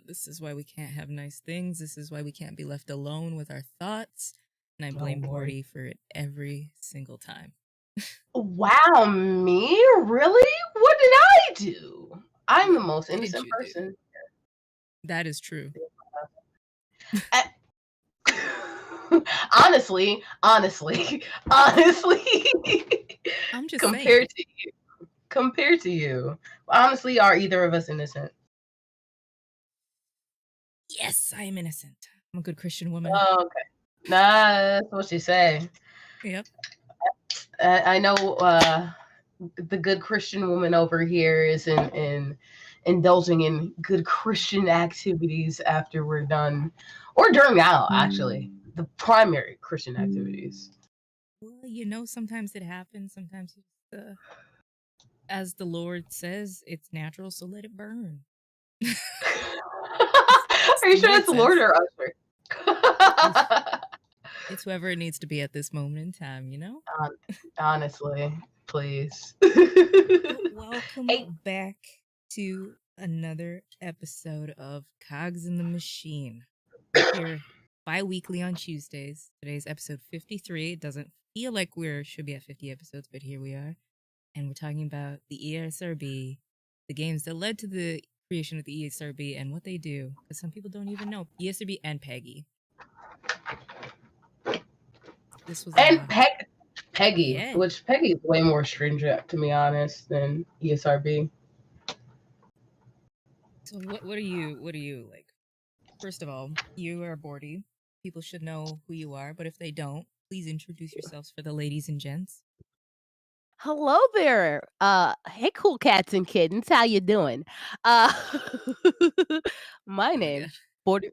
this is why we can't have nice things. This is why we can't be left alone with our thoughts. And I blame Bordy for it every single time. Wow, me? Really? What did I do? I'm the most innocent person. That is true. Honestly, I'm just compared to you. Honestly, are either of us innocent? Yes, I am innocent. I'm a good Christian woman. Oh, okay. Nah, that's what she say. Yep. I know the good Christian woman over here is in indulging in good Christian activities after we're done, or during now, actually, the primary Christian activities. Well, sometimes it happens. Sometimes, as the Lord says, it's natural, so let it burn. Are you sure it's the Lord or Usher? It's whoever it needs to be at this moment in time, Honestly, please. Welcome back to another episode of Cogs in the Machine. We're here bi-weekly on Tuesdays. Today's episode 53. It doesn't feel like we should be at 50 episodes, but here we are. And we're talking about the ESRB, the games that led to the creation of the ESRB and what they do. Because some people don't even know. ESRB and PEGI. This was Peggy, yeah. Which Peggy is way more stringent, to be honest, than ESRB. So what are you like? First of all, you are Bordy. People should know who you are, but if they don't, please introduce yourselves for the ladies and gents. Hello there. Hey, cool cats and kittens. How you doing? My name's Bordy.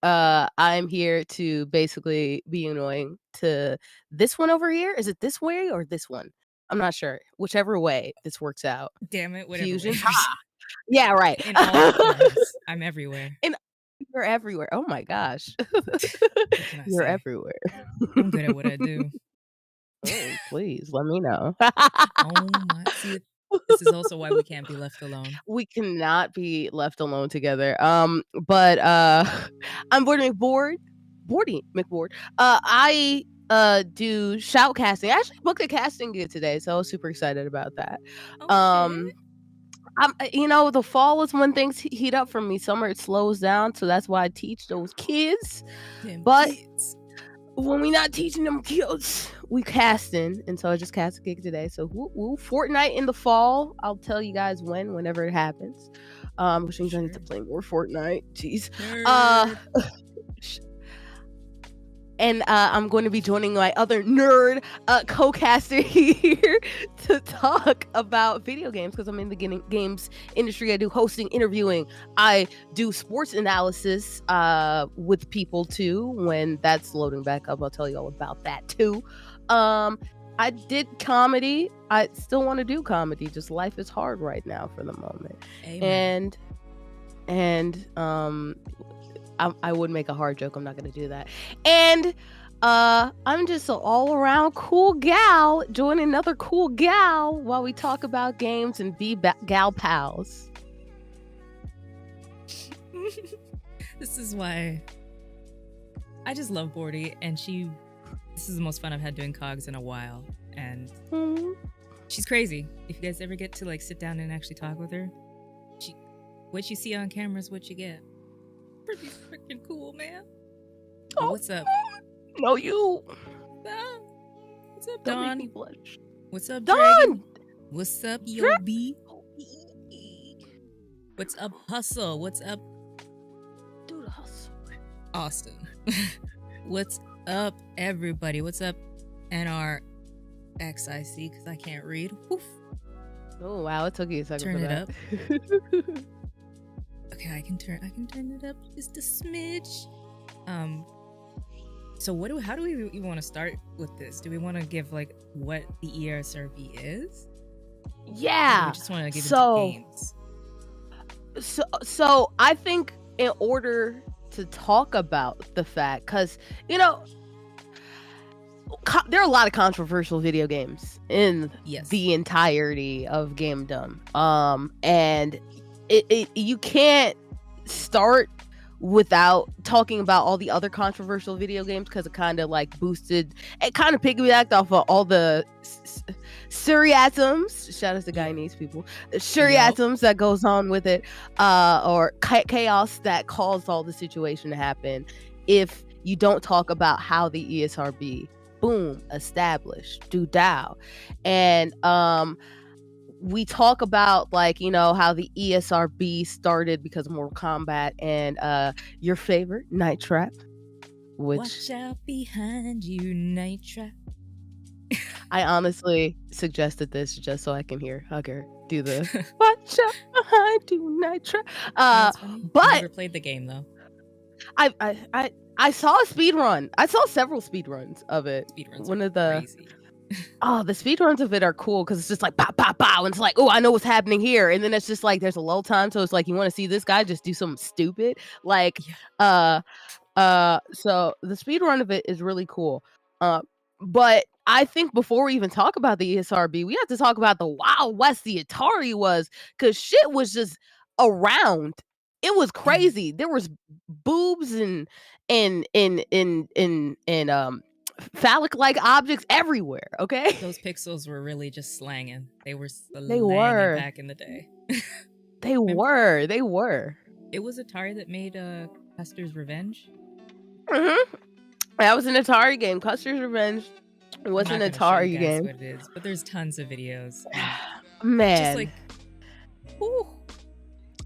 I'm here to basically be annoying to this one over here. Is it this way or this one? I'm not sure. Whichever way this works out. Damn it, whatever. Fusion. Yeah, right. In all forms. I'm everywhere. You're everywhere. Oh my gosh. You're everywhere. I'm good at what I do. Oh, please let me know. Oh my. See, this is also why we can't be left alone. We cannot be left alone together. But I'm Bordy McBoard. I do shoutcasting. I actually booked a casting gig today, so I was super excited about that. Okay. The fall is when things heat up for me. Summer it slows down, so that's why I teach those kids. Kids. When we not teaching them kids, we casting, and so I just cast a gig today. So Fortnite in the fall. I'll tell you guys whenever it happens. Which means I need to play more Fortnite. Jeez. And I'm going to be joining my other nerd co-caster here to talk about video games because I'm in the games industry. I do hosting, interviewing. I do sports analysis with people too. When that's loading back up, I'll tell you all about that too. I did comedy. I still want to do comedy. Just life is hard right now for the moment. Amen. And I would make a hard joke. I'm not going to do that. And I'm just an all-around cool gal joining another cool gal while we talk about games and be gal pals. This is why I just love Bordy, and this is the most fun I've had doing Cogs in a while. And she's crazy. If you guys ever get to sit down and actually talk with her, what you see on camera is what you get. Pretty freaking cool, man. Oh, what's up? No, you. What's up, Don? What's up, Don? Dragon? What's up, Yobi? What's up, Hustle? What's up, dude? Hustle. Austin. What's up, everybody? What's up, NRXIC? Because I can't read. Oof. Oh wow, it took you a second. Turn for it that. up. Okay, I can turn it up just a smidge. So how do we want to start with this? Do we want to give what the ESRB is? Yeah. Or we just want to get into games. So I think in order to talk about the fact, because there are a lot of controversial video games in the entirety of gamedom. And you can't start without talking about all the other controversial video games, because it kind of like boosted, it kind of piggybacked off of all the seriatisms, shout out to Guyanese people, seriatisms that goes on with it, or chaos that caused all the situation to happen. If you don't talk about how the ESRB, boom, established, do Dow. And we talk about, like, you know, how the ESRB started because of Mortal Kombat and your favorite, Night Trap. Which, watch out behind you, Night Trap. I honestly suggested this just so I can hear Hugger do the watch out behind you, Night Trap. But I never played the game though. I saw a speed run. I saw several speed runs of it. Speedruns One are of the crazy. the speed runs of it are cool because it's just like pow pow pow, and it's like, oh, I know what's happening here, and then it's just like there's a lull time, so it's like you want to see this guy just do something stupid, like so the speed run of it is really cool. But I think before we even talk about the ESRB, we have to talk about the Wild West the Atari was, because shit was just around. It was crazy. There was boobs and phallic-like objects everywhere. Okay, those pixels were really just slanging. They were back in the day. They were. It was Atari that made Custer's Revenge. That was an Atari game. Custer's Revenge was an Atari game. What it is, but there's tons of videos. Man, just like, ooh.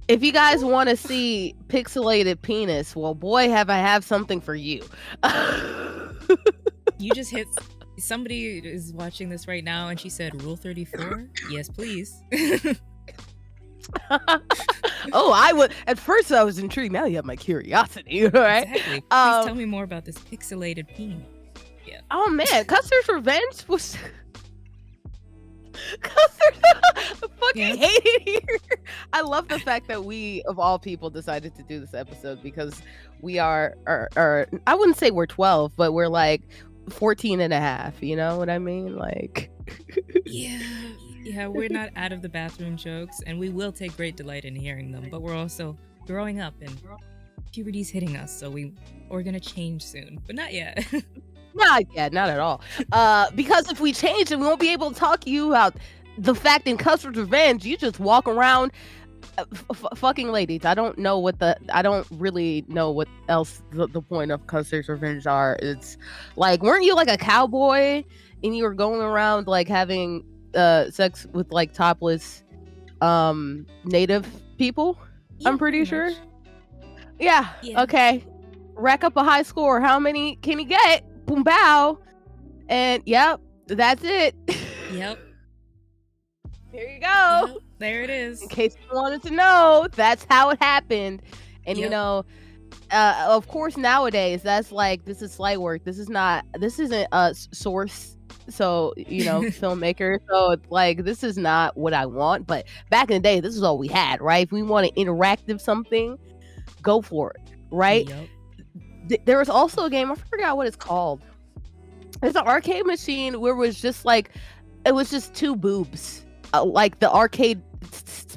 If you guys want to see pixelated penis, well, boy, I have something for you. You just hit. Somebody is watching this right now, and she said, "Rule 34." Yes, please. Oh, I would. At first, I was intrigued. Now you have my curiosity, right? Exactly. Please tell me more about this pixelated peen. Yeah. Oh man, Custer's Revenge was. Custer, fucking hate it here. I love the fact that we, of all people, decided to do this episode because we are I wouldn't say we're 12, but we're like 14 and a half. You know what I mean? Like, yeah, we're not out of the bathroom jokes, and we will take great delight in hearing them, but we're also growing up and puberty's hitting us, so we're gonna change soon, but not yet. Not yet, not at all. Because if we change it, we won't be able to talk to you about the fact in Custer's Revenge, you just walk around fucking ladies. I don't really know what else the point of Custer's Revenge are. It's like, weren't you like a cowboy and you were going around like having sex with like topless native people? Yeah, I'm pretty sure. Yeah. Okay. Rack up a high score. How many can you get? Boom bow. And yep, that's it. Yep. Here you go. Yep, there it is. In case you wanted to know, that's how it happened. And you know, of course nowadays that's like, this is slight work. This isn't a source. So, you know, filmmaker. So it's like, this is not what I want. But back in the day, this is all we had, right? If we want an interactive something, go for it, right? Yep. There was also a game, I forgot what it's called. It's an arcade machine where it was just two boobs. Like the arcade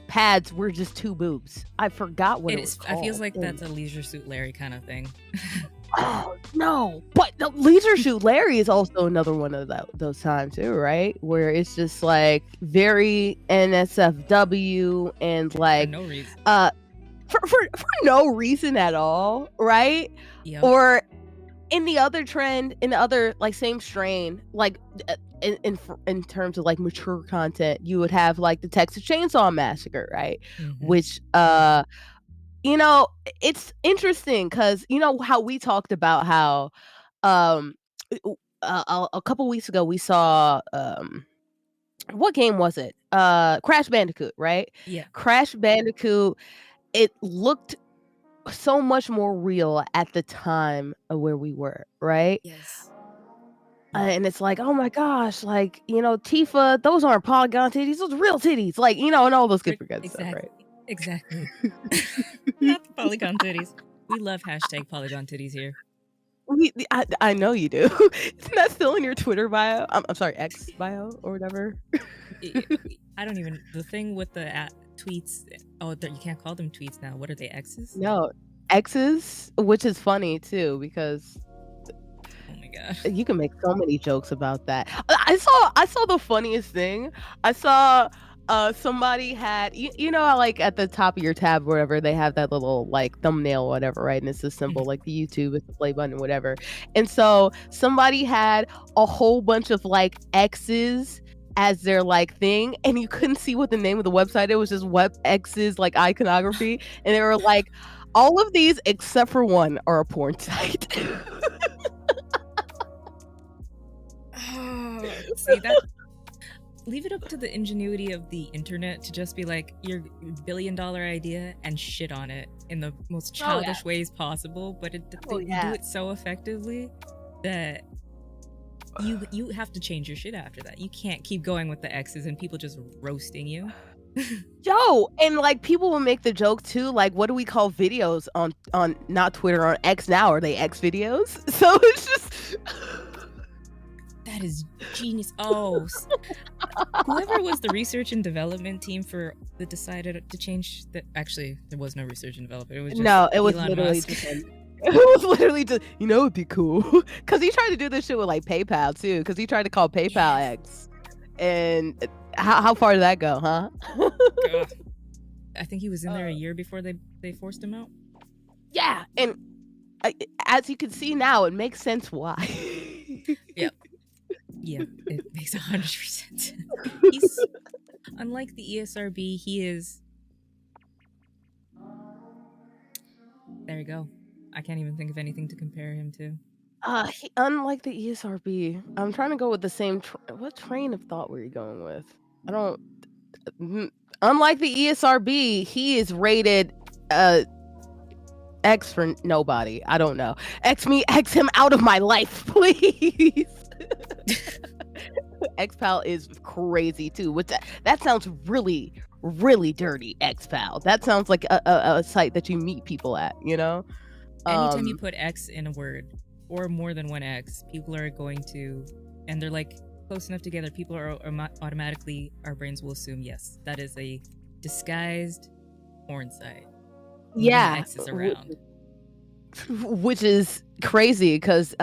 pads were just two boobs. I forgot what it was called. I feel like that's a Leisure Suit Larry kind of thing. Oh no, but the Leisure Suit Larry is also another one of those times too, right? Where it's just like very NSFW and like for no reason. For no reason at all, right? Yep. Or in the other trend, in the other like same strain, like in terms of like mature content, you would have like the Texas Chainsaw Massacre, right? Mm-hmm. Which you know, it's interesting because you know how we talked about how a couple weeks ago we saw what game was it? Crash Bandicoot, right? Yeah. Crash Bandicoot. It looked so much more real at the time of where we were, right? Yes. And it's like, oh my gosh, like, you know, Tifa, those aren't polygon titties, those are real titties, like, you know, and all those good stuff, right? Exactly. Not the polygon titties. We love hashtag polygon titties here. I know you do. Isn't that still in your Twitter bio? I'm sorry, X bio or whatever. I don't even. The thing with the tweets. Oh, you can't call them tweets now. What are they, X's? No, X's, which is funny too because Oh my god. you can make so many jokes about that. I saw the funniest thing. I saw somebody had you know how, like, at the top of your tab or whatever they have that little like thumbnail or whatever, right? And it's a symbol like the YouTube with the play button or whatever. And so somebody had a whole bunch of like X's as their like thing, and you couldn't see what the name of the website. It was just web X's like iconography, and they were like, all of these except for one are a porn site. Oh, see that. Leave it up to the ingenuity of the internet to just be like your $1 billion idea and shit on it in the most childish ways possible. But you do it so effectively that you have to change your shit after that. You can't keep going with the X's and people just roasting you. Yo, and like people will make the joke too, like, what do we call videos on not Twitter, on X now? Are they X videos? So it's just that is genius. Oh, whoever was the research and development team that decided to change the. Actually, there was no research and development. It was just it was Elon literally Musk. just it was literally just, it'd be cool because he tried to do this shit with like PayPal too, because he tried to call PayPal X, and how far did that go, huh? God. I think he was in there a year before they forced him out. Yeah, and as you can see now, it makes sense why. Yeah, it makes 100% sense. He's unlike the ESRB. He is. There you go. I can't even think of anything to compare him to. Unlike the ESRB, I'm trying to go with the same. What train of thought were you going with? I don't. Unlike the ESRB, he is rated X for nobody. I don't know. X him out of my life, please. XPal is crazy too. Which that sounds really, really dirty. XPal. That sounds like a site that you meet people at. You know. Anytime you put X in a word or more than one X, people are going to, and they're like close enough together. People are automatically, our brains will assume yes, that is a disguised porn site. Yeah, X's around. Which is crazy because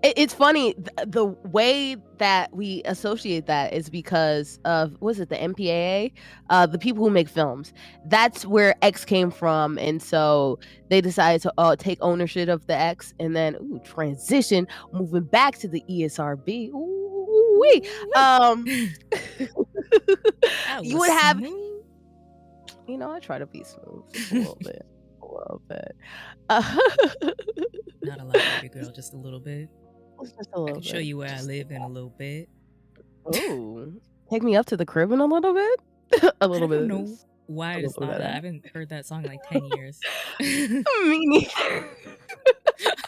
it's funny the way that we associate that is because of, was it the MPAA, the people who make films. That's where X came from, and so they decided to take ownership of the X, and then transition, moving back to the ESRB. You would have smooth. I try to be smooth just a little bit. Not a lot, baby girl, just a little bit. Just a little I can show you where I live in a little bit. Oh, take me up to the crib in a little bit. A little bit. I don't know why it's not that. I haven't heard that song in like 10 years. Me neither.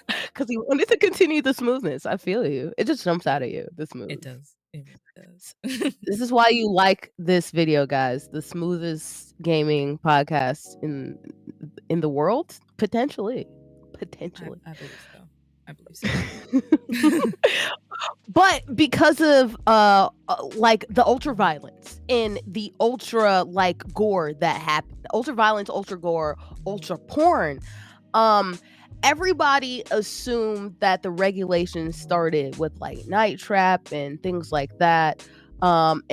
Because he wanted to continue the smoothness. I feel you. It just jumps out at you. The smooth. It does. It does. This is why you like this video, guys. The smoothest gaming podcast in the world, potentially. I believe so. But because of like the ultra violence and the ultra like gore that happened, ultra violence, ultra gore, ultra porn, everybody assumed that the regulations started with like Night Trap and things like that, and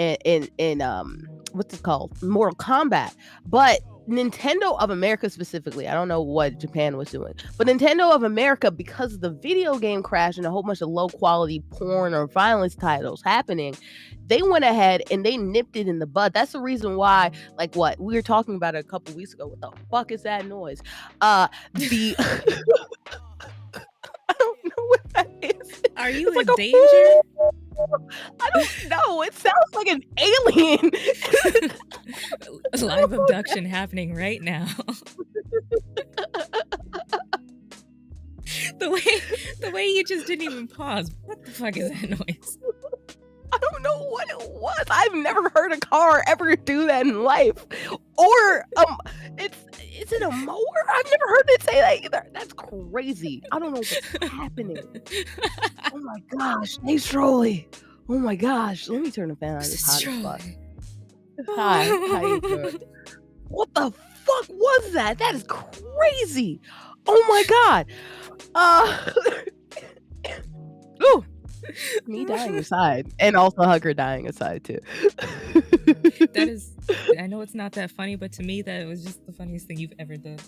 what's it called, Mortal Kombat. But Nintendo of America specifically, I don't know what Japan was doing, but Nintendo of America, because of the video game crash and a whole bunch of low quality porn or violence titles happening, they went ahead and they nipped it in the bud. That's the reason why, like, what we were talking about it a couple weeks ago. What the fuck is that noise? I don't know what that is. Are you in danger? I don't know. It sounds like an alien. Live abduction happening right now. The way you just didn't even pause. What the fuck is that noise? I don't know what it was. I've never heard a car ever do that in life. Or is it a mower? I've never heard it say that either. That's crazy. I don't know what's happening. Oh my gosh. Hey, Strolly. Oh my gosh. Let me turn the fan on. It's hot as fuck. Hi. How you doing? What the fuck was that? That is crazy. Oh my god. Ooh. Me dying aside, and also Hugger dying aside too. That is, I know it's not that funny, but to me, that was just the funniest thing you've ever done.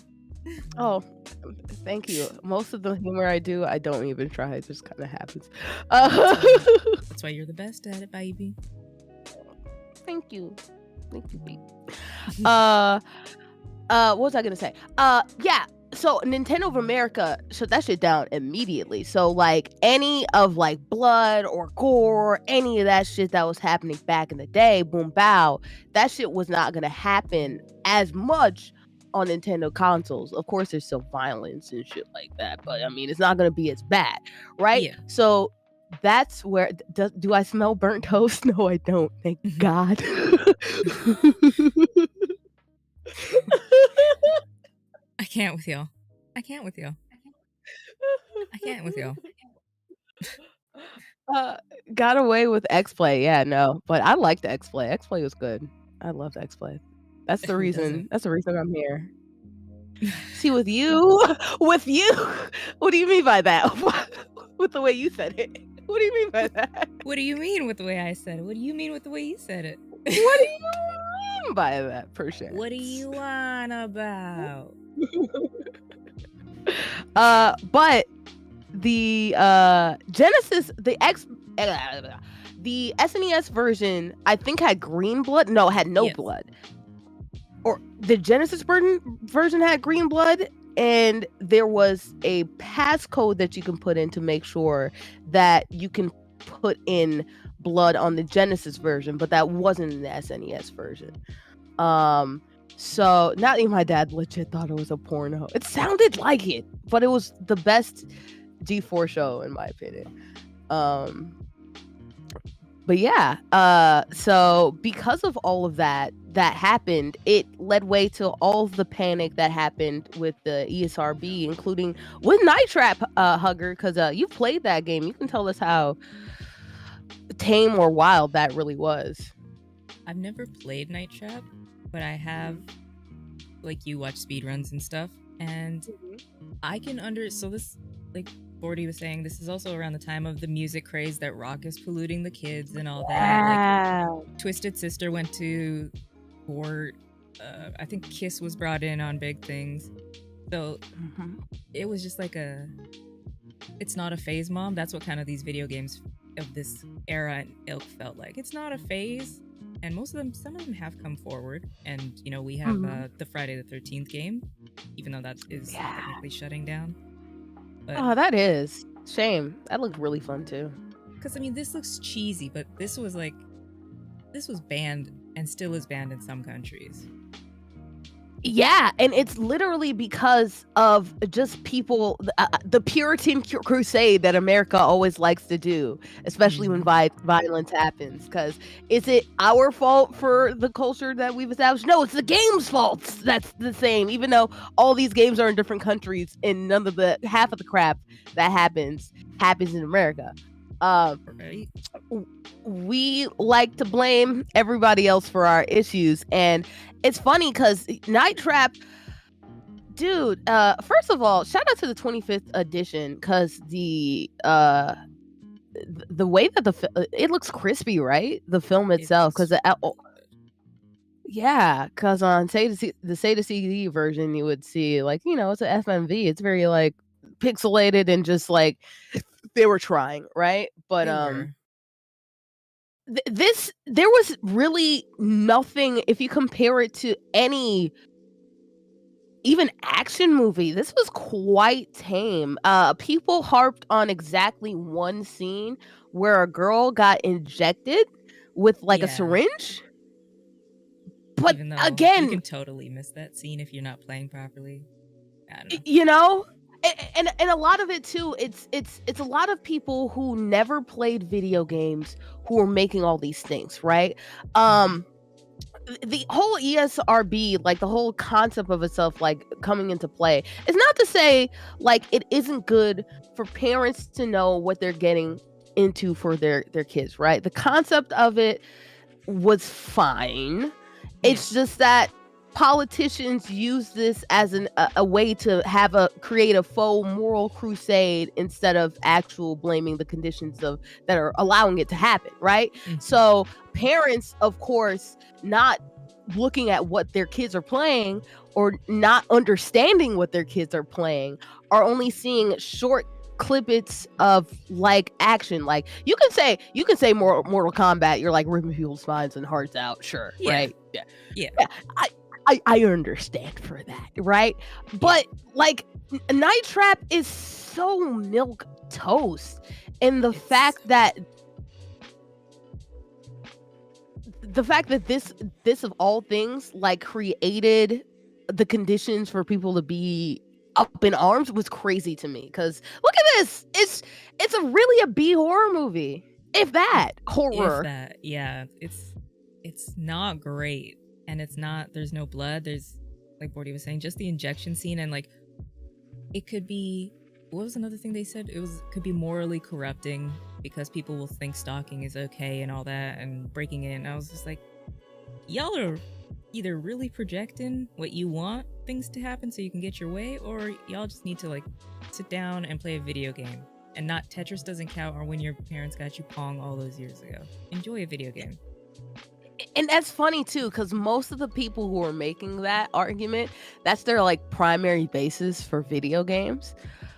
Oh, thank you. Most of the humor I do, I don't even try. It just kind of happens. That's why you're the best at it, baby. Thank you, Pete. What was I gonna say? Yeah. So Nintendo of America shut that shit down immediately. So like any of like blood or gore, any of that shit that was happening back in the day, boom bow, that shit was not gonna happen as much on Nintendo consoles. Of course, there's still violence and shit like that, but I mean, it's not gonna be as bad, right? Yeah. So that's where do I smell burnt toast? No, I don't. Thank God. I can't with y'all. Got away with X-Play. Yeah, no, but I liked X-Play. X-Play was good. I loved X-Play. That's the reason. That's the reason I'm here. See, with you. What do you mean by that? With the way you said it. What do you mean by that? What do you mean with the way I said it? What do you mean with the way you said it? What do you mean by that, per se? What do you want about? But the Genesis, the SNES version, I think had green blood. No, it had no blood. Or the Genesis version had green blood, and there was a passcode that you can put in to make sure that you can put in blood on the Genesis version, but that wasn't in the SNES version. So not even my dad legit thought it was a porno. It sounded like it, but it was the best G4 show in my opinion. But yeah, so because of all of that happened, it led way to all of the panic that happened with the ESRB, including with Night Trap, Hugger, because you've played that game. You can tell us how tame or wild that really was. I've never played Night Trap, but I have, like, you watch speedruns and stuff, and I can so this, like Bordy was saying, this is also around the time of the music craze that rock is polluting the kids and all that. Like, Twisted Sister went to court. I think Kiss was brought in on big things. So it was just like it's not a phase, Mom. That's what kind of these video games of this era and ilk felt like. It's not a phase. And some of them have come forward. And, you know, we have the Friday the 13th game, even though that is technically shutting down. But, that is. Shame. That looked really fun, too. Because, I mean, this looks cheesy, but this was banned and still is banned in some countries. Yeah, and it's literally because of just people, the Puritan crusade that America always likes to do, especially when violence happens. Because is it our fault for the culture that we've established? No, it's the game's fault. That's the same, even though all these games are in different countries and half of the crap that happens in America. Right. We like to blame everybody else for our issues, and it's funny because Night Trap, dude, first of all, shout out to the 25th edition, because the way that it looks crispy, right? The film itself, because because on the Sega CD version, you would see, like, you know, it's an FMV. It's very like pixelated and just like they were trying, right? But there was really nothing, if you compare it to any even action movie. This was quite tame. People harped on exactly one scene where a girl got injected with like a syringe. But even though again, you can totally miss that scene if you're not playing properly. I don't know. You know, and a lot of it too, it's a lot of people who never played video games who are making all these things, right? The whole ESRB, like the whole concept of itself, like coming into play, is not to say like it isn't good for parents to know what they're getting into for their kids, right? The concept of it was fine. It's just that politicians use this as a way to create a faux moral crusade instead of actual blaming the conditions that are allowing it to happen, right? Mm-hmm. So parents, of course, not looking at what their kids are playing or not understanding what their kids are playing, are only seeing short clippets of like action. Like you can say Mortal Kombat, you're like ripping people's spines and hearts out, sure, Yeah. right? Yeah. I understand for that, right? But like Night Trap is so milk toast, and the fact that this of all things like created the conditions for people to be up in arms was crazy to me. Because look at this, it's really a B horror movie, if that horror. If that, yeah, it's not great. And it's not, there's no blood. There's, like Bordy was saying, just the injection scene. And like, it could be, what was another thing they said? Could be morally corrupting because people will think stalking is okay and all that and breaking in. I was just like, y'all are either really projecting what you want things to happen so you can get your way, or y'all just need to like sit down and play a video game. And not Tetris doesn't count, or when your parents got you Pong all those years ago. Enjoy a video game. And that's funny too, because most of the people who are making that argument, that's their like primary basis for video games.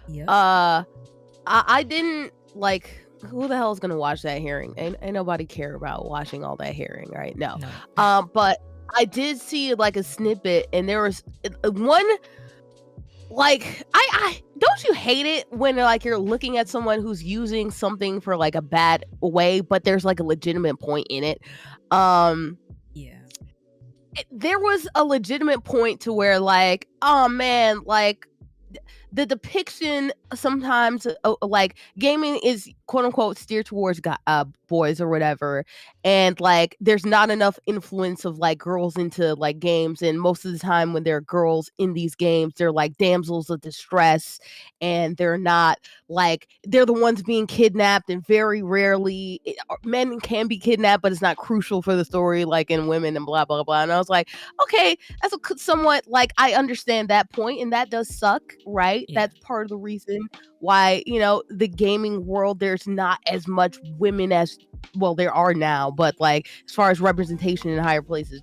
Yep. I didn't like, who the hell is gonna watch that hearing? Ain't nobody care about watching all that hearing, right? No. But I did see like a snippet, and there was one. Like, I don't you hate it when like you're looking at someone who's using something for like a bad way, but there's like a legitimate point in it. Yeah. There was a legitimate point to where like, oh man, like the depiction sometimes like gaming is quote unquote steered towards boys or whatever, and like there's not enough influence of like girls into like games, and most of the time when there are girls in these games, they're like damsels of distress, and they're not like, they're the ones being kidnapped, and very rarely men can be kidnapped, but it's not crucial for the story like in women and blah blah blah. And I was like, okay, that's somewhat like, I understand that point, and that does suck, right? Yeah. That's part of the reason why, you know, the gaming world, there's not as much women as, well, there are now, but like as far as representation in higher places,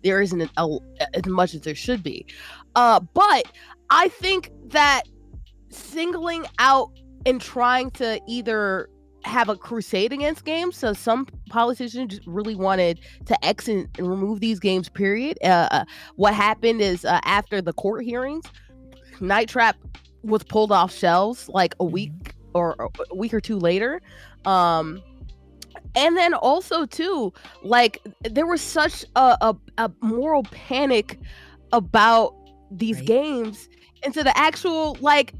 there isn't as much as there should be. But I think that singling out and trying to either have a crusade against games, so some politicians just really wanted to exit and remove these games, period. What happened is after the court hearings, Night Trap was pulled off shelves like a week or two later. And then also too, like there was such a moral panic about these games, and so the actual like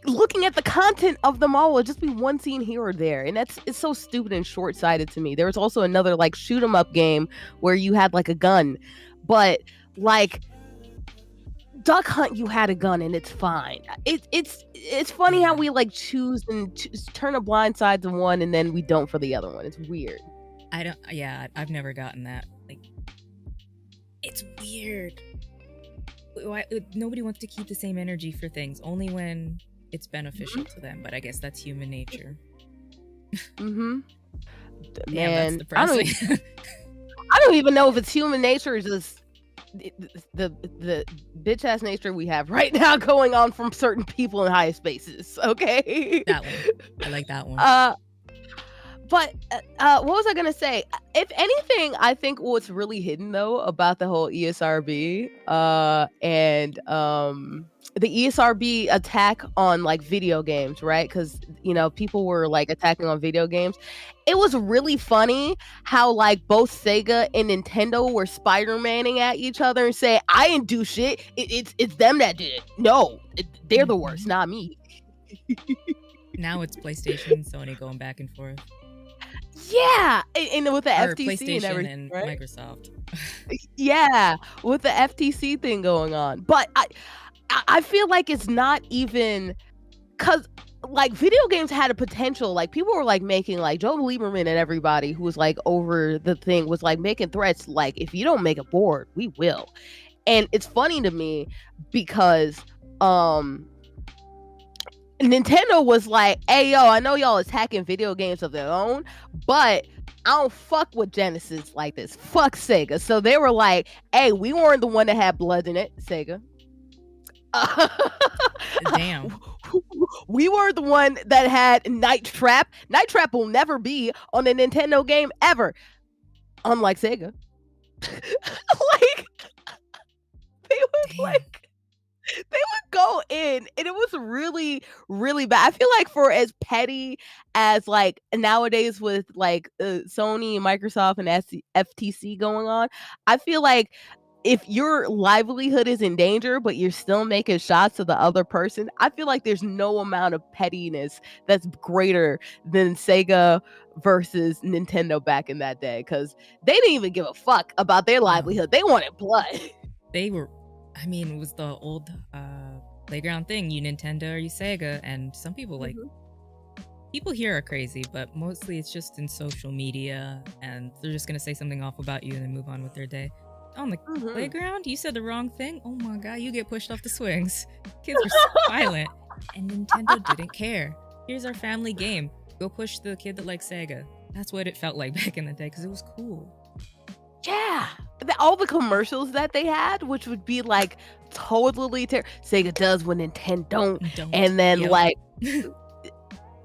looking at the content of them all would just be one scene here or there, and it's so stupid and short-sighted to me. There was also another like shoot 'em up game where you had like a gun, but like Duck Hunt, you had a gun and it's fine. It's funny how we like choose and turn a blind side to one and then we don't for the other one. It's weird. I've never gotten that. Like, it's weird. Why nobody wants to keep the same energy for things, only when it's beneficial to them. But I guess that's human nature. Man, that's depressing. I don't even know if it's human nature or just the bitch ass nature we have right now going on from certain people in high spaces. Okay, that one, I like that one. But what was I gonna say? If anything, I think what's really hidden though about the whole ESRB and the ESRB attack on like video games, right? Because you know people were like attacking on video games. It was really funny how like both Sega and Nintendo were Spider-Manning at each other and say, "I didn't do shit. It's them that did it. No, they're the worst, not me." Now it's PlayStation and Sony going back and forth. Yeah, and with the FTC PlayStation and everything, and right? Microsoft. Yeah, with the FTC thing going on. But I feel like it's not even, because like video games had a potential. Like people were like making, like Joe Lieberman and everybody who was like over the thing was like making threats like, if you don't make a board, we will. And it's funny to me because Nintendo was like, hey, yo, I know y'all is hacking video games of their own, but I don't fuck with Genesis like this. Fuck Sega. So they were like, hey, we weren't the one that had blood in it, Sega. Damn. We were the one that had Night Trap. Night Trap will never be on a Nintendo game ever. Unlike Sega. Like, they would Damn. like they would go in and it was really, really bad. I feel like for as petty as like nowadays with like Sony and Microsoft and FTC going on, I feel like if your livelihood is in danger, but you're still making shots to the other person, I feel like there's no amount of pettiness that's greater than Sega versus Nintendo back in that day, because they didn't even give a fuck about their livelihood. They wanted blood. They were, I mean, it was the old playground thing. You Nintendo or you Sega, and some people like people here are crazy, but mostly it's just in social media, and they're just gonna say something awful about you and then move on with their day. On the playground, you said the wrong thing. Oh my god, you get pushed off the swings. Kids were violent, and Nintendo didn't care. Here's our family game. Go push the kid that likes Sega. That's what it felt like back in the day, because it was cool. Yeah, all the commercials that they had, which would be like totally Sega does when Nintendo don't. And then like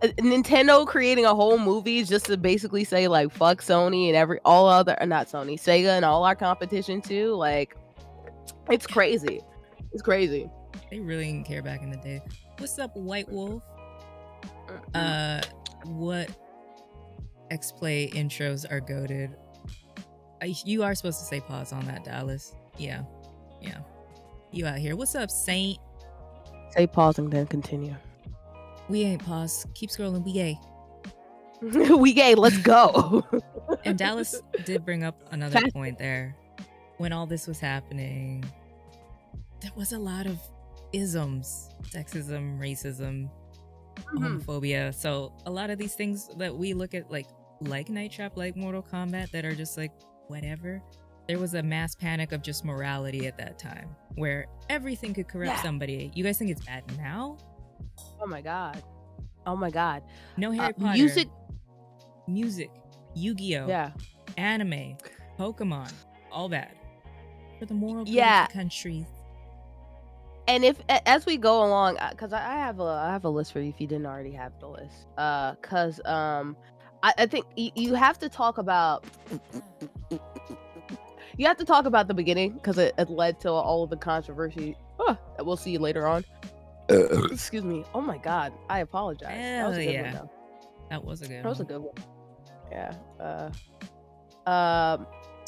Nintendo creating a whole movie just to basically say like fuck Sony and not Sony, Sega and all our competition too. Like, it's crazy. It's crazy. They really didn't care back in the day. What's up, White Wolf? What X-Play intros are goated? You are supposed to say pause on that, Dallas. Yeah. You out here. What's up, Saint? Say pause and then continue. We ain't pause. Keep scrolling. We gay. We gay. Let's go. And Dallas did bring up another point there. When all this was happening, there was a lot of isms, sexism, racism, homophobia. So a lot of these things that we look at like Night Trap, like Mortal Kombat, that are just like whatever. There was a mass panic of just morality at that time where everything could corrupt somebody. You guys think it's bad now? Oh my god. No Harry Potter. Music, Yu-Gi-Oh, anime, Pokemon, all bad. For the moral good of the country. And if as we go along, because I have a list for you if you didn't already have the list. Because I think you have to talk about the beginning, because it led to all of the controversy. We'll see you later on. Excuse me. Oh my god, I apologize. Hell that was a good yeah. one, though. That was a good one. That was a good one. Yeah.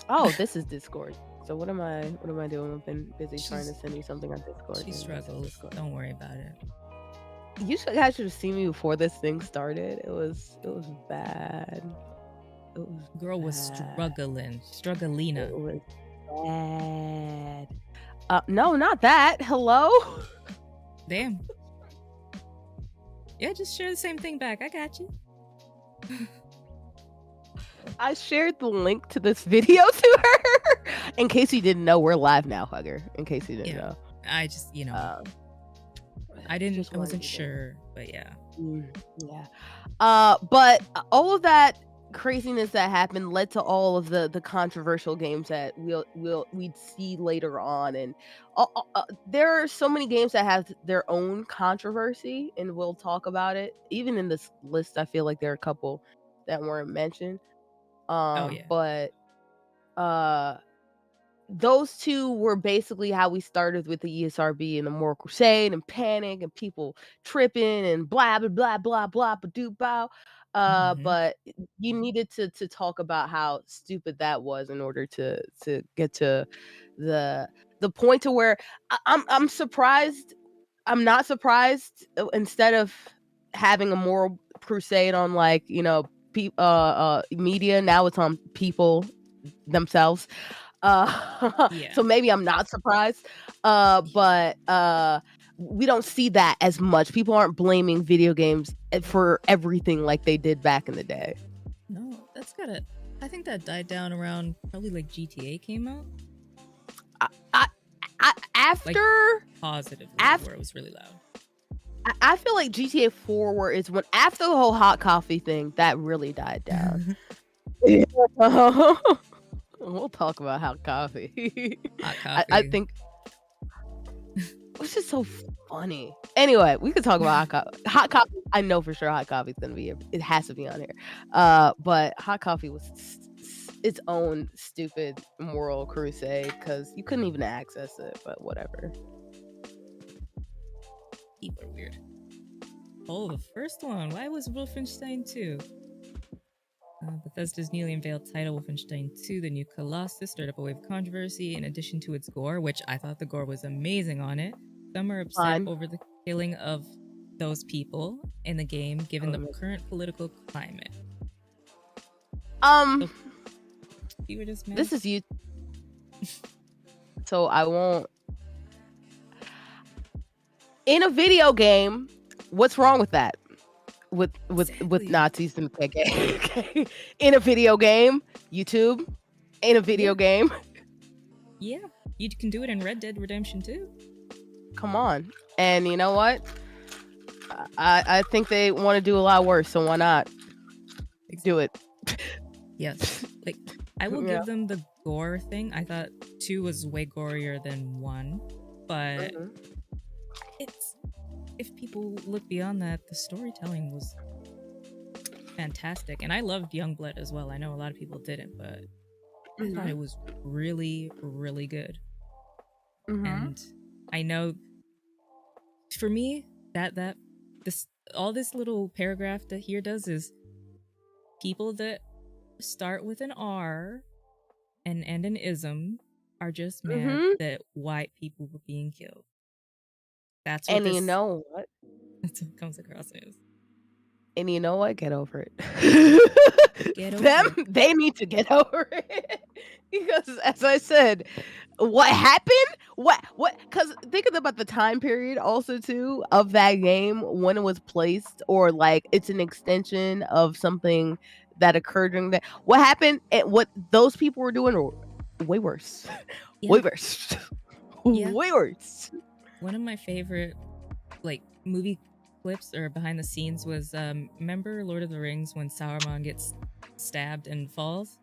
Oh, this is Discord. So what am I doing? I've been busy trying to send you something on Discord. She struggles. Don't worry about it. You guys should have seen me before this thing started. It was bad. Girl was struggling. Strugglina. It was bad. No, not that. Hello? Damn. Yeah, just share the same thing back. I got you. I shared the link to this video to her. In case you didn't know, we're live now, Hugger. In case you didn't know. I just, I wasn't sure, but yeah. But all of that craziness that happened led to all of the controversial games that we'd see later on, and there are so many games that have their own controversy, and we'll talk about it. Even in this list, I feel like there are a couple that weren't mentioned. But those two were basically how we started with the ESRB and the Moral Crusade and Panic and people tripping and blah blah blah blah blah ba-doo bow. But you needed to talk about how stupid that was in order to get to the point to where I'm surprised. I'm not surprised. Instead of having a moral crusade on media, now it's on people themselves. So maybe I'm not surprised. But we don't see that as much. People aren't blaming video games for everything like they did back in the day. No, I think that died down around probably like GTA came out. after positively, where it was really loud. I feel like GTA 4 where it's when after the whole hot coffee thing that really died down. We'll talk about hot coffee. Hot coffee. I think it's just so funny. Anyway, we could talk about hot coffee. Hot coffee, I know for sure hot coffee is gonna be it has to be on here. But hot coffee was its own stupid moral crusade because you couldn't even access it, but whatever. People are weird. Oh, the first one. Why was Wolfenstein 2? Bethesda's newly unveiled title, Wolfenstein 2, The New Colossus, stirred up a wave of controversy in addition to its gore, which I thought the gore was amazing on it. Some are upset over the killing of those people in the game, given the current political climate. So, you were just mad? This is you. So I won't. In a video game, what's wrong with that? With Nazis in the game? Okay. In a video game, YouTube. In a video game. Yeah, you can do it in Red Dead Redemption 2. Come on. And you know what? I think they want to do a lot worse, so why not? Do it. Yes. Like, I will give them the gore thing. I thought 2 was way gorier than 1, but it's, if people look beyond that, the storytelling was fantastic. And I loved Youngblood as well. I know a lot of people didn't, but I thought it was really, really good. And I know, for me, all this little paragraph that here does is people that start with an R and end an ism are just mad that white people were being killed. That's what you know what? That's what comes across as. And you know what? Get over it. Get over it. They need to get over it. Because as I said, what happened? What? Because think about the time period also too of that game when it was placed, or like it's an extension of something that occurred during that. What happened and what those people were doing were way worse. Yeah. Way worse. Yeah. Way worse. One of my favorite like movie clips or behind the scenes was remember Lord of the Rings when Sauron gets stabbed and falls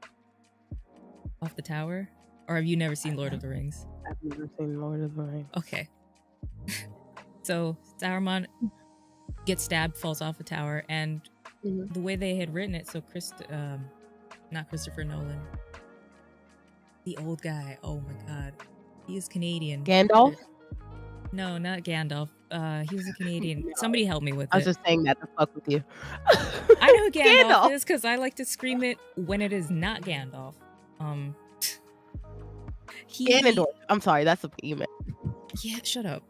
off the tower? Or have you never seen Lord of the Rings? I've never seen Lord of the Rings. Okay. So Sauron gets stabbed, falls off a tower, and the way they had written it, so not Christopher Nolan, the old guy, oh my god, he is Canadian. Gandalf? No, not Gandalf. He was a Canadian. No. Somebody help me with it. I was just saying that to fuck with you. I know who Gandalf is because I like to scream it when it is not Gandalf. Ganondorf. I'm sorry, that's what you meant. Yeah, shut up.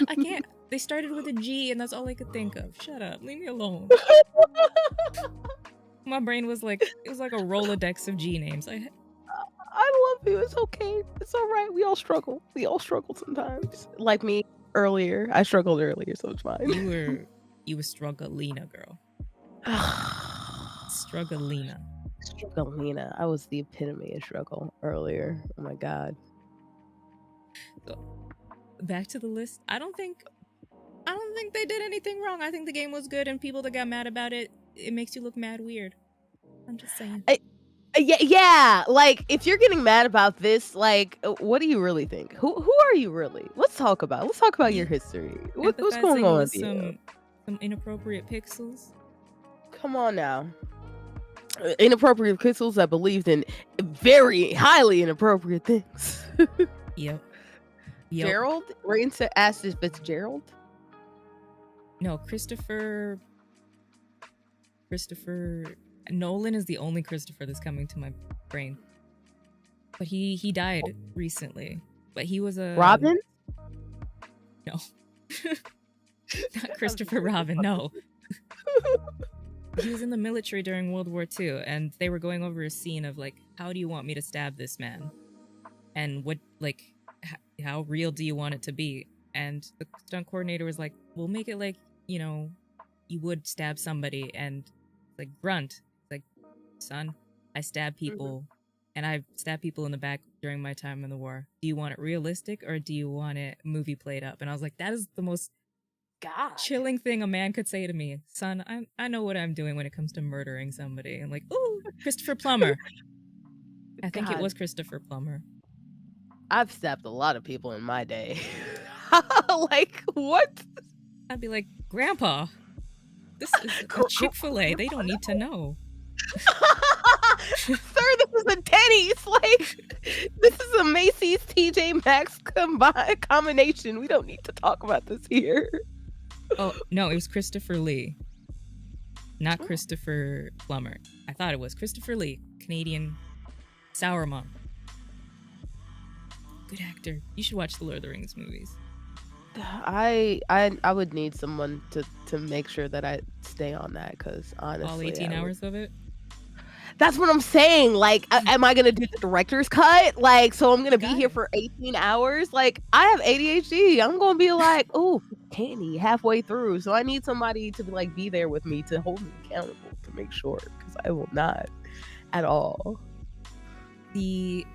I can't. They started with a G and that's all I could think of. Shut up. Leave me alone. My brain was like, it was like a Rolodex of G names. I love you. It's okay. It's all right. We all struggle. We all struggle sometimes. Like me earlier. I struggled earlier, so it's fine. You were strugglina, girl. Strugglina. Strugglina. I was the epitome of struggle earlier. Oh my god. So, back to the list. I don't think they did anything wrong. I think the game was good, and people that got mad about it, it makes you look mad weird. I'm just saying. Yeah. Like, if you're getting mad about this, like, what do you really think? Who are you really? Let's talk about your history. What's going on with you? Some inappropriate pixels. Come on now. Inappropriate pixels that believed in very highly inappropriate things. Yep. Gerald? Rain asked if it's Gerald. No, Christopher Nolan is the only Christopher that's coming to my brain. But he died recently. But he was a Robin? No. Not Christopher Robin, no. He was in the military during World War II, and they were going over a scene of like, how do you want me to stab this man? And what, like, how real do you want it to be? And the stunt coordinator was like, we'll make it like, you know, you would stab somebody, and like, grunt. It's like, son, I stab people and I've stabbed people in the back during my time in the war. Do you want it realistic or do you want it movie played up? And I was like, that is the most chilling thing a man could say to me. Son, I know what I'm doing when it comes to murdering somebody. I'm like, ooh, Christopher Plummer. I think it was Christopher Plummer. I've stabbed a lot of people in my day. Like, what? I'd be like, Grandpa, this is a Chick-fil-A. They don't need to know. Sir, this is a Denny's. Like, this is a Macy's TJ Maxx combination. We don't need to talk about this here. Oh, no, it was Christopher Lee. Not Christopher Plummer. I thought it was Christopher Lee, Canadian sour mom. Good actor. You should watch the Lord of the Rings movies. I would need someone to make sure that I stay on that, because honestly, all 18 hours of it. That's what I'm saying. Like, am I gonna do the director's cut? Like, so I'm gonna be here for 18 hours. Like, I have ADHD. I'm gonna be like, oh, candy halfway through. So I need somebody to like be there with me to hold me accountable to make sure, because I will not at all. And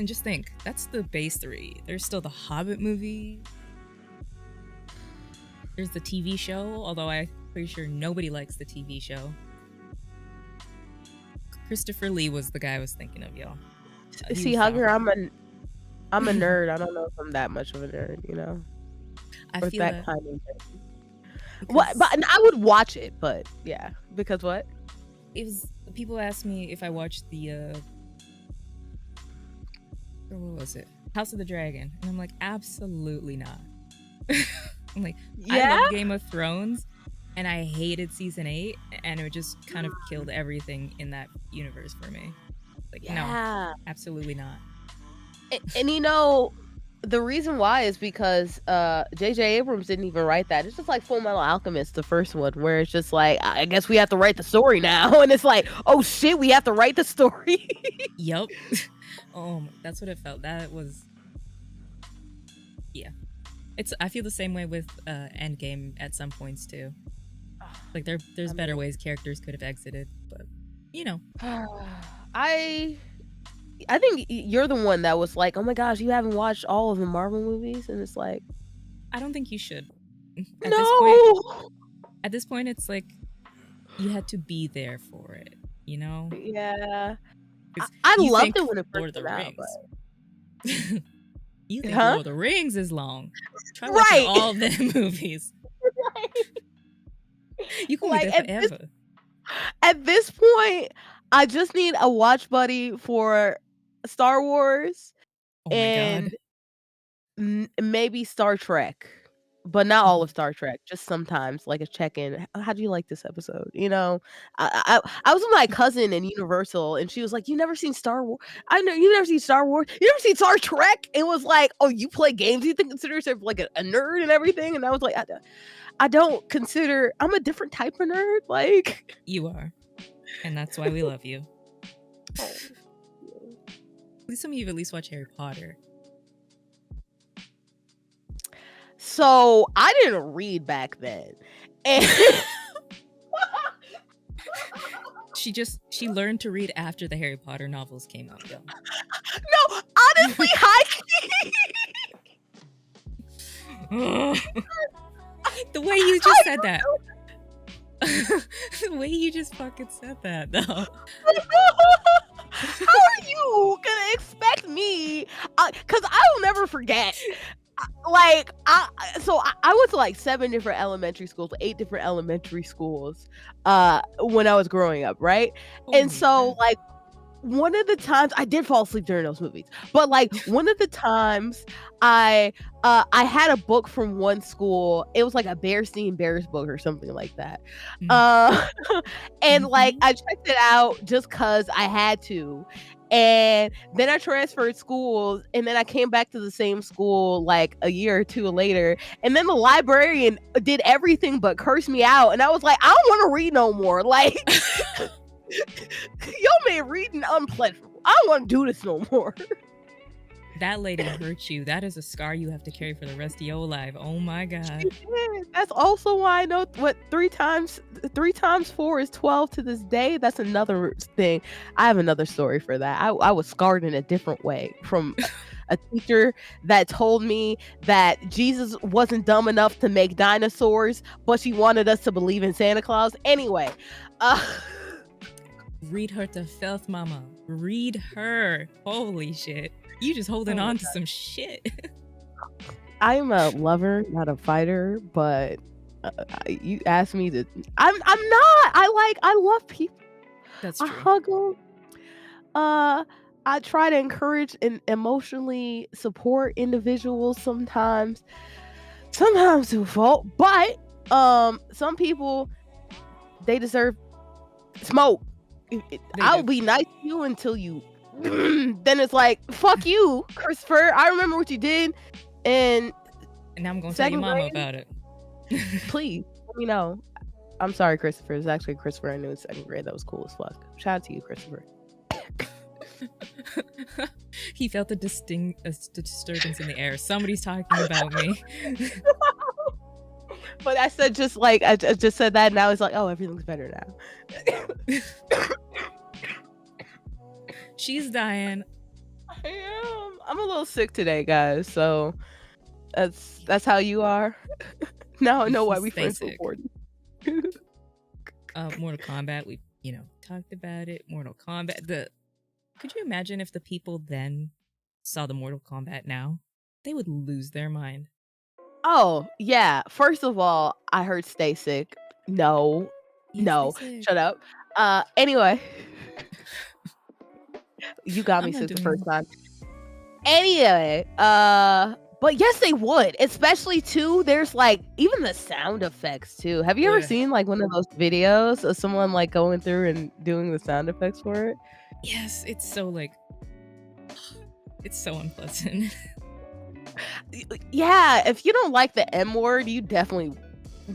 just think, that's the base 3. There's still the Hobbit movie. There's the TV show, although I'm pretty sure nobody likes the TV show. Christopher Lee was the guy I was thinking of, y'all. See, Hugger, I'm a nerd. I don't know if I'm that much of a nerd, you know? I feel that kind of nerd. What? But I would watch it, but yeah. Because what? It was, people asked me if I watched the what was it? House of the Dragon. And I'm like, absolutely not. I'm like, I love Game of Thrones, and I hated season 8, and it just kind of killed everything in that universe for me. Like, no, absolutely not. And you know, the reason why is because J.J. Abrams didn't even write that. It's just like Full Metal Alchemist, the first one, where it's just like, I guess we have to write the story now. And it's like, oh shit, we have to write the story. Yep. Oh, that's what it felt. That was, yeah. I feel the same way with Endgame at some points too. Like there's better ways characters could have exited, but you know. I think you're the one that was like, oh my gosh, you haven't watched all of the Marvel movies, and it's like, I don't think you should. At this point, it's like you had to be there for it, you know? Yeah. I loved it when it first came out. You think Lord of the Rings is long? Try watching all of them movies. You can be there forever. At this point, I just need a watch buddy for Star Wars and maybe Star Trek, but not all of Star Trek. Just sometimes, like a check-in. How do you like this episode? You know, I was with my cousin in Universal, and she was like, "You never seen Star Wars? I know you never seen Star Wars. You never seen Star Trek?" It was like, "Oh, you play games? You consider yourself like a nerd and everything?" And I was like, "I don't consider. I'm a different type of nerd. Like you are, and that's why we love you." At least some of you at least watch Harry Potter. So I didn't read back then, and she learned to read after the Harry Potter novels came out. Though. No, honestly, the way you just said that. The way you just fucking said that, though. How are you gonna expect me? Because I will never forget. Like, I went to like 7 different elementary schools, 8 different elementary schools when I was growing up, right? And so, like, one of the times I did fall asleep during those movies, but like one of the times I had a book from one school. It was like a Bearstein Bears book or something like that. And like I checked it out just cause I had to. And then I transferred schools, and then I came back to the same school like a year or 2 later. And then the librarian did everything but curse me out. And I was like, I don't want to read no more. Like, y'all made reading unpleasant. I don't want to do this no more. That lady hurt you. That is a scar you have to carry for the rest of your life. Oh my god. That's also why I know what 3 times 4 is 12 to this day. That's another thing. I have another story for that. I was scarred in a different way from a teacher that told me that Jesus wasn't dumb enough to make dinosaurs, but she wanted us to believe in Santa Claus. Anyway, read her to filth, mama. Read her. Holy shit. You just holding on to some shit. I'm a lover, not a fighter, but you asked me to. I'm not. I love people. That's I true. hug them. I try to encourage and emotionally support individuals sometimes to a fault, but some people, they deserve smoke. I'll be nice to you until you then it's like, fuck you, Christopher. I remember what you did, and now I'm gonna tell your mama about it. Please let me know. I'm sorry, Christopher. It's actually Christopher I knew in 2nd grade. That was cool as fuck. Shout out to you, Christopher. He felt a disturbance in the air. Somebody's talking about me. But I said I just said that, and I was like, oh, everything's better now. She's dying. I am. I'm a little sick today, guys. So that's how you are. Now I know why we friends so important. Mortal Kombat. We talked about it. Mortal Kombat. Could you imagine if the people then saw the Mortal Kombat now? They would lose their mind. Oh yeah. First of all, I heard stay sick. No. Shut up. Anyway. You got me sick the first time. Anyway, but yes, they would. Especially too, there's like even the sound effects too. Have you ever seen like one of those videos of someone like going through and doing the sound effects for it? Yes, it's so unpleasant. Yeah, if you don't like the M word, you definitely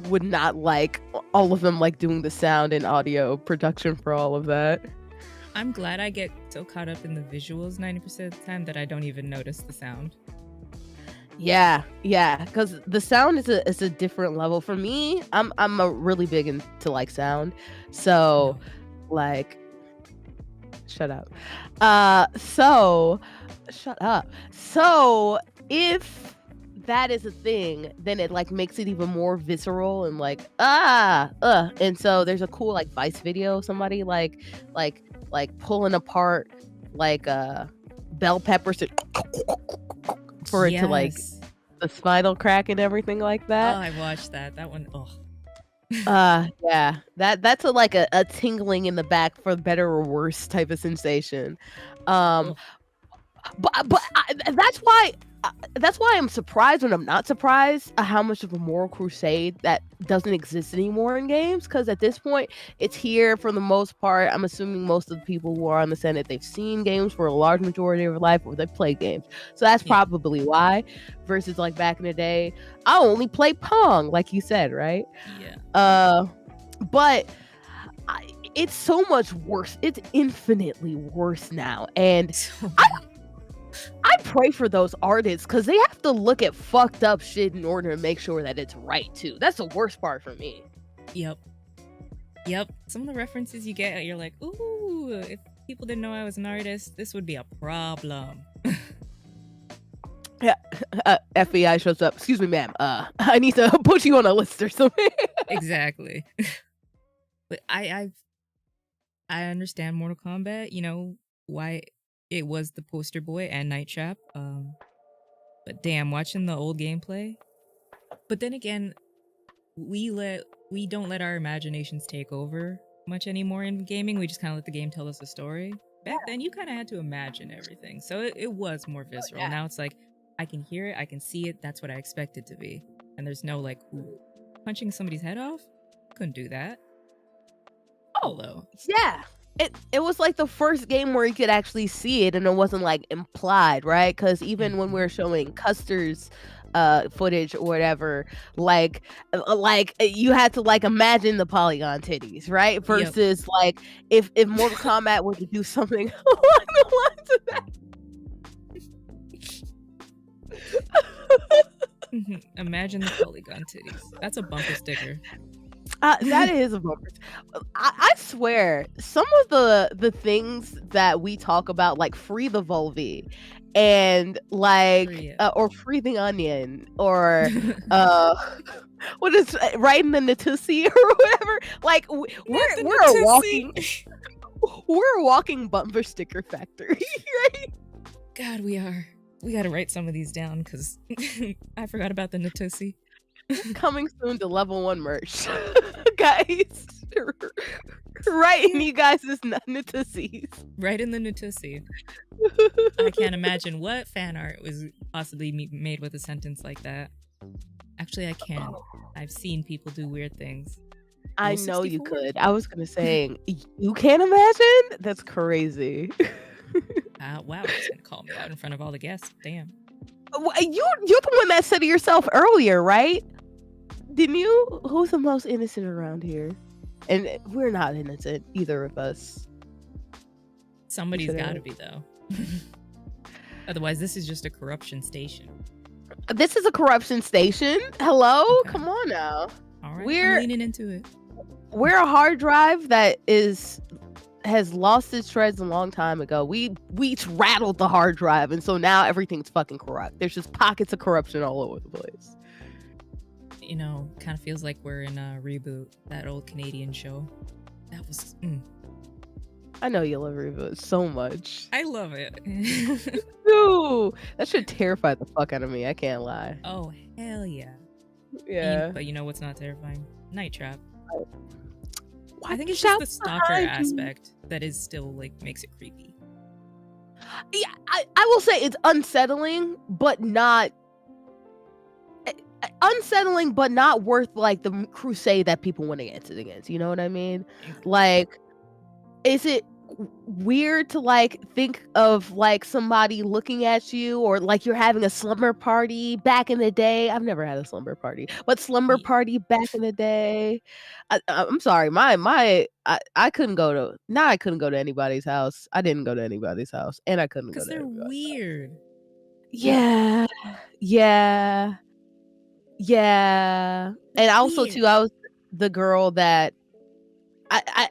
would not like all of them like doing the sound and audio production for all of that. I'm glad I get so caught up in the visuals 90% of the time that I don't even notice the sound. Yeah, because the sound is a different level for me. I'm a really big into like sound, so like, shut up. So if that is a thing, then it like makes it even more visceral and like and so there's a cool like Vice video, somebody like pulling apart like bell peppers for it to like the spinal crack and everything like that. Oh, I watched that one. Yeah, that's a tingling in the back for better or worse type of sensation. But that's why I'm surprised when I'm not surprised at how much of a moral crusade that doesn't exist anymore in games, because at this point it's here for the most part. I'm assuming most of the people who are on the Senate, they've seen games for a large majority of their life, or they've played games, so that's probably why, versus like back in the day I only played Pong, like you said, right? But it's so much worse. It's infinitely worse now, and I pray for those artists because they have to look at fucked up shit in order to make sure that it's right too. That's the worst part for me. Yep. Some of the references you get, you're like, ooh, if people didn't know I was an artist, this would be a problem. Yeah. FBI shows up. Excuse me, ma'am. I need to put you on a list or something. Exactly. But I understand Mortal Kombat, why it was the poster boy and Night Trap. But damn, watching the old gameplay. But then again, we don't let our imaginations take over much anymore in gaming. We just kind of let the game tell us a story. Back then, you kind of had to imagine everything, so it was more visceral. Oh, yeah. Now it's like, I can hear it, I can see it. That's what I expect it to be, and there's no like, ooh, punching somebody's head off. Couldn't do that. Although, yeah. It was like the first game where you could actually see it and it wasn't like implied, right? Because even when we were showing Custer's footage or whatever, like you had to like imagine the polygon titties, right? Versus like if Mortal Kombat were to do something along the lines of that. Imagine the polygon titties. That's a bumper sticker. That is a bumper. I swear, some of the things that we talk about, like free the vulvae, and like Free it. or free the onion, or what is right in the Natuzzi or whatever. Like we're a walking bumper sticker factory, right? God, we are. We got to write some of these down because I forgot about the Natuzzi. Coming soon to level 1 merch, guys. Right in you guys' Natuzzi's. Right in the Natuzzi. I can't imagine what fan art was possibly made with a sentence like that. Actually, I can. I've seen people do weird things. I know you could. I was gonna say, you can't imagine? That's crazy. Wow, he's gonna call me out in front of all the guests. Damn. You're the one that said it yourself earlier, right? Didn't you? Who's the most innocent around here? And we're not innocent, either of us. Somebody's got to be, though. Otherwise, this is just a corruption station. This is a corruption station. Hello? Okay. Come on now. All right, I'm leaning into it. We're a hard drive that has lost its shreds a long time ago. We rattled the hard drive, and so now everything's fucking corrupt. There's just pockets of corruption all over the place. You know, kind of feels like we're in a Reboot, that old Canadian show. That was... I know you love Reboot so much. I love it. Ooh, that should terrify the fuck out of me. I can't lie. Oh, hell yeah. Yeah. But you know what's not terrifying? Night Trap. I think it's just the stalker aspect that is still, like, makes it creepy. Yeah, I will say it's unsettling, but not... unsettling, but not worth, like, the crusade that people went against. You know what I mean? Like, is it weird to, like, think of, like, somebody looking at you, or like you're having a slumber party back in the day? I've never had a slumber party, but slumber party back in the day. I'm sorry, I couldn't go to anybody's house. I didn't go to anybody's house, and I couldn't go to because they're weird. Yeah. And also too, I was the girl that I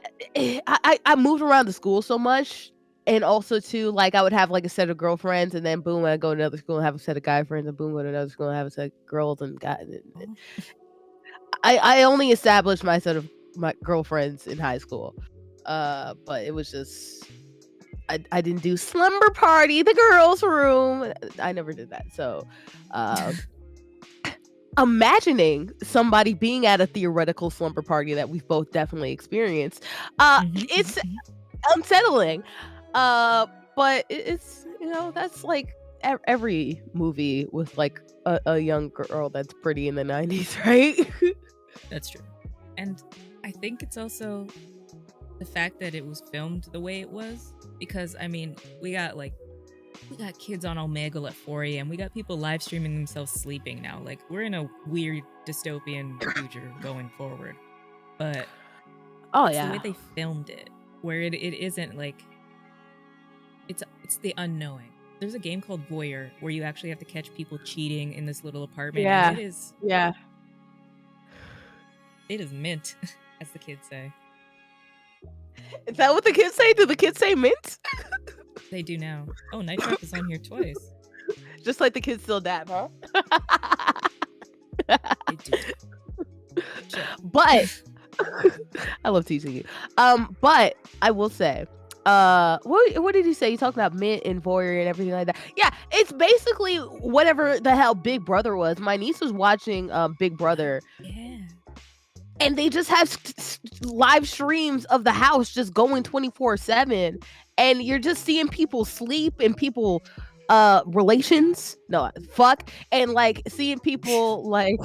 moved around the school so much, and also too, like, I would have like a set of girlfriends, and then boom, I'd go to another school and have a set of guy friends, and boom, go to another school and have a set of girls and guys. I only established my set of my girlfriends in high school, but it was just I didn't do slumber party, the girls' room. I never did that. So, imagining somebody being at a theoretical slumber party that we've both definitely experienced, it's unsettling. But it's, you know, that's like every movie with like a young girl that's pretty in the 90s, right? That's true. And I think it's also the fact that it was filmed the way it was, because I mean, we got kids on Omegle at 4 a.m. We got people live streaming themselves sleeping now. Like, we're in a weird dystopian future going forward. But it's the way they filmed it, where it isn't like it's the unknowing. There's a game called Voyeur where you actually have to catch people cheating in this little apartment. Yeah. And it is mint, as the kids say. Is that what the kids say? Do the kids say mint? They do now. Oh, Night Trap is on here twice. Just like the kids still dab, huh? They do. But I love teaching you. But I will say, what did you say? You talked about mint and voyeur and everything like that. Yeah, it's basically whatever the hell Big Brother was. My niece was watching Big Brother. Yeah. And they just have live streams of the house just going 24/7, and you're just seeing people sleep and people fuck, and like seeing people like,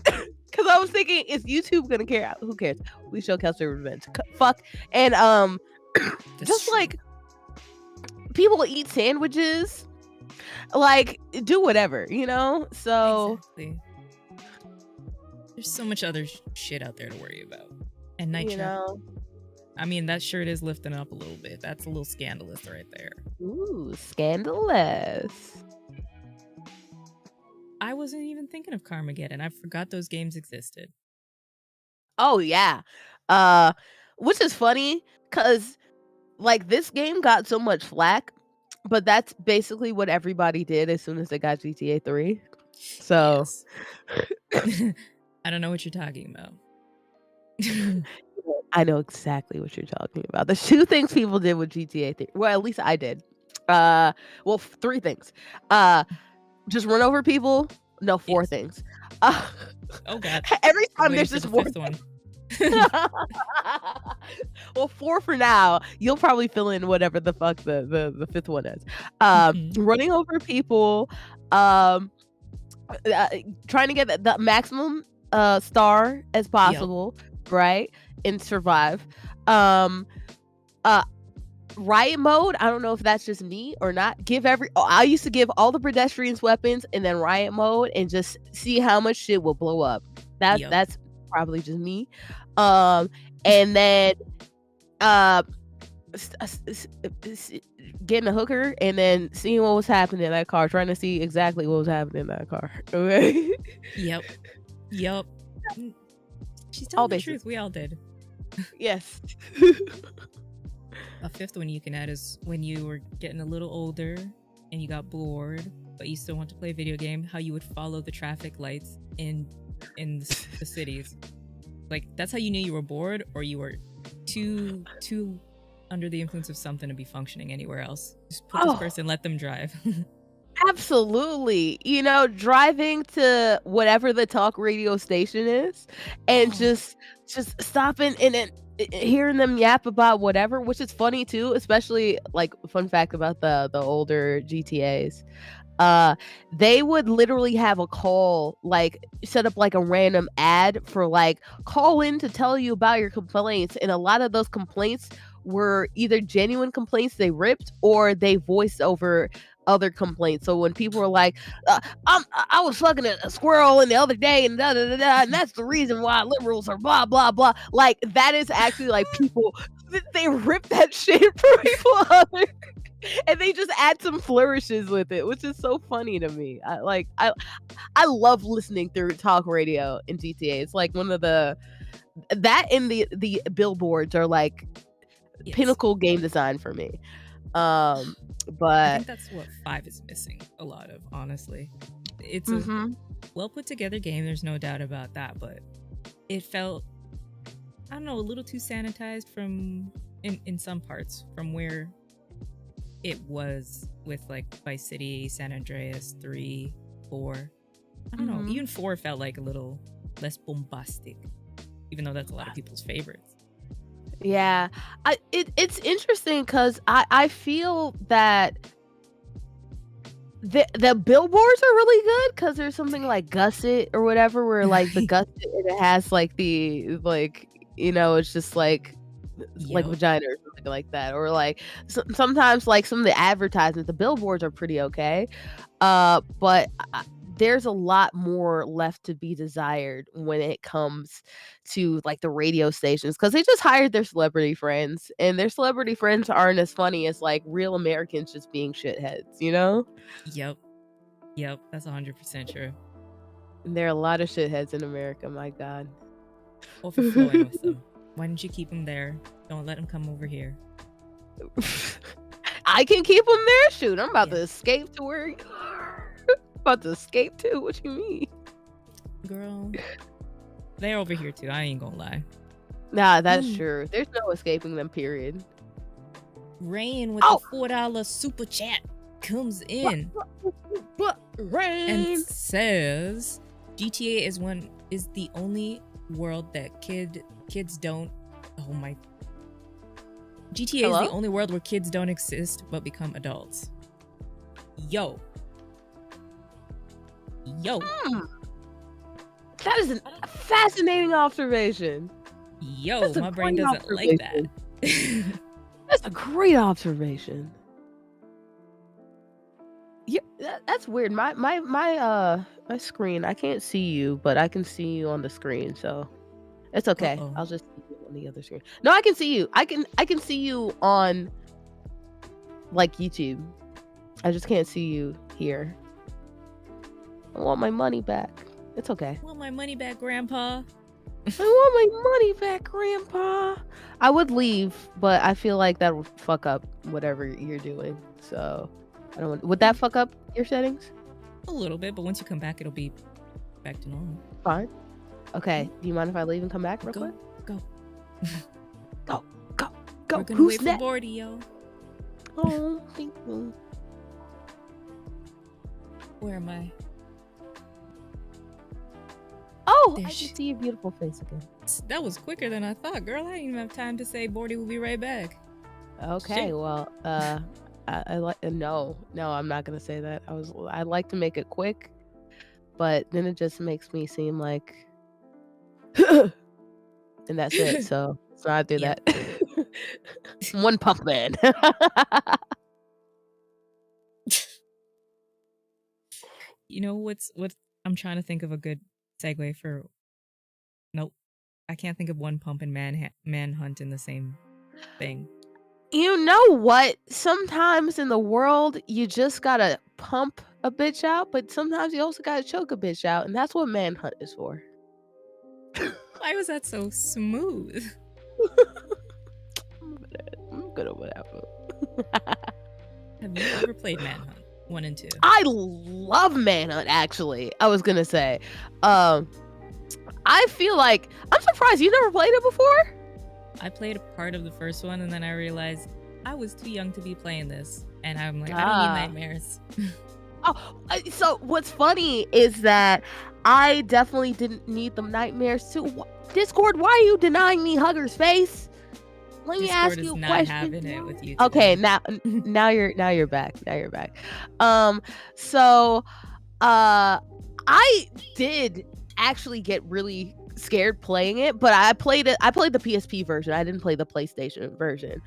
because I was thinking, is YouTube gonna care? Who cares? We show Kelsey Revenge. Fuck. And just like people eat sandwiches, like do whatever, you know. So exactly. There's so much other shit out there to worry about. And Night Trap, I mean, that shirt is lifting up a little bit. That's a little scandalous right there. Ooh, scandalous. I wasn't even thinking of Carmageddon. I forgot those games existed. Oh yeah. Which is funny because like this game got so much flack, but that's basically what everybody did as soon as they got GTA 3. So yes. I don't know what you're talking about. I know exactly what you're talking about. The 2 things people did with GTA 3. Well, at least I did. Well, 3 things. Just run over people. No, 4 Yes. things. Oh God. Every time Waiting there's for this the one. 5th one. Well, 4 for now. You'll probably fill in whatever the fuck the 5th one is. Running over people. Trying to get the maximum star as possible, right? And survive. Riot mode, I don't know if that's just me or not. I used to give all the pedestrians weapons and then riot mode and just see how much shit will blow up. That's probably just me. And then getting a hooker and then seeing what was happening in that car, trying to see exactly what was happening in that car. Okay. Yep. She's telling the truth. We all did. Yes. A 5th one you can add is when you were getting a little older and you got bored, but you still want to play a video game, how you would follow the traffic lights in the cities. Like, that's how you knew you were bored or you were too under the influence of something to be functioning anywhere else. Just put this person, let them drive. Absolutely. Driving to whatever the talk radio station is and just stopping and hearing them yap about whatever, which is funny too, especially like fun fact about the older GTAs. They would literally have a call, like set up like a random ad for like call in to tell you about your complaints, and a lot of those complaints were either genuine complaints they ripped or they voiced over other complaints. So when people were like, I was fucking a squirrel in the other day and da da da da, and that's the reason why liberals are blah blah blah. Like that is actually like people they rip that shit for people other, and they just add some flourishes with it, which is so funny to me. I love listening through talk radio in GTA. It's like one of that and the billboards are like pinnacle game design for me. But I think that's what 5 is missing a lot of, honestly. It's a well put together game, there's no doubt about that, but it felt, I don't know, a little too sanitized from in some parts from where it was with like Vice City, San Andreas, 3, 4. I don't know, even 4 felt like a little less bombastic, even though that's a lot of people's favorites. Yeah, it's interesting because I feel that the billboards are really good because there's something like Gusset or whatever where like the Gusset it has like the like it's just like vagina or something like that, or like sometimes like some of the advertisements, the billboards are pretty okay, but there's a lot more left to be desired when it comes to like the radio stations, because they just hired their celebrity friends and their celebrity friends aren't as funny as like real Americans just being shitheads. Yep, that's 100% true. And there are a lot of shitheads in America, my god. Overflowing with them. Why didn't you keep them there? Don't let them come over here. I can keep them there. Shoot, I'm about to escape to where you are. About to escape too. What you mean, girl? They're over here too. I ain't gonna lie. Nah, that's true. There's no escaping them. Period. Rain with the $4 super chat comes in and says GTA is the only world that kids don't. Oh my. GTA is the only world where kids don't exist but become adults. Yo. That is a fascinating observation. Yo, my brain doesn't like that. That's a great observation. Yeah, that's weird. My screen, I can't see you, but I can see you on the screen, so it's okay. I'll just see you on the other screen. No, I can see you. I can see you on like YouTube. I just can't see you here. I want my money back. It's okay. I want my money back, Grandpa. I want my money back, Grandpa. I would leave, but I feel like that would fuck up whatever you're doing. So I don't want. Would that fuck up your settings? A little bit, but once you come back, it'll be back to normal. Fine. Okay. Do you mind if I leave and come back real Go, quick? go. Go. We're gonna Who's wait for next? Bordy, yo. Oh, thank you. Where am I? Oh, There I she- can see your beautiful face again. That was quicker than I thought, girl. I didn't even have time to say Bordy will be right back. Okay, Shit. well, I like no, I'm not gonna say that. I like to make it quick, but then it just makes me seem like, and that's it. So I do Yep. that. One pump man. You know what? I'm trying to think of a good segue for. Nope, I can't think of one pump and manhunt in the same thing. You know what? Sometimes in the world, you just gotta pump a bitch out, but sometimes you also gotta choke a bitch out, and that's what manhunt is for. Why was that so smooth? I'm good at whatever. Have you ever played Manhunt 1 and 2? I love Manhunt, actually. I was gonna say. I feel like I'm surprised you never played it before. I played a part of the first one, and then I realized I was too young to be playing this, and I'm like, I don't need nightmares. So what's funny is that I definitely didn't need them nightmares too. Discord, why are you denying me Hugger's face? Let me Discord ask you is a not question. having it with you. Okay, today. now you're back. Now you're back. So I did actually get really scared playing it, but I played the PSP version. I didn't play the PlayStation version.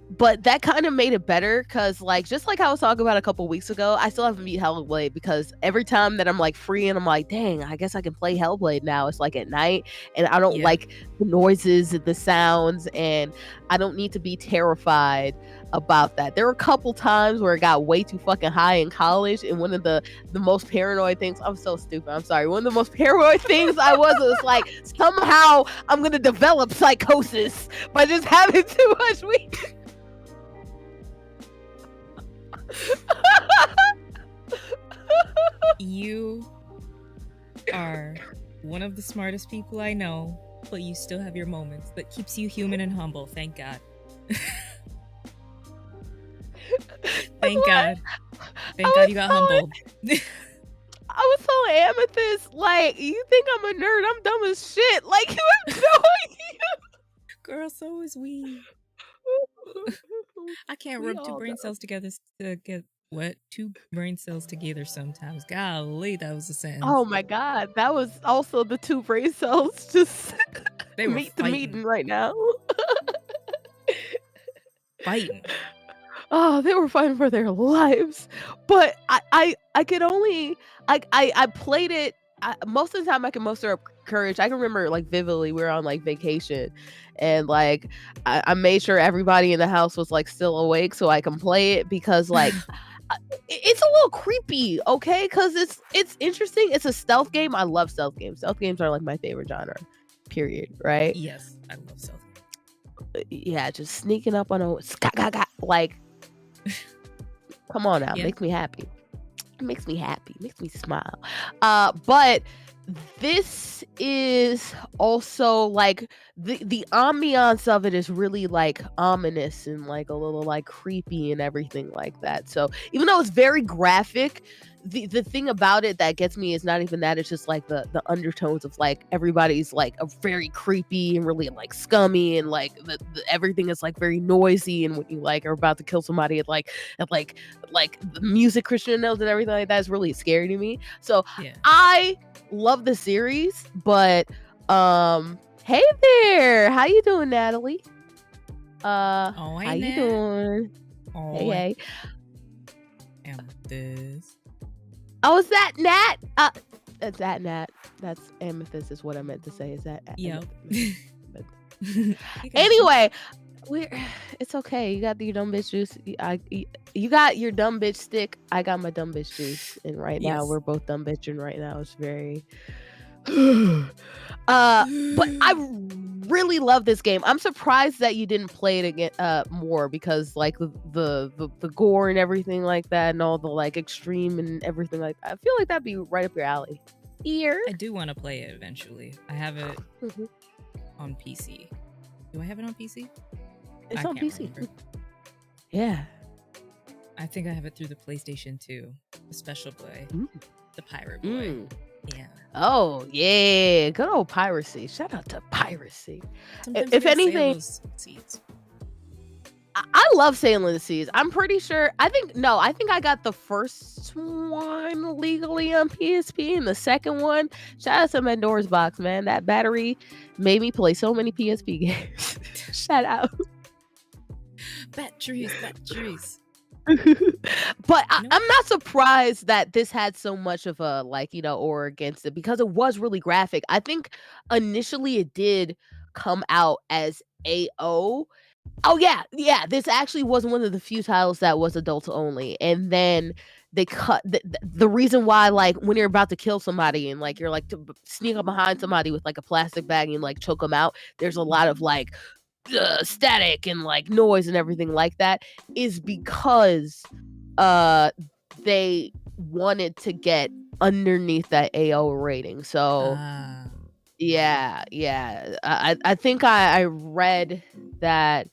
But that kind of made it better because, like, just like I was talking about a couple weeks ago, I still haven't beat Hellblade because every time that I'm like free and I'm like, dang, I guess I can play Hellblade now. It's like at night and I don't like the noises and the sounds, and I don't need to be terrified about that. There were a couple times where it got way too fucking high in college, and one of the most paranoid things, I'm so stupid, I'm sorry, one of the most paranoid things I was like, somehow I'm gonna develop psychosis by just having too much weed. You are one of the smartest people I know, but you still have your moments. That keeps you human and humble. Thank God. Thank God. Thank God you got humbled. I was telling Amethyst, like, you think I'm a nerd? I'm dumb as shit. Like, you have no idea. Girl, so is we. I can't We rub two all brain know. cells together to get what? Two brain cells together sometimes. Golly, that was a sentence. Oh my god, that was also the two brain cells just They were meet the fighting. meeting right now. Fighting. Oh, they were fighting for their lives. But I could only I played it. Most of the time I can muster up courage. I can remember like vividly we were on like vacation, and like I made sure everybody in the house was like still awake so I can play it because like it's a little creepy, okay? Because it's interesting. It's a stealth game. I love stealth games. Stealth games are like my favorite genre. Period. Right? Yes, I love stealth. Yeah, just sneaking up on a like. Come on now, Yeah. makes me happy. It makes me happy, makes me smile. But this is also like the ambiance of it is really like ominous and like a little like creepy and everything like that. So even though it's very graphic, the thing about it that gets me is not even that, it's just like the undertones of like everybody's like a very creepy and really like scummy, and like the everything is like very noisy, and when you like are about to kill somebody at like the music Christian notes and everything like that is really scary to me. So Yeah. I love the series, but hey there, how you doing, Natalie? Oh, How hey, you Nat. doing? Oh, Hey. Amethyst. Oh, is that Nat? Is that Nat? That's Amethyst is what I meant to say. Is that Yep. Anyway, it's okay. You got your dumb bitch juice. You got your dumb bitch stick. I got my dumb bitch juice. And right now Yes. we're both dumb bitching right now. It's very but I really love this game. I'm surprised that you didn't play it again more, because like the gore and everything like that, and all the like extreme and everything like that. I feel like that'd be right up your alley. Here. I do want to play it eventually. I have it on PC. Do I have it on PC? It's on PC. Remember. Yeah. I think I have it through the PlayStation 2, the special play, the Pirate Boy. Yeah. Oh yeah, good old piracy. Shout out to piracy. Sometimes if anything, I love sailing the seas. I'm pretty sure. I think I got the first one legally on PSP, and the second one. Shout out to Pandora's Box, man. That battery made me play so many PSP games. Shout out. Batteries. But I'm not surprised that this had so much of a or against it, because it was really graphic. I think initially it did come out as AO. Oh yeah. This actually was one of the few titles that was adult only, and then they cut the reason why, like when you're about to kill somebody and like you're like to sneak up behind somebody with like a plastic bag and like choke them out. There's a lot of like static and like noise and everything like that, is because they wanted to get underneath that AO rating. So yeah. I think I read that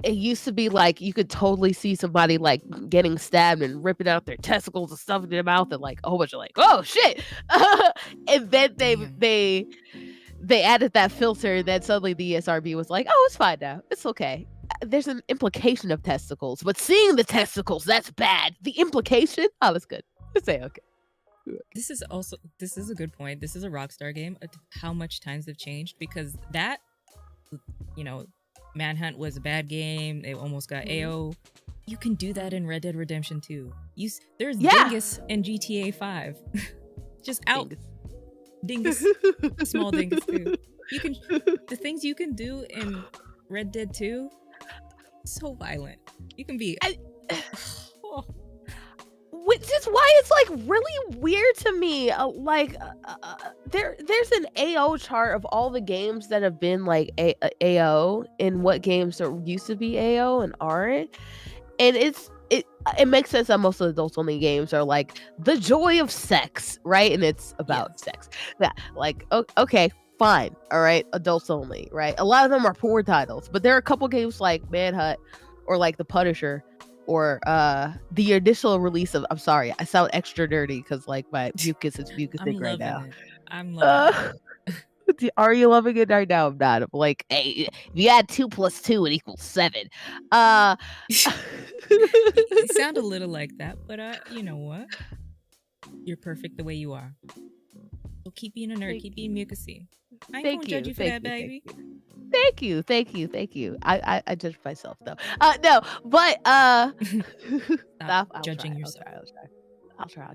it used to be like you could totally see somebody like getting stabbed and ripping out their testicles and stuff in their mouth, and like a whole bunch of like, oh shit. And then they added that filter, and then suddenly the ESRB was like, oh, it's fine now. It's okay. There's an implication of testicles, but seeing the testicles, that's bad. The implication, oh, that's good. Let's say okay. This is a good point. This is a Rockstar game. How much times have changed, because that, Manhunt was a bad game. They almost got AO. You can do that in Red Dead Redemption 2. There's Dingus in GTA 5. Just out. Dingus. Small dingus too. The things you can do in Red Dead 2, so violent. You can be which is why it's like really weird to me. There's an AO chart of all the games that have been like AO, and what games are used to be AO and aren't. And it makes sense that most of the adults only games are like the joy of sex, right? And it's about sex. Yeah, like okay, fine, all right, adults only, right? A lot of them are porn titles, but there are a couple games like Manhunt or like The Punisher or the initial release of, I'm sorry, I sound extra dirty because like my mucus is mucusing right now. I'm loving it. Are you loving it right now? I'm not. I'm like, hey, if you add 2 + 2, it equals 7. You sound a little like that, but you know what? You're perfect the way you are. So keep being a nerd, keep being mucusy. I ain't gonna judge you for that, baby. Thank you. I judge myself though. No, but Stop judging yourself. I'll try.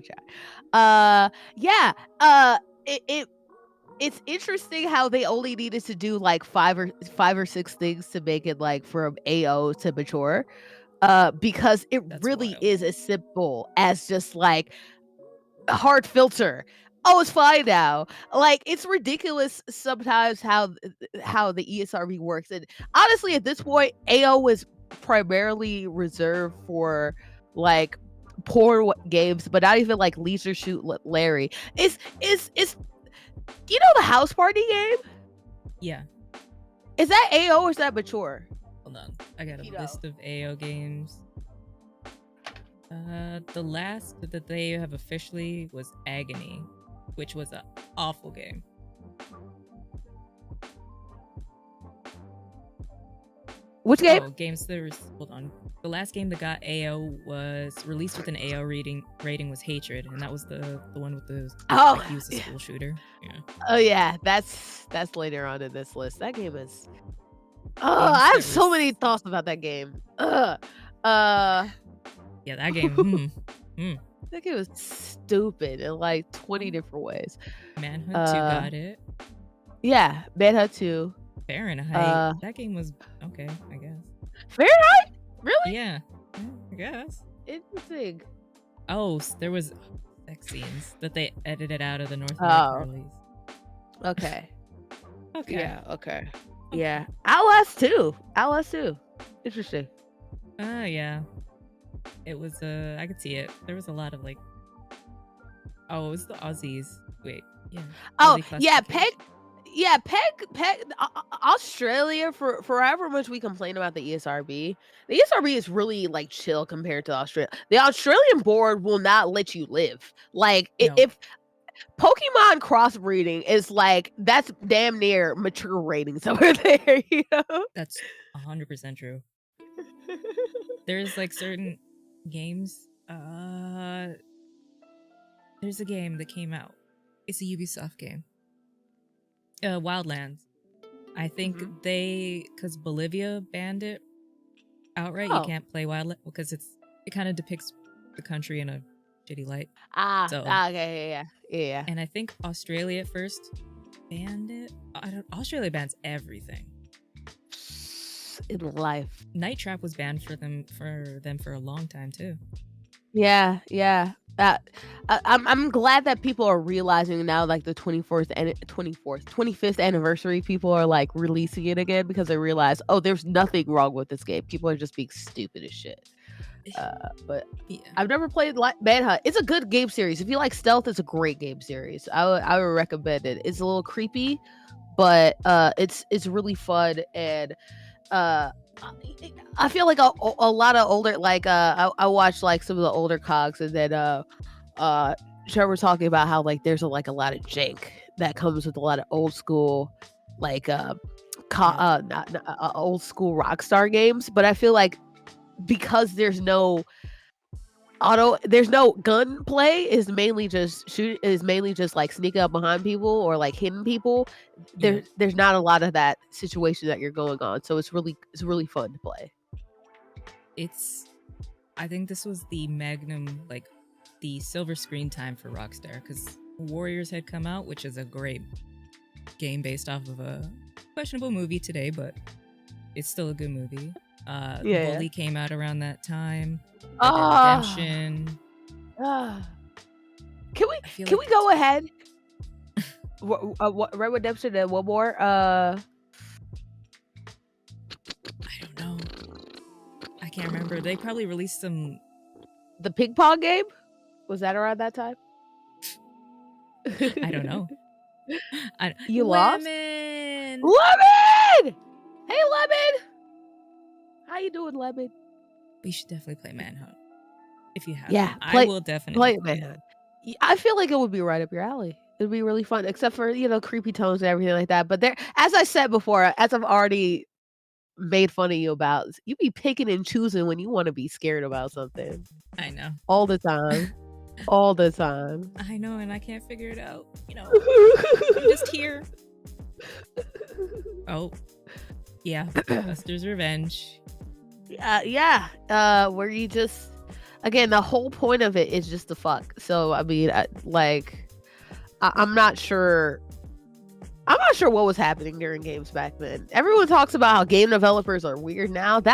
It's interesting how they only needed to do like 5 or 6 things to make it like from AO to mature. Because that's really wild. Is as simple as just like a hard filter. Oh, it's fine now. Like, it's ridiculous sometimes how the ESRB works. And honestly, at this point, AO is primarily reserved for like porn games, but not even like Leisure Suit Larry. It's the House Party game? Yeah. Is that AO or is that mature? Hold on. I got a list of AO games. The last that they have officially was Agony, which was an awful game. Which game? Oh, games hold on. The last game that got AO was released with an AO rating was Hatred, and that was the one with the he was a school shooter. Yeah. Oh yeah, that's later on in this list. That game is I have so many thoughts about that game. Yeah, that game. That game was stupid in like 20 different ways. Manhunt 2 got it. Yeah, Manhunt 2. Fahrenheit. That game was okay, I guess. Fahrenheit? Really? Yeah. I guess. Interesting. Oh, there was sex scenes that they edited out of the North American release. Okay. Okay. Yeah. Okay. Yeah. Outlast 2. Interesting. Yeah. It was I could see it. There was a lot of like. Oh, it was the Aussies. Wait. Yeah. Oh, Aussie yeah. classification. Peg. Australia, for however much we complain about the ESRB, the ESRB is really like chill compared to Australia. The Australian board will not let you live. Like No. if Pokemon crossbreeding is like, that's damn near mature ratings over there, you know? That's 100% true. There's like certain games. There's a game that came out. It's a Ubisoft game. Wildlands. I think because Bolivia banned it outright. You can't play Wildlands because it kind of depicts the country in a shitty light. Okay, yeah. And I think Australia at first banned it. Australia bans everything in life. Night Trap was banned for them for a long time too. Yeah. I'm glad that people are realizing now, like the 25th anniversary, people are like releasing it again because they realize, oh, there's nothing wrong with this game. People are just being stupid as shit. But yeah. I've never played Manhunt. It's a good game series. If you like stealth, it's a great game series. I would recommend it. It's a little creepy, but it's really fun, and I feel like a lot of older, like I watched like some of the older Cogs, and then Trevor talking about how like there's a lot of jank that comes with a lot of old school like old school Rockstar games. But I feel like because there's no gunplay, is mainly just like sneaking up behind people or like hitting people. There's not a lot of that situation that you're going on, so it's really fun to play. I think this was the magnum, like the silver screen time for Rockstar, because Warriors had come out, which is a great game based off of a questionable movie today, but it's still a good movie. Bully came out around that time. Redemption. Can we go ahead? Red Redemption and one more. I don't know. I can't remember. They probably released some. The ping pong game? Was that around that time? I don't know. You lost? Lemon! Hey, Lemon! How you doing, Lemon? We should definitely play Manhunt. If you have I will definitely play Manhunt. I feel like it would be right up your alley. It'd be really fun, except for, creepy tones and everything like that. But there, as I said before, as I've already made fun of you about, you be picking and choosing when you want to be scared about something. I know. All the time. All the time. I know, and I can't figure it out. I'm just here. Oh, yeah. Buster's Revenge. Where you just, again, the whole point of it is just to fuck. So I mean, I'm not sure what was happening during games back then. Everyone talks about how game developers are weird now. They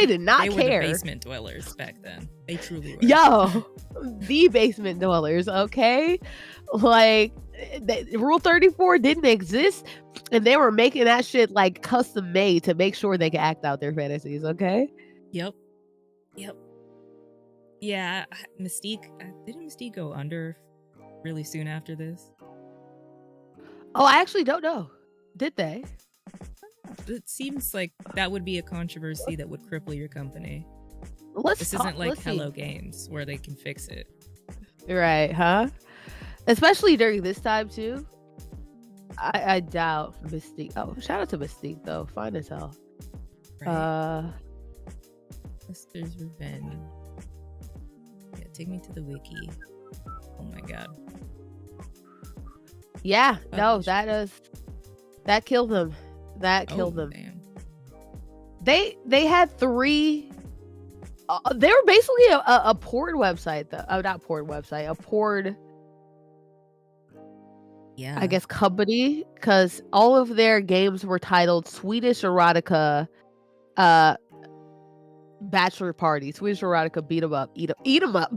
did not care. They were the basement dwellers back then. They truly were. Yo, the basement dwellers, okay? Like, Rule 34 didn't exist, and they were making that shit like custom made to make sure they could act out their fantasies, okay? Yep. Yeah, Mystique, didn't Mystique go under really soon after this? Oh, I actually don't know. Did they? It seems like that would be a controversy that would cripple your company. This isn't like Hello Games where they can fix it. Right, huh? Especially during this time too. I doubt Mystique. Oh, shout out to Mystique though. Fine as hell. Right. Buster's Revenge. Yeah, take me to the wiki. Oh my god. Yeah, no, that killed them. That killed them. Damn. They had 3. They were basically a porn website, though. Not porn website, a porn. Yeah. I guess company, because all of their games were titled Swedish erotica, Bachelor Party, Swedish Erotica, Beat 'em Up, Eat 'em Up, Beat 'em Up,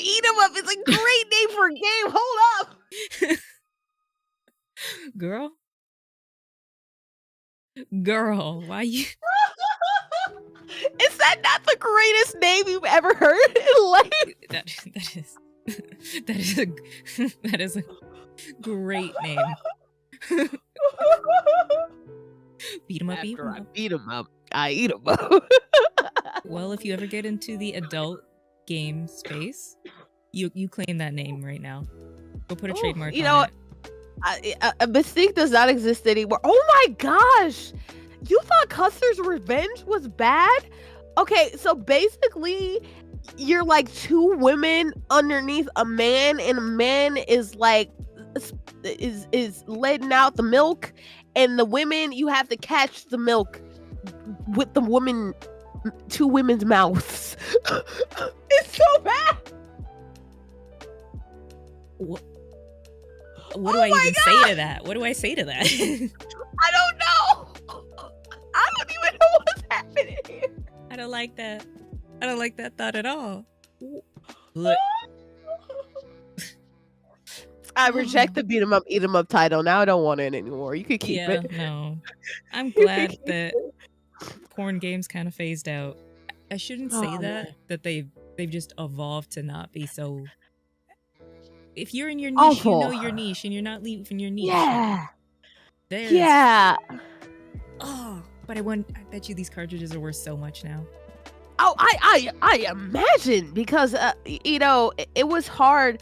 Eat 'em Up. It's a great name for a game. Hold up. Girl, why you? Is that not the greatest name you've ever heard in life? That is a great name. Beat 'em up, eat 'em up. Beat 'em up, I eat 'em up. Well, if you ever get into the adult game space, you claim that name right now. Go put a trademark on it. Mystique does not exist anymore. Oh my gosh! You thought Custer's Revenge was bad? Okay, so basically, you're like two women underneath a man, and a man is like is letting out the milk, and the women, you have to catch the milk with the two women's mouths. It's so bad. What do I even say to that? What do I say to that? I don't know. I don't even know what's happening here. I don't like that. I don't like that thought at all. I reject the Beat 'em Up, Eat 'em Up title. Now I don't want it anymore. You could keep it. No. I'm glad that porn games kind of phased out. I shouldn't say that they've just evolved to not be so. If you're in your niche, awful. You know your niche, and you're not leaving your niche. Yeah. Yeah. Oh, but I bet you these cartridges are worth so much now. Oh, I imagine, because it was hard.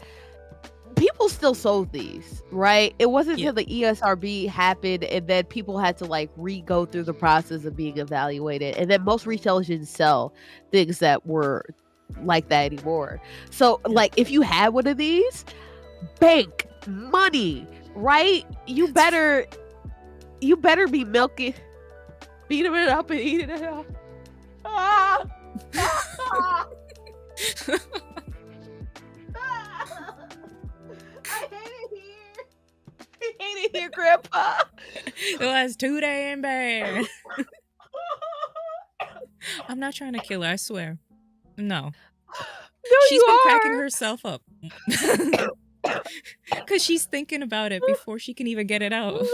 People still sold these, right? It wasn't until the ESRB happened, and then people had to like re-go through the process of being evaluated, and then most retailers didn't sell things that were like that anymore. So like, if you had one of these, bank money, right? You better be milking, beating it up and eating it up. Ah! I hate it here. I hate it here, Grandpa. It was too damn bad. I'm not trying to kill her, I swear. No. She's been cracking herself up. Because she's thinking about it before she can even get it out.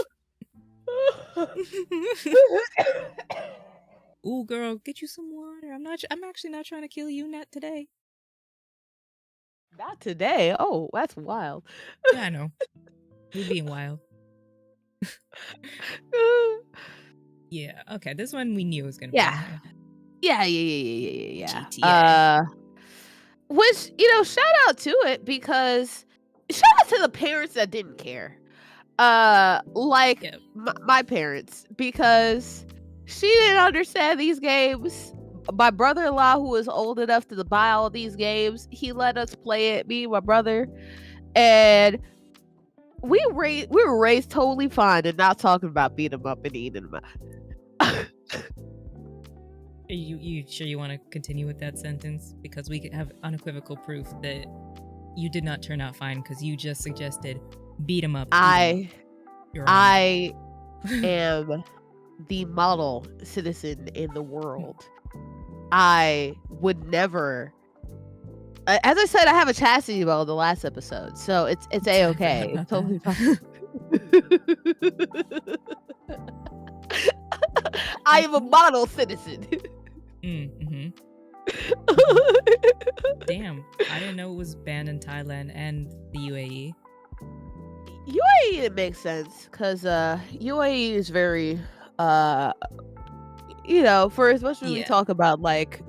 Ooh, girl, get you some water. I'm actually not trying to kill you, not today. Not today. Oh, that's wild. Yeah, I know. We're being wild. Yeah, okay. This one we knew was gonna be. Yeah. GTA. Which, shout out to it, because shout out to the parents that didn't care. My parents, because she didn't understand these games. My brother-in-law, who was old enough to buy all these games, he let us play it, me and my brother, and we were raised totally fine and not talking about beating them up and eating them up. Are you sure you want to continue with that sentence? Because we could have unequivocal proof that you did not turn out fine, because you just suggested beat 'em up. I am the model citizen in the world. I would never. As I said, I have a chastity belt in the last episode, so it's a-okay. It's totally fine. I am a model citizen. Mm-hmm. Damn, I didn't know it was banned in Thailand and the UAE. UAE, it makes sense, because UAE is very for as much as we talk about, like,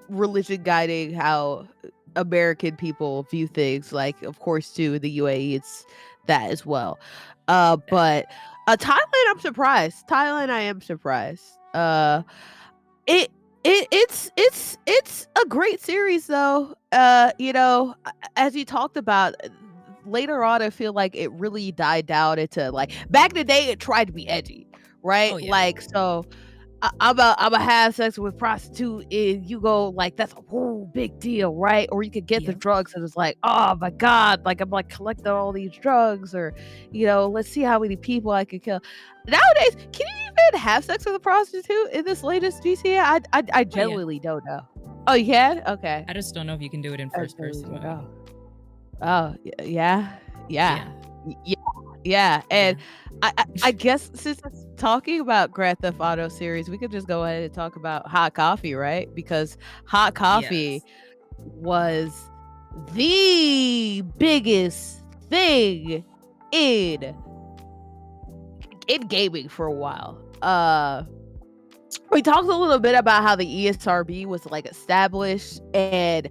religion guiding how American people view things, like, of course, too, the UAE, it's that as well. But Thailand, I'm surprised. I am surprised. It's a great series, though. As you talked about later on, I feel like it really died down into, like, back in the day, it tried to be edgy, right? Oh, yeah. Like, so I'm a have sex with prostitute, and you go like that's a whole big deal, right? Or you could get the Yep. drugs and it's like, oh my god, like I'm like collecting all these drugs, or let's see how many people I can kill. Nowadays, can you even have sex with a prostitute in this latest GTA? I Oh, yeah. genuinely don't know. Oh, you can? Okay. I just don't know if you can do it in first person mode. Oh, yeah. Yeah. And I guess since it's talking about Grand Theft Auto series, we could just go ahead and talk about hot coffee, right? Because hot coffee was the biggest thing in gaming for a while. We talked a little bit about how the ESRB was like established and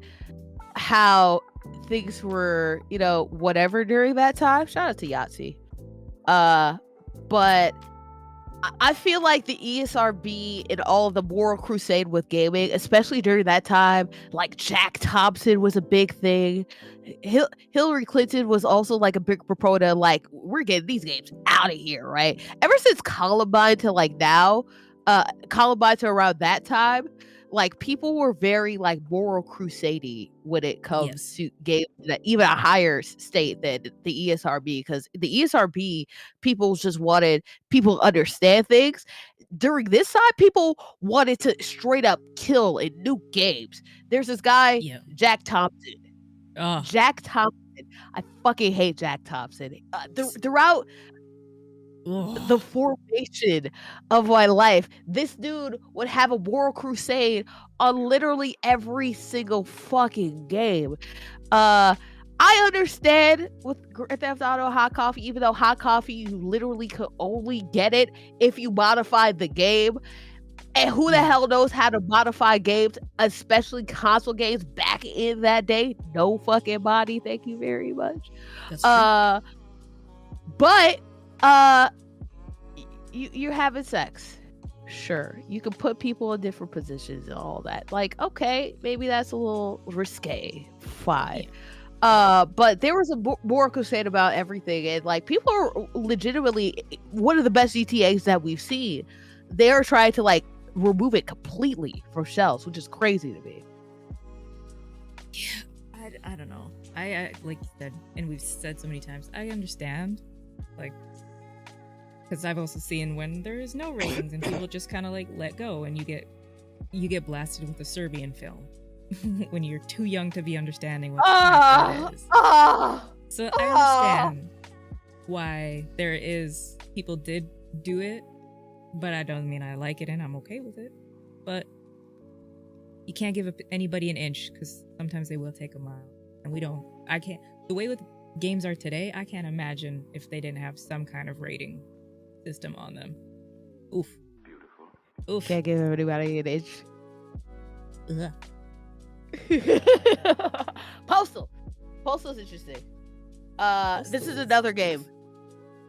how things were, whatever during that time. Shout out to Yahtzee. But I feel like the ESRB and all of the moral crusade with gaming, especially during that time, like Jack Thompson was a big thing. Hillary Clinton was also like a big proponent, like we're getting these games out of here, right? Ever since Columbine to like now, Columbine to around that time, like people were very like moral crusade when it comes to games that even a higher state than the ESRB, because the ESRB people just wanted people to understand things. During this side, people wanted to straight up kill and nuke games. There's this guy, Jack Thompson. Jack Thompson. I fucking hate Jack Thompson. Throughout the formation of my life, this dude would have a moral crusade on literally every single fucking game. I understand with Grand Theft Auto Hot Coffee, even though Hot Coffee, you literally could only get it if you modified the game. And who the hell knows how to modify games, especially console games back in that day? No fucking body. Thank you very much. That's true. But you're having sex. Sure, you can put people in different positions and all that. Like, okay, maybe that's a little risque. Fine. But there was a moral crusade about everything, and like people are legitimately one of the best GTAs that we've seen. They're trying to like remove it completely from shelves, which is crazy to me. Yeah, I don't know. I like you said, and we've said so many times, I understand, like, because I've also seen when there is no ratings and people just kind of like let go, and you get blasted with a Serbian film when you're too young to be understanding what that is. So I understand why people did do it, but I don't mean I like it and I'm okay with it. But you can't give anybody an inch, because sometimes they will take a mile, and I can't. The way with games are today, I can't imagine if they didn't have some kind of rating system on them. Oof. Beautiful. Oof. Can't give everybody an inch. Ugh. Postal's interesting. This is another game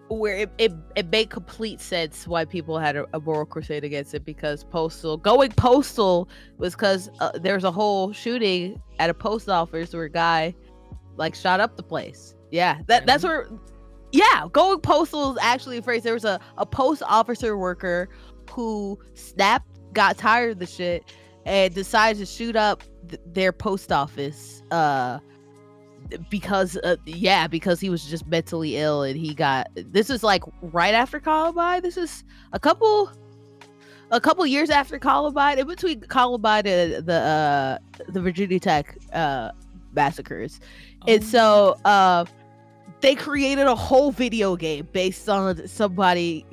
where it made complete sense why people had a moral crusade against it, because going postal was because there's a whole shooting at a post office where a guy like shot up the place. That's where. Yeah, going postal is actually a phrase. There was a post officer worker who got tired of the shit, and decided to shoot up their post office because he was just mentally ill, and this is like right after Columbine. This is a couple years after Columbine, in between Columbine and the Virginia Tech massacres. And so they created a whole video game based on somebody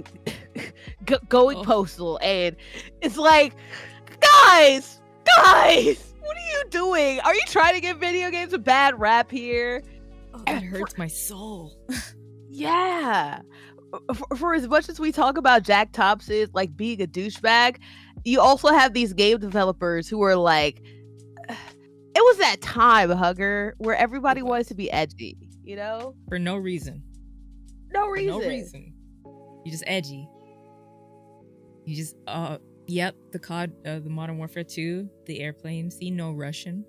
going postal, and it's like, guys, what are you doing? Are you trying to give video games a bad rap here? Oh, that hurts my soul. Yeah. For as much as we talk about Jack Thompson like being a douchebag, you also have these game developers who are like, it was that time, Hugger, where everybody wanted to be edgy, for no reason. No reason. You just edgy. You just yep, the COD, the Modern Warfare 2, the airplane scene, no Russian.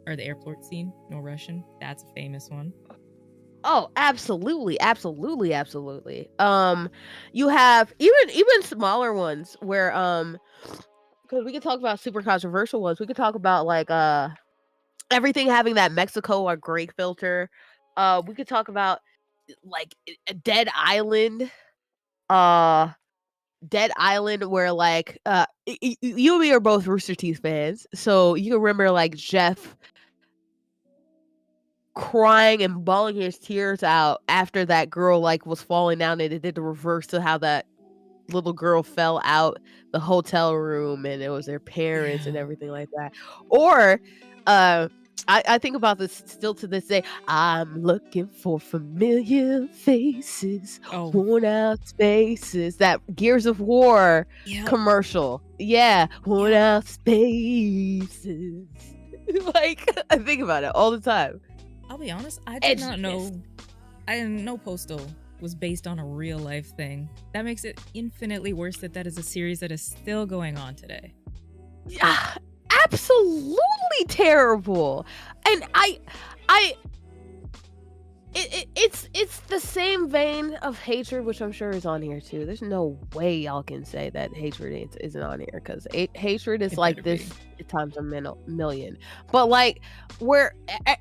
Or the airport scene, no Russian. That's a famous one. Oh, absolutely, absolutely, absolutely. You have even smaller ones where because we could talk about super controversial ones. We could talk about like everything having that Mexico or Greek filter. We could talk about like a Dead Island. Dead Island where like you and me are both Rooster Teeth fans, so you can remember like Jeff crying and bawling his tears out after that girl like was falling down, and it did the reverse to how that little girl fell out the hotel room and it was their parents and everything like that. Or I think about this still to this day. I'm looking for familiar faces, worn out spaces. That Gears of War commercial. Yeah, worn out spaces. Like, I think about it all the time. I'll be honest, I did not know. I didn't know Postal was based on a real life thing. That makes it infinitely worse that that is a series that is still going on today. Yeah, absolutely terrible. And it's the same vein of hatred, which I'm sure is on here too. There's no way y'all can say that hatred isn't on here, because hatred is like this times a million. But like, where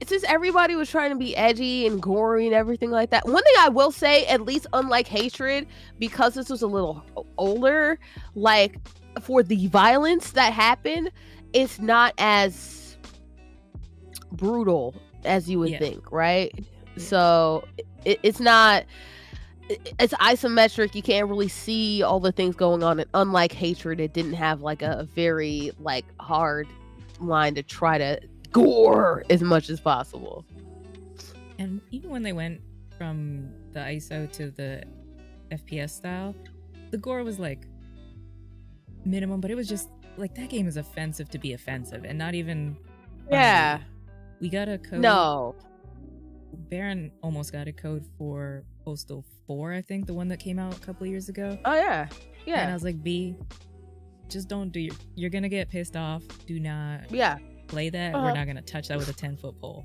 since everybody was trying to be edgy and gory and everything like that, one thing I will say, at least unlike hatred, because this was a little older, like for the violence that happened, it's not as brutal as you would think, right? So it's not, it's isometric. You can't really see all the things going on. And unlike hatred, it didn't have like a very like hard line to try to gore as much as possible. And even when they went from the ISO to the FPS style, the gore was like minimum, but it was just like, that game is offensive to be offensive, and not even we got a code. Baron almost got a code for Postal 4, I think, the one that came out a couple of years ago. Oh yeah. And I was like, B, just don't do you're gonna get pissed off. Do not play that. We're not gonna touch that with a 10-foot pole.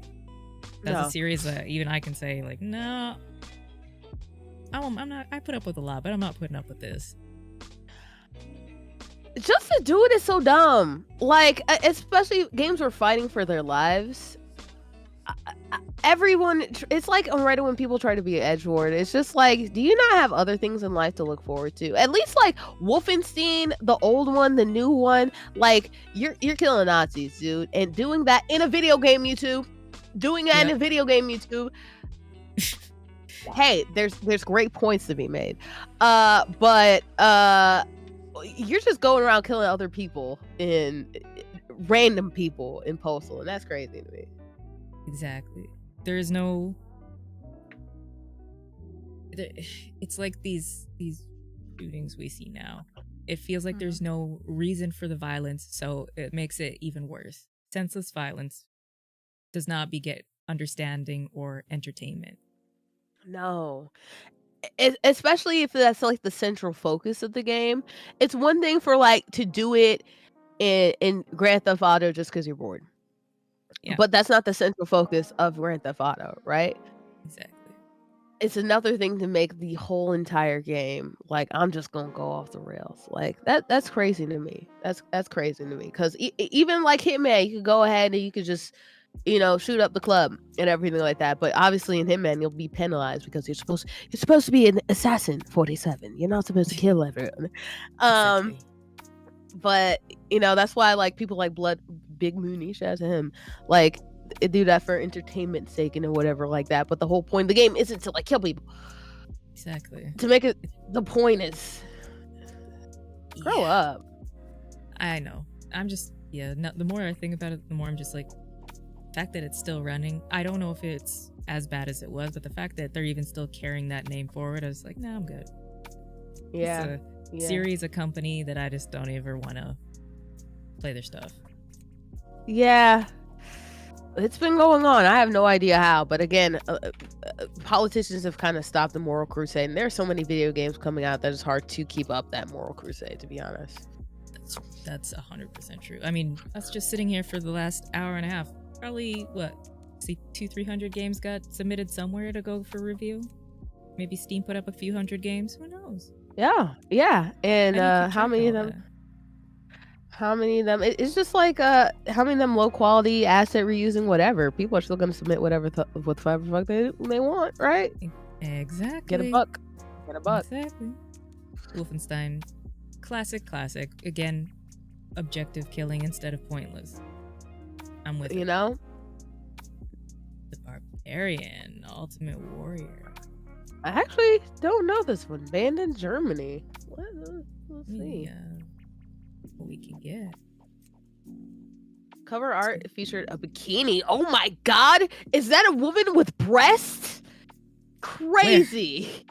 That's a series that even I can say, like, no, I'm not. I put up with a lot, but I'm not putting up with this. Just to do it is so dumb. Like, especially games were fighting for their lives. Everyone, it's like on Reddit when people try to be an edgelord. It's just like, do you not have other things in life to look forward to? At least like Wolfenstein, the old one, the new one, like you're killing Nazis, dude, and doing that in a video game, YouTube. Doing that in a video game, YouTube. Hey, there's great points to be made, but you're just going around killing other people random people in Postal, and that's crazy to me. Exactly. There's no. It's like these shootings we see now. It feels like there's no reason for the violence, so it makes it even worse. Senseless violence does not beget understanding or entertainment. No. Especially if that's like the central focus of the game. It's one thing for like to do it in Grand Theft Auto just because you're bored. But that's not the central focus of Grand Theft Auto, right? Exactly. It's another thing to make the whole entire game like, I'm just gonna go off the rails. Like that's crazy to me. That's crazy to me, because even like Hitman, you could go ahead and you could just, shoot up the club and everything like that. But obviously in Hitman, you'll be penalized because you're supposed to be an assassin 47. You're not supposed to kill everyone. Exactly. But that's why like people like Blood Big Mooney, shout out to him, like do that for entertainment's sake and whatever like that. But the whole point of the game isn't to like kill people. Exactly. To make it, the point is grow up. I know. I'm just the more I think about it, the more I'm just like, the fact that it's still running, I don't know if it's as bad as it was, but the fact that they're even still carrying that name forward, I was like, nah, I'm good. It's a series, a company that I just don't ever want to play their stuff. Yeah, it's been going on. I have no idea how, but again, politicians have kind of stopped the moral crusade, and there are so many video games coming out that it's hard to keep up that moral crusade, to be honest. That's 100% true. I mean, us just sitting here for the last hour and a half, probably See, 200-300 games got submitted somewhere to go for review. Maybe Steam put up a few hundred games. Who knows? Yeah. And how many of them? That? How many of them? It's just like how many of them low quality asset reusing whatever. People are still going to submit whatever fuck they want, right? Exactly. Get a buck. Exactly. Wolfenstein, classic. Again, objective killing instead of pointless. I'm with you it. know. The Barbarian, Ultimate Warrior. I actually don't know this one. Banned in Germany. Let's see. What we can get. Cover art featured a bikini. Oh my god! Is that a woman with breasts? Crazy.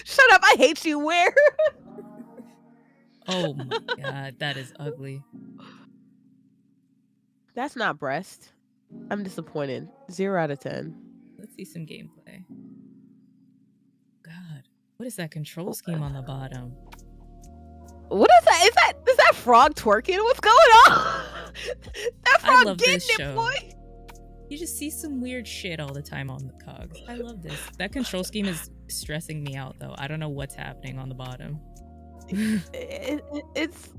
Shut up! I hate you. Where? Oh my god, that is ugly. That's not breast. I'm disappointed. 0 out of 10. Let's see some gameplay. God, what is that control scheme on the bottom? What is that? Is that frog twerking? What's going on? That frog I love this getting it, boy. You just see some weird shit all the time on the cogs. I love this. That control scheme is stressing me out, though. I don't know what's happening on the bottom. It's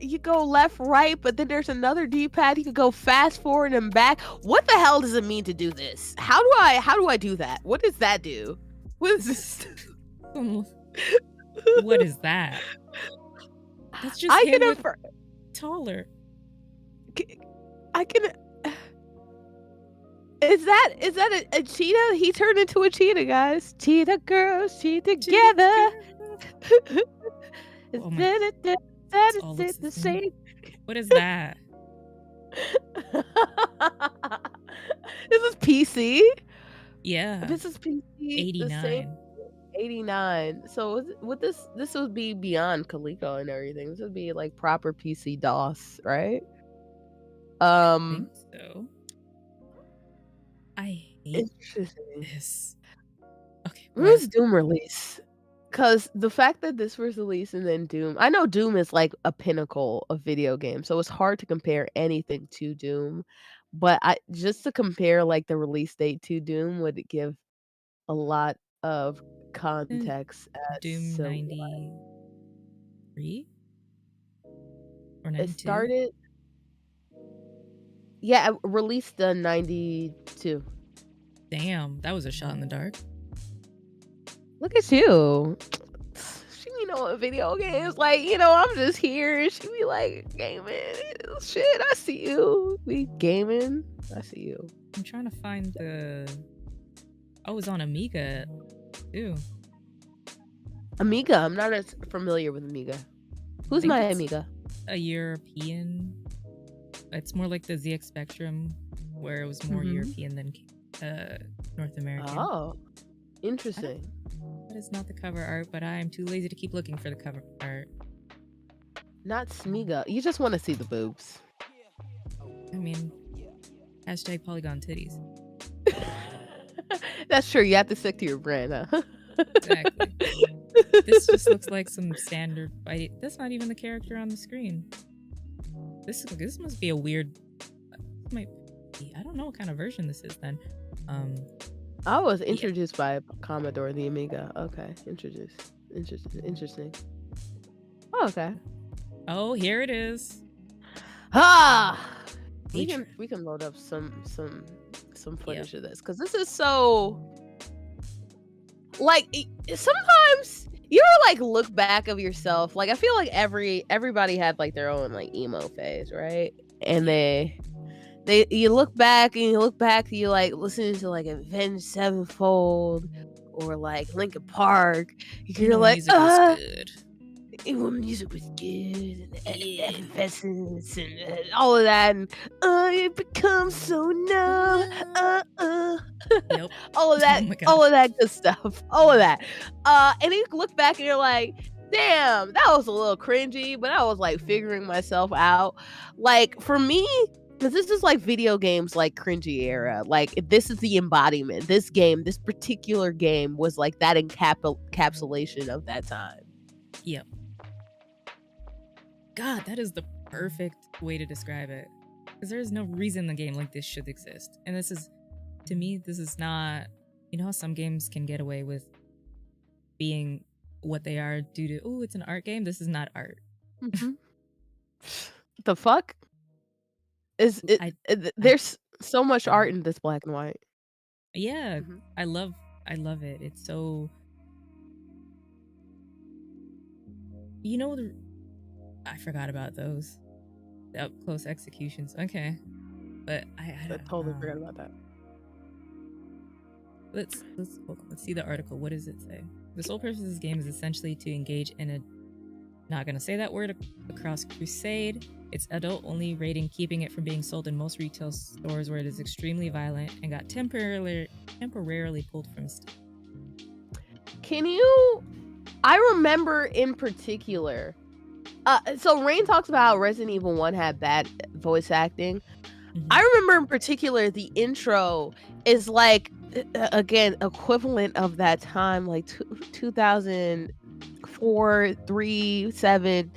you go left, right, but then there's another D-pad. You could go fast forward and back. What the hell does it mean to do this? How do I do that? What does that do? What is this? What is that? That's just taller. I can. Is that a cheetah? He turned into a cheetah, guys. Cheetah girls, cheetah together. Oh my. That is the same. What is that? This is PC. Yeah. This is PC. 89. 89. So with this would be beyond Coleco and everything. This would be like proper PC DOS, right? I think so. I hate this. Okay. When was Doom release? Because the fact that this was released and then Doom, I know Doom is like a pinnacle of video games, so it's hard to compare anything to Doom. But just to compare like the release date to Doom would give a lot of context. Doom 93 or 92? It started. Yeah, it released in 92. Damn, that was a shot in the dark. Look at you. She be knowing video games. Like, I'm just here and she be like gaming. Shit, I see you. We gaming. I see you. I'm trying to find I was on Amiga too. Amiga? I'm not as familiar with Amiga. Who's my Amiga? A European. It's more like the ZX Spectrum, where it was more European than North American. Oh, interesting. That is not the cover art, but I am too lazy to keep looking for the cover art. Not Smiga. You just want to see the boobs. I mean, hashtag polygon titties. That's true. You have to stick to your brand, huh? Exactly. This just looks like some standard fight. That's not even the character on the screen. This must be a weird. I don't know what kind of version this is then. I was introduced by Commodore, the Amiga. Okay, interesting. Oh, okay. Oh, here it is. We can load up some footage of this because this is so. Like sometimes you ever like look back of yourself. Like I feel like everybody had like their own like emo phase, right? And you look back and you like listen to like Avenged Sevenfold or like Linkin Park. You're like, music was good. Music was good, and effervescence and all of that, and it becomes so numb. Yep. All of that, all of that good stuff, all of that. And you look back and you're like, damn, that was a little cringy, but I was like figuring myself out. Like for me, because this is like video games like cringy era. Like this is the embodiment. This particular game was like that encapsulation of that time. Yep. God, that is the perfect way to describe it. because there's no reason a game like this should exist. And this is, to me, this is not, you know how some games can get away with being what they are due to, oh, it's an art game. This is not art. The fuck? There's so much art in this black and white. Yeah, I love it. It's so, you know, I forgot about those, the up close executions. Okay, but I totally forgot about that. Let's see the article. What does it say? The sole purpose of this game is essentially to engage in a, not gonna say that word, across crusade. It's adult only rating, keeping it from being sold in most retail stores where it is extremely violent, and got temporarily pulled from Steam. I remember in particular, so Rain talks about how Resident Evil 1 had bad voice acting. I remember in particular the intro is like, again, equivalent of that time, like 2004, 3, 7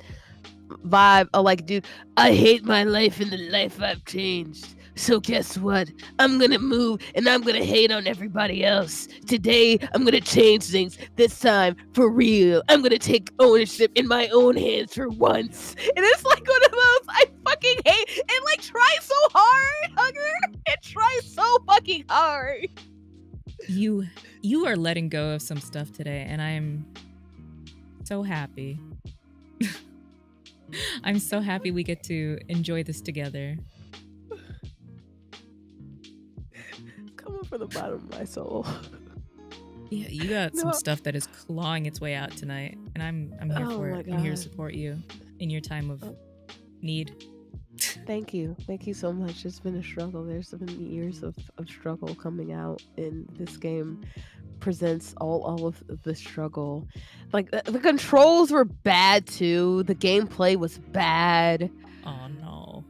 vibe. Like, dude, I hate my life and the life I've changed. So guess what? I'm gonna move and I'm gonna hate on everybody else. Today, I'm gonna change things. This time, for real. I'm gonna take ownership in my own hands for once. And it's like one of those I fucking hate. And like, try so hard, Hugger. It tries so fucking hard. You are letting go of some stuff today, and I'm so happy. I'm so happy we get to enjoy this together. Coming from the bottom of my soul. Yeah, you got some stuff that is clawing its way out tonight, and I'm here for it. I'm here to support you in your time of need. Thank you so much. It's been a struggle. There's been years of struggle coming out, and this game presents all of the struggle. Like, the controls were bad too. The gameplay was bad. Oh no.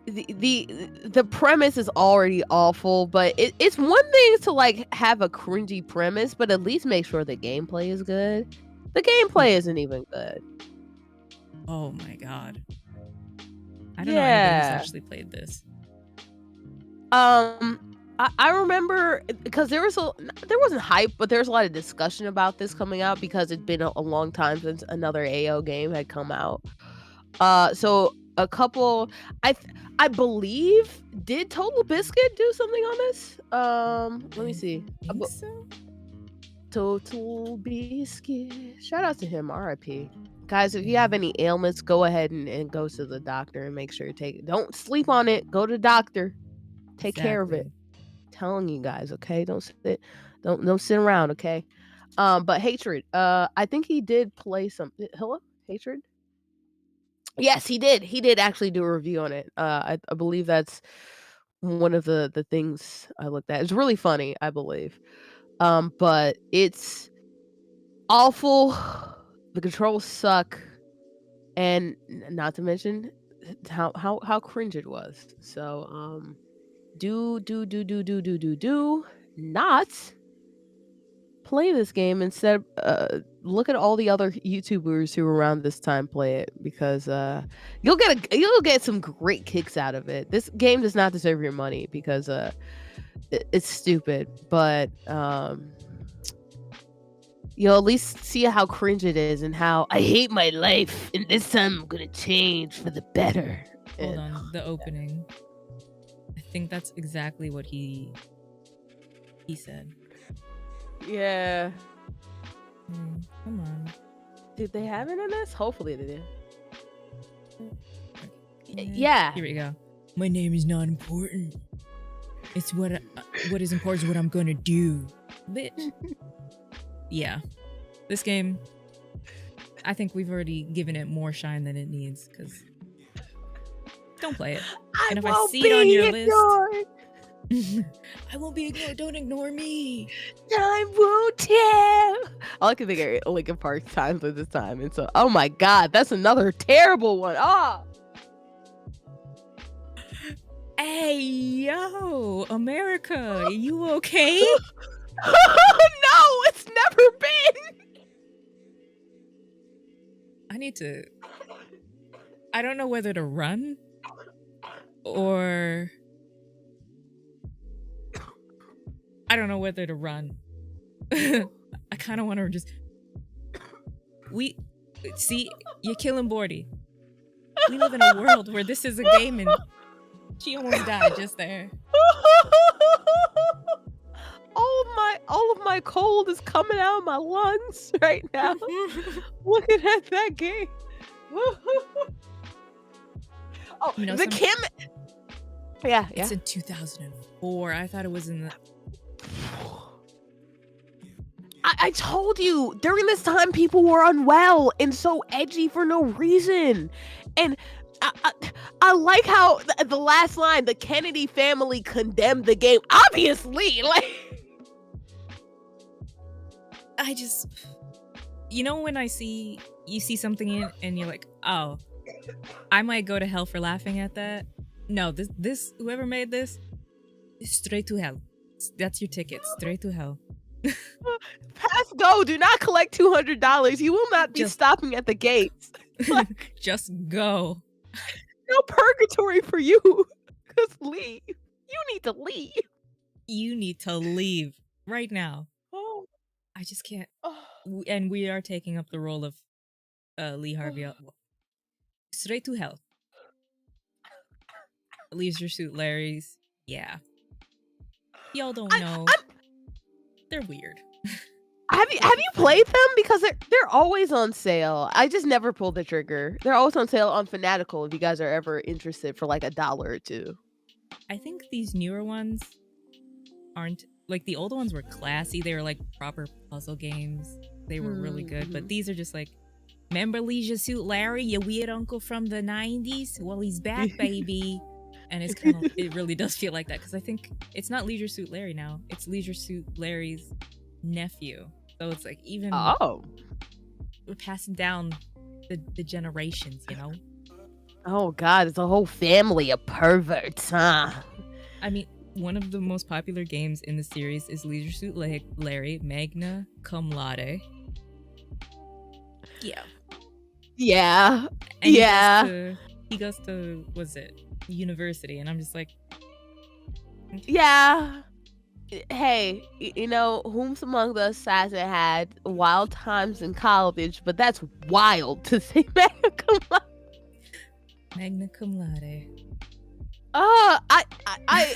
The premise is already awful, but it's one thing to like have a cringy premise, but at least make sure the gameplay is good. The gameplay isn't even good. Oh my god. I don't know anybody who's actually played this. I remember because there wasn't hype, but there's a lot of discussion about this coming out because it's been a long time since another AO game had come out. So a couple, I believe, did Total Biscuit do something on this? Let me see. Total Biscuit. Shout out to him, RIP. Guys, if you have any ailments, go ahead and go to the doctor and make sure you don't sleep on it. Go to the doctor. Take care of it. Telling you guys, okay? Don't sit around, okay? But Hatred, I think he did play something. Hello, Hatred? Yes, he did. He did actually do a review on it. I believe that's one of the things I looked at. It's really funny, I believe. But it's awful. The controls suck, and not to mention how cringe it was. So do not play this game. Instead, look at all the other YouTubers who around this time play it, because you'll get some great kicks out of it. This game does not deserve your money because it's stupid, but you'll at least see how cringe it is and how I hate my life, and this time I'm gonna change for the better. Hold on, the opening. I think that's exactly what he said. Yeah. Come on. Did they have it in this? Hopefully they did. Yeah. Here we go. My name is not important. It's what is important is what I'm gonna do, bitch. Yeah, this game, I think we've already given it more shine than it needs, because don't play it. And if I see it on your list, I won't be ignored. Don't ignore me. I won't tell. All I can think of Linkin Park times at this time, and so, oh my god, that's another terrible one. Hey, yo, America, are you okay? No, it's never been. I don't know whether to run or I don't know whether to run. I kind of want to just. See, you're killing Bordy. We live in a world where this is a game, and she almost died just there. All of my cold is coming out of my lungs right now. Looking at that game. Oh, you know, the Kim. Yeah. It's in 2004. I thought it was in the. I told you during this time people were unwell and so edgy for no reason, and I like how the last line, the Kennedy family condemned the game. Obviously, like. I just, you know, when you see something in and you're like, oh, I might go to hell for laughing at that. No, this whoever made this, straight to hell. That's your ticket, straight to hell. Pass go. Do not collect $200. You will not be stopping at the gates. Just go. No purgatory for you. Just leave. You need to leave. You need to leave right now. Oh. I just can't. And we are taking up the role of Lee Harvey. Straight to hell. Leisure Suit Larry's. Yeah. Y'all don't know. They're weird. Have you played them? Because they're always on sale. I just never pulled the trigger. They're always on sale on Fanatical if you guys are ever interested for like $1 or $2. I think these newer ones aren't. Like, the old ones were classy. They were, like, proper puzzle games. They were really good. But these are just, like, remember Leisure Suit Larry, your weird uncle from the 90s? Well, he's back, baby. And it's kind of, it really does feel like that. Because I think it's not Leisure Suit Larry now. It's Leisure Suit Larry's nephew. So it's, like, even... Oh. We're passing down the generations, you know? Oh, God. It's a whole family of perverts, huh? I mean... One of the most popular games in the series is Leisure Suit Larry, magna cum laude. Yeah. Yeah. And yeah. He goes to, was it, university, and I'm just like... Yeah. Hey, you know, whom among us hasn't had wild times in college, but that's wild to say magna cum laude. Magna cum laude. I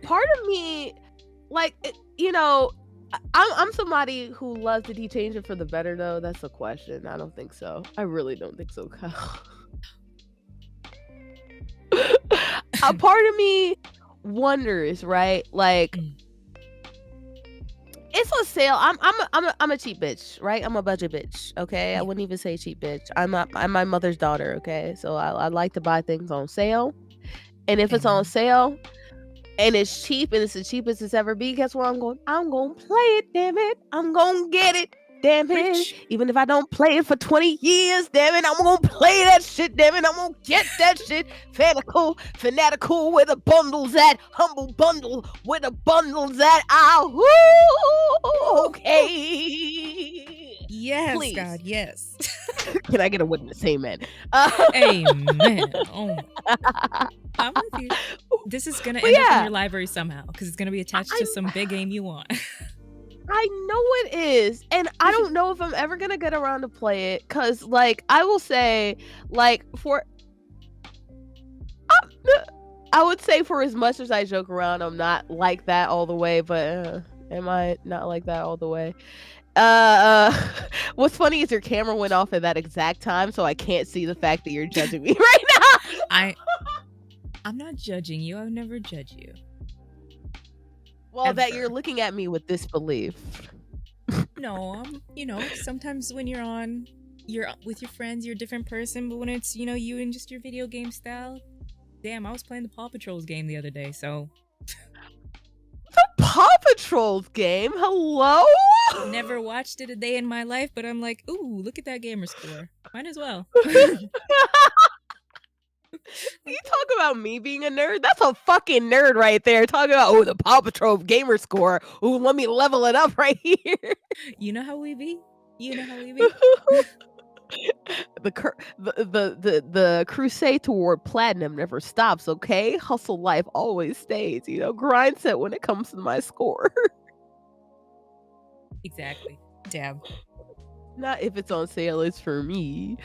part of me, like, you know, I'm somebody who loves to change it for the better, though. That's a question. I don't think so. I really don't think so, Kyle. A part of me wonders, right? Like, it's on sale. I'm a cheap bitch, right? I'm a budget bitch. Okay, I wouldn't even say cheap bitch. I'm my mother's daughter. Okay, so I like to buy things on sale, and if it's on sale. And it's cheap, and it's the cheapest it's ever be. Guess what? I'm going to play it, damn it. I'm going to get it, damn it. Even if I don't play it for 20 years, damn it, I'm going to play that shit, damn it. I'm going to get that shit. Fanatical, where the bundles at. Humble bundle, where the bundles at. Okay. Yes, please. God, yes. Can I get a witness? Amen. Amen. Oh my. I'm with you. This is gonna end up in your library somehow because it's gonna be attached to some big game you want. I know it is, and I don't know if I'm ever gonna get around to play it. Cause, like, I will say, like, I would say for as much as I joke around, I'm not like that all the way. But am I not like that all the way? What's funny is your camera went off at that exact time, so I can't see the fact that you're judging me right now. I'm not judging you. I would never judge you. Well, ever. That you're looking at me with disbelief. No, you know, sometimes when you're with your friends, you're a different person, but when it's, you know, you and just your video game style. Damn, I was playing the Paw Patrol's game the other day, so. The Paw Patrol's game? Hello? Never watched it a day in my life, but I'm like, ooh, look at that gamer score. Might as well. You talk about me being a nerd? That's a fucking nerd right there. Talking about, the Paw Patrol gamer score. Ooh, let me level it up right here. You know how we be? The crusade toward platinum never stops, okay? Hustle life always stays, grind set when it comes to my score. Exactly. Damn. Not if it's on sale, it's for me.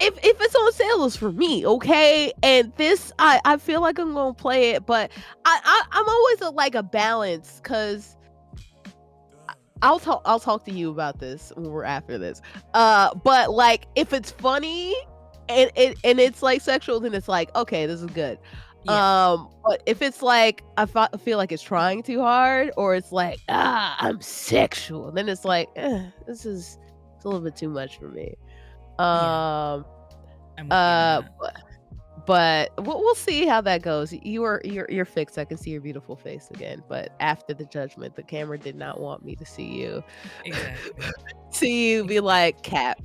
If it's on sale, it's for me, okay? And this, I feel like I'm gonna play it, but I'm always like a balance, because I'll talk to you about this when we're after this. But like if it's funny and it's like sexual, then it's like, okay, this is good. Yeah. But if it's like feel like it's trying too hard, or it's like, I'm sexual, then it's like, it's a little bit too much for me. I'm with you on that. But we'll see how that goes. You're fixed. I can see your beautiful face again. But after the judgment, the camera did not want me to see you. Exactly. See you be like, cap.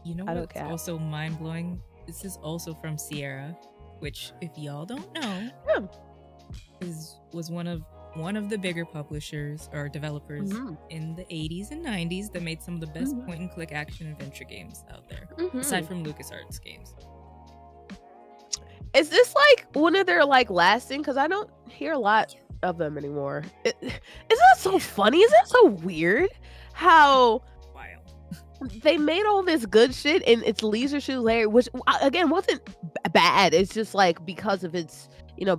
You know what's also mind blowing? This is also from Sierra, which, if y'all don't know, was one of the bigger publishers or developers in the 80s and 90s that made some of the best point and click action adventure games out there, aside from LucasArts games. Is this like one of their like lasting? Because I don't hear a lot of them anymore. Isn't that so funny? Isn't that so weird? How they made all this good shit and it's Leisure Suit Larry, which again wasn't bad. It's just like because of its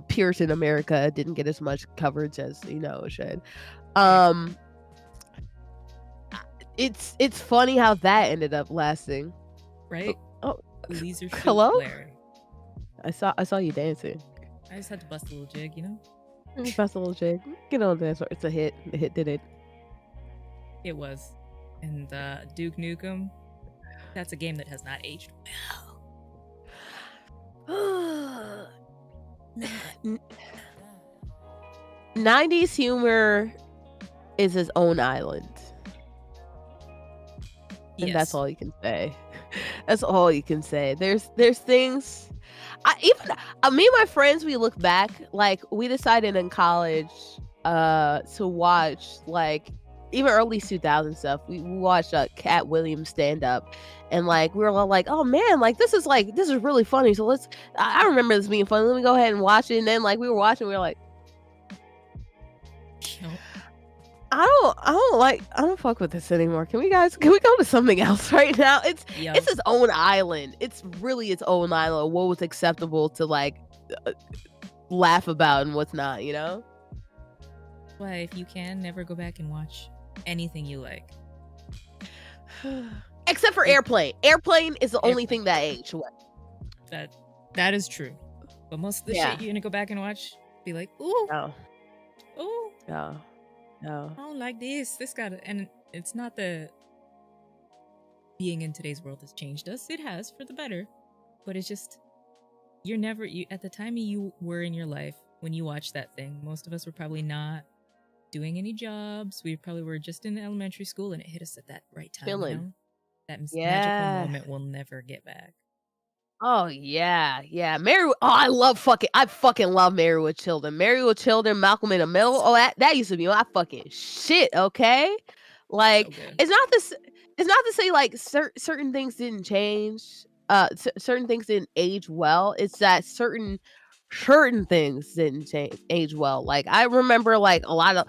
Puritan America didn't get as much coverage as it should. It's funny how that ended up lasting, right? Leisure Suit hello Larry. I saw you dancing. I just had to bust a little jig, Bust a little jig. Get on dance. It's a hit. The hit did it. It was. And Duke Nukem, that's a game that has not aged well. 90s humor is his own island. And that's all you can say. That's all you can say. There's things. Me and my friends, we look back, like we decided in college to watch like even early 2000 stuff. We watched Cat Williams stand up, and like we were all like, oh man, like this is really funny. So I remember this being fun. Let me go ahead and watch it. And then like we were watching, we were like, I don't fuck with this anymore. Can we go to something else right now? It's its own island. It's really its own island. What was acceptable to like laugh about and what's not, Why, if you can, never go back and watch anything you like. Except for Airplane. Airplane is the only thing that aged well. That is true. But most of the shit you're gonna go back and watch, be like, ooh. No. Ooh. No. I don't like this. And it's not that being in today's world has changed us. It has for the better. But it's just, at the time you were in your life when you watched that thing, most of us were probably not doing any jobs. We probably were just in elementary school, and it hit us at that right time. That magical moment we'll never get back. Oh yeah. I fucking love Married with Children. Married with Children, Malcolm in the Middle. Oh, that used to be my fucking shit. Okay, like So it's not to say like certain things didn't change. Certain things didn't age well. It's that certain things didn't age well. Like I remember like a lot of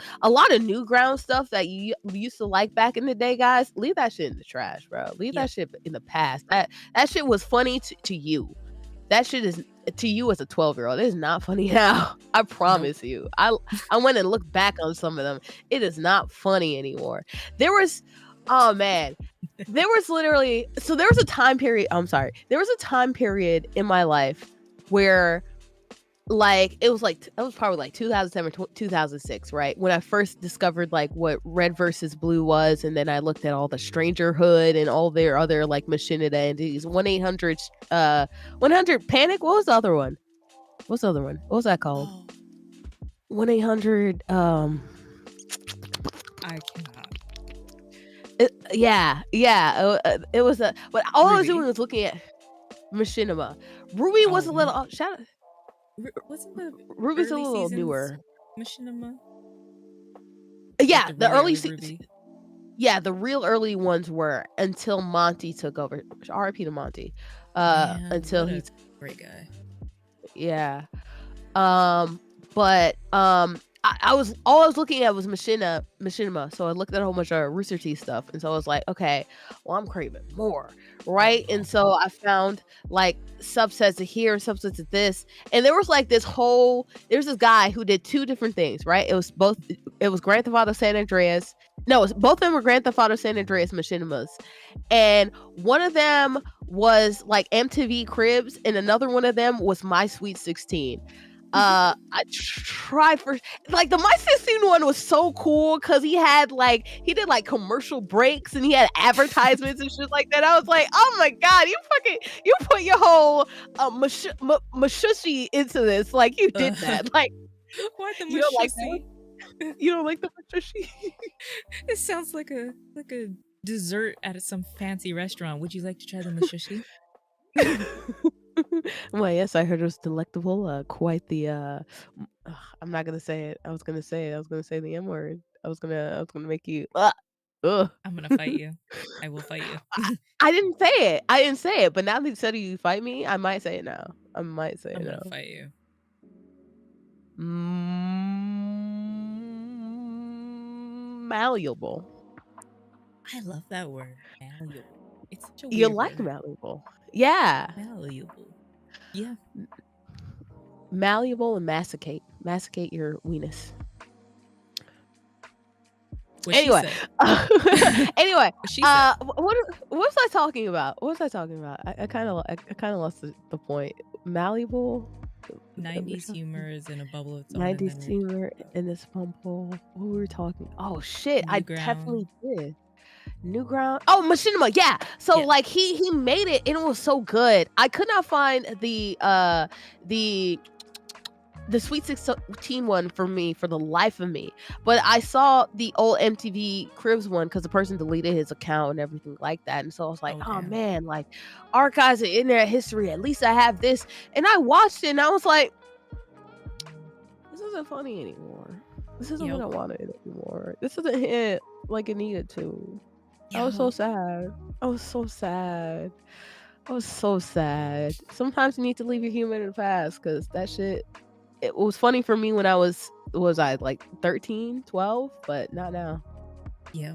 Newground stuff that you used to like back in the day, guys. Leave that shit in the trash, bro. Leave that shit in the past. That shit was funny to you. That shit is to you as a 12-year-old. It is not funny now. I promise you. I went and looked back on some of them. It is not funny anymore. There was literally there was a time period. There was a time period in my life where like it was probably like 2007 2006, right, when I first discovered like what Red versus Blue was, and then I looked at all the Strangerhood and all their other like machinita entities. 1-800 100 Panic. What was the other one? What was that called? 1-800 I cannot. It was but all I was doing was looking at machinima. Ruby was a little shout out. Wasn't the Ruby's a little newer? Machinima? Yeah, the early season. Yeah, the real early ones were until Monty took over. R.I.P. to Monty. Man, Until what he a great guy. yeah. But I was all I was looking at was machinima. So I looked at a whole bunch of Rooster Teeth stuff, and so I was like, okay, well, I'm craving more, right? Oh, no. And so I found like subsets of here, subsets of this, and there was like there's this guy who did two different things, right? It was Grand Theft Auto San Andreas. No, both of them were Grand Theft Auto San Andreas machinimas, and one of them was like MTV Cribs, and another one of them was My Sweet 16. I tried for like the My 16 one was so cool because he did like commercial breaks and he had advertisements and shit like that. I was like, oh my god, you put your whole mashushi into this, like you did that. Like, Why the you don't like that mushushi? one? You don't like the mashushi? It sounds like a dessert at some fancy restaurant. Would you like to try the mushushi? Well, yes, I heard it was delectable. Quite the I'm not gonna say it. I was gonna say the M word. I was gonna make you ugh. I'm gonna fight you. I will fight you. I didn't say it. But now that you said you fight me, I might say it now. I'm gonna fight you. Malleable. I love that word, malleable. It's such a weird You like word. malleable. Yeah. Malleable. Yeah. Malleable and masticate. Masticate your weenus. Anyway. Anyway, She said. what was I talking about? I kind of lost the point. Malleable. 90s humor is in a bubble of its own. 90s humor in this bubble. What were we talking? Oh shit! I definitely did. New Ground. Oh, Machinima. Yeah. So like he made it and it was so good. I could not find the Sweet 16 one for the life of me. But I saw the old MTV Cribs one because the person deleted his account and everything like that. And so I was like, oh man, like archives of internet history. At least I have this. And I watched it and I was like, this isn't funny anymore. This isn't what I wanted anymore. This doesn't hit like it needed to. I was so sad. Sometimes you need to leave your human in the past because that shit, it was funny for me when I was I like 13, 12, but not now. Yeah.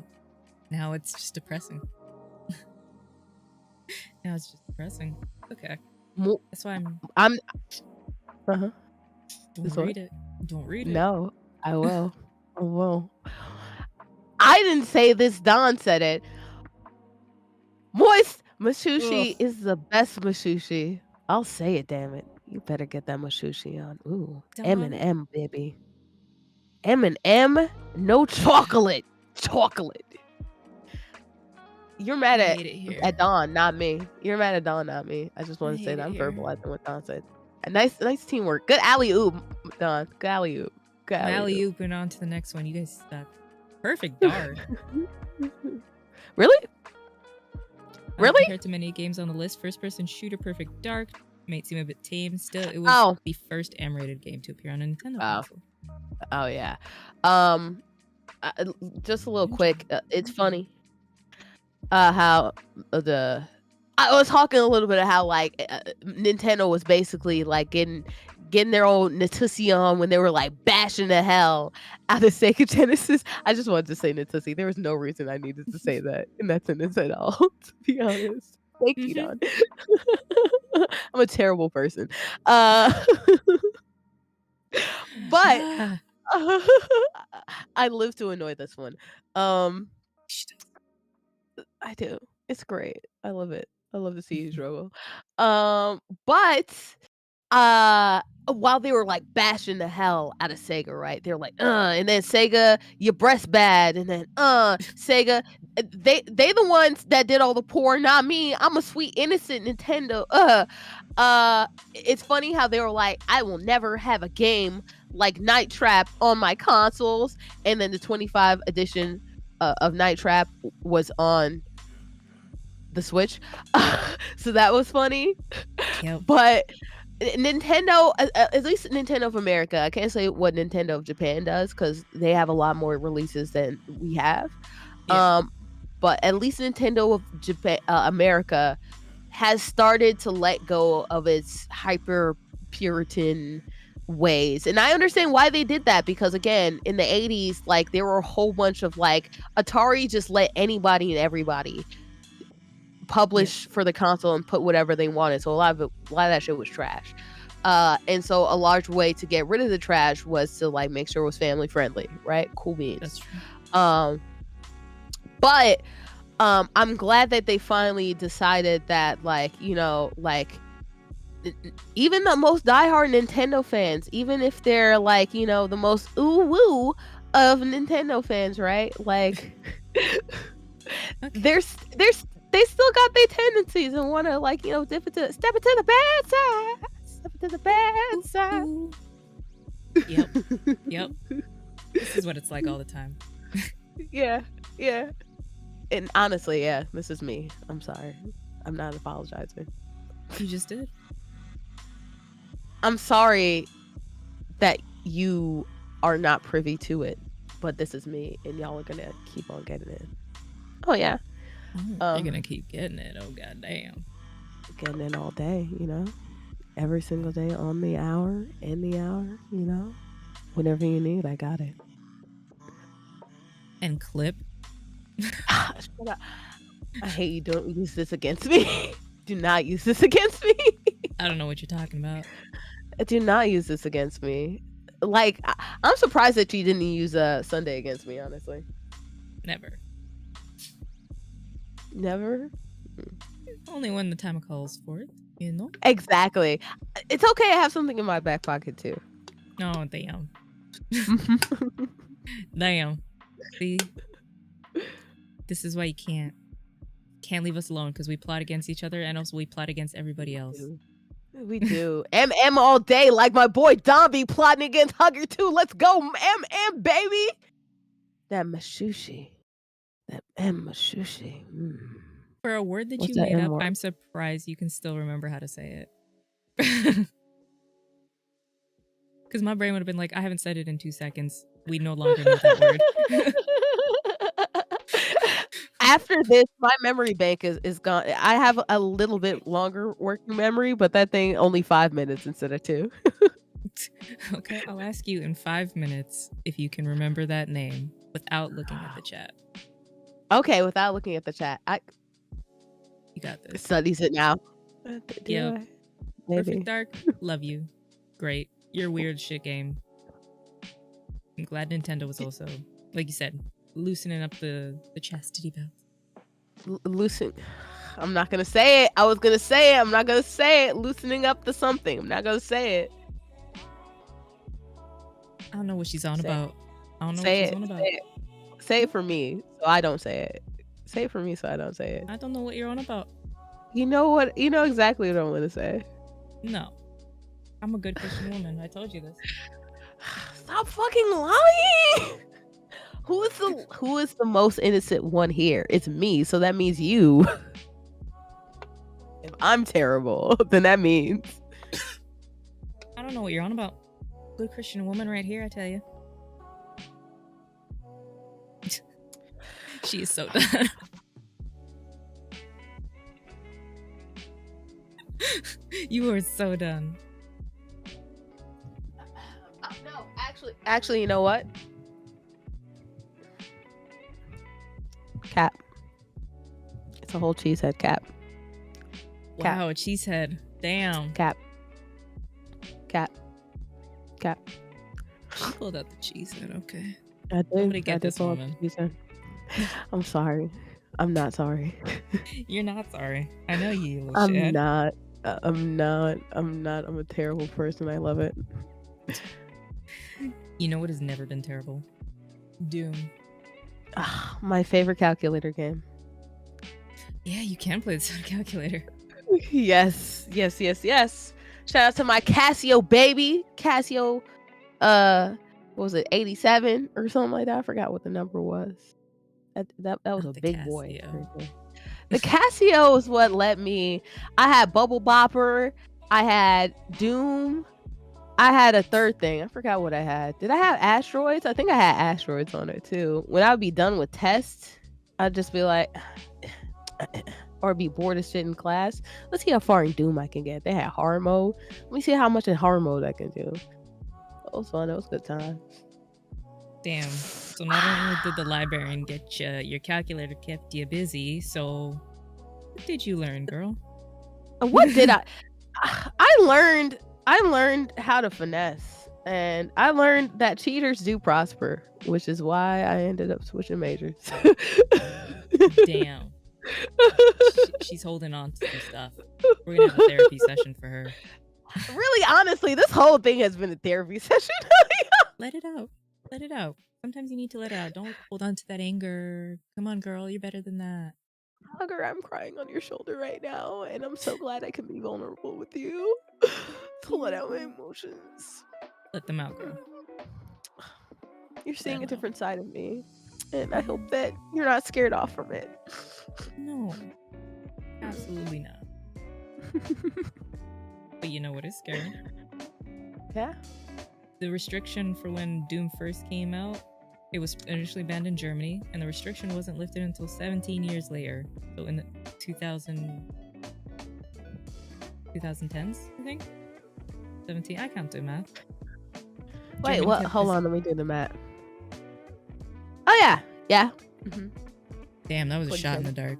Now it's just depressing. Okay. That's why I'm Don't read it. Don't read it. No, I will. I will. I didn't say this. Don said it. Moist mashushi is the best mashushi. I'll say it, damn it. You better get that mashushi on. Ooh, M&M, baby. M&M, no chocolate. Chocolate. You're mad at Don, not me. You're mad at Don, not me. I just want to say that I'm verbalizing what Don said. Nice teamwork. Good alley-oop, Don. Good alley-oop. Alley-oop and on to the next one. You guys suck. Perfect dart. Really? Really? Compared to many games on the list, first-person shooter Perfect Dark might seem a bit tame. Still, it was the first M-rated game to appear on a Nintendo console. Oh yeah. Just a little quick. It's funny. How I was talking a little bit of how like Nintendo was basically like getting their own Natussi on when they were like bashing the hell out of Sega Genesis. I just wanted to say Natussi. There was no reason I needed to say that in that sentence at all, to be honest. Thank you, Don. I'm a terrible person. But I live to annoy this one. I do. It's great. I love it. I love to see you struggle. But while they were like bashing the hell out of Sega, right? They're like, and then Sega, your breast bad, and then Sega, they the ones that did all the poor, not me. I'm a sweet innocent Nintendo. It's funny how they were like, I will never have a game like Night Trap on my consoles, and then the 25 edition of Night Trap was on the Switch. So that was funny. Yep. But Nintendo, at least Nintendo of America, I can't say what Nintendo of Japan does because they have a lot more releases than we have. Yeah. But at least Nintendo of Japan, America, has started to let go of its hyper Puritan ways. And I understand why they did that, because again, in the 80s, like there were a whole bunch of like Atari just let anybody and everybody publish for the console and put whatever they wanted. So a lot of that shit was trash. And so a large way to get rid of the trash was to like make sure it was family friendly, right? Cool beans. That's true. But I'm glad that they finally decided that, like, you know, like even the most diehard Nintendo fans, even if they're like, you know, the most ooh woo of Nintendo fans, right? Like, they still got their tendencies and want to, like, you know, step into the bad side. Step into the bad side. Yep. This is what it's like all the time. Yeah. And honestly, yeah, this is me. I'm sorry. I'm not apologizing. You just did. I'm sorry that you are not privy to it, but this is me, and y'all are gonna keep on getting it. Oh yeah. You're gonna keep getting it. Oh goddamn. Getting it all day, you know, every single day, on the hour, in the hour, you know, whenever you need, I got it. And clip. Shut up. I hate you. Don't use this against me. Do not use this against me. I don't know what you're talking about. Do not use this against me. Like, I'm surprised that you didn't use Sunday against me, honestly. Never. Only when the time calls for it, you know? Exactly. It's okay to have something in my back pocket, too. Oh, damn. Damn. See? This is why you can't leave us alone, because we plot against each other, and also we plot against everybody else. We do. MM all day, like my boy Domby plotting against Hugger too. Let's go, MM, baby. That mashushi. That M mashushi. For a word that What's you that made M up, word? I'm surprised you can still remember how to say it. Because my brain would have been like, I haven't said it in 2 seconds. We no longer know that word. After this, my memory bank is gone. I have a little bit longer working memory, but that thing only 5 minutes instead of 2. Okay, I'll ask you in 5 minutes if you can remember that name without looking at the chat. Okay, without looking at the chat. You got this. Studies it now. Yep. Perfect Dark, love you. Great. You're weird shit game. I'm glad Nintendo was also, like you said, loosening up the chastity belt. Loosen. I'm not gonna say it. I was gonna say it. I'm not gonna say it. Loosening up the something. I'm not gonna say it. I don't know what she's on about. I don't know Say what she's it. on about. Say it for me, so I don't say it. Say it for me, so I don't say it. I don't know what you're on about. You know what? You know exactly what I'm gonna say. No. I'm a good Christian woman. I told you this. Stop fucking lying. Who is the most innocent one here? It's me, so that means you. If I'm terrible, then that means I don't know what you're on about. Good Christian woman right here, I tell you. She is so done. You are so done. No, actually, you know what? Cap. It's a whole cheesehead cap. Wow, a cheesehead. Damn. Cap. She pulled out the cheesehead, okay. I did. Nobody get this pull up woman. the cheesehead. I'm sorry. I'm not sorry. You're not sorry. I know you little I'm shit. not. I'm not. I'm a terrible person. I love it. You know what has never been terrible? Doom. My favorite calculator game. Yeah, you can play the sound calculator. Yes. Shout out to my Casio baby. Casio, what was it, 87 or something like that? I forgot what the number was. That was Not a the big Casio. boy. Right there. The Casio is what let me. I had Bubble Bopper. I had Doom. I had a third thing. I forgot what I had. Did I have Asteroids? I think I had Asteroids on it too. When I would be done with tests, I'd just be like, or be bored as shit in class. Let's see how far in Doom I can get. They had hard mode. Let me see how much in hard mode I can do. That was fun. That was a good time. Damn. So not only did the librarian get you, your calculator kept you busy. So what did you learn, girl? What did I learned how to finesse, and I learned that cheaters do prosper, which is why I ended up switching majors. Damn. She's holding on to some stuff. We're gonna have a therapy session for her. Really, honestly, this whole thing has been a therapy session. Let it out. Let it out. Sometimes you need to let it out. Don't hold on to that anger. Come on, girl. You're better than that. Hugger, I'm crying on your shoulder right now, and I'm so glad I can be vulnerable with you to let out my emotions. Let them out, girl. You're seeing a different side of me, and I hope that you're not scared off from it. No, absolutely not. But you know what is scary? Yeah? The restriction for when Doom first came out, it was initially banned in Germany, and the restriction wasn't lifted until 17 years later. So in the 2010s, I think? 17, I can't do math. Wait, Germany what? kept Hold this- on, let me do the math. Oh, yeah. Yeah. Mm-hmm. Damn, that was a shot in the dark.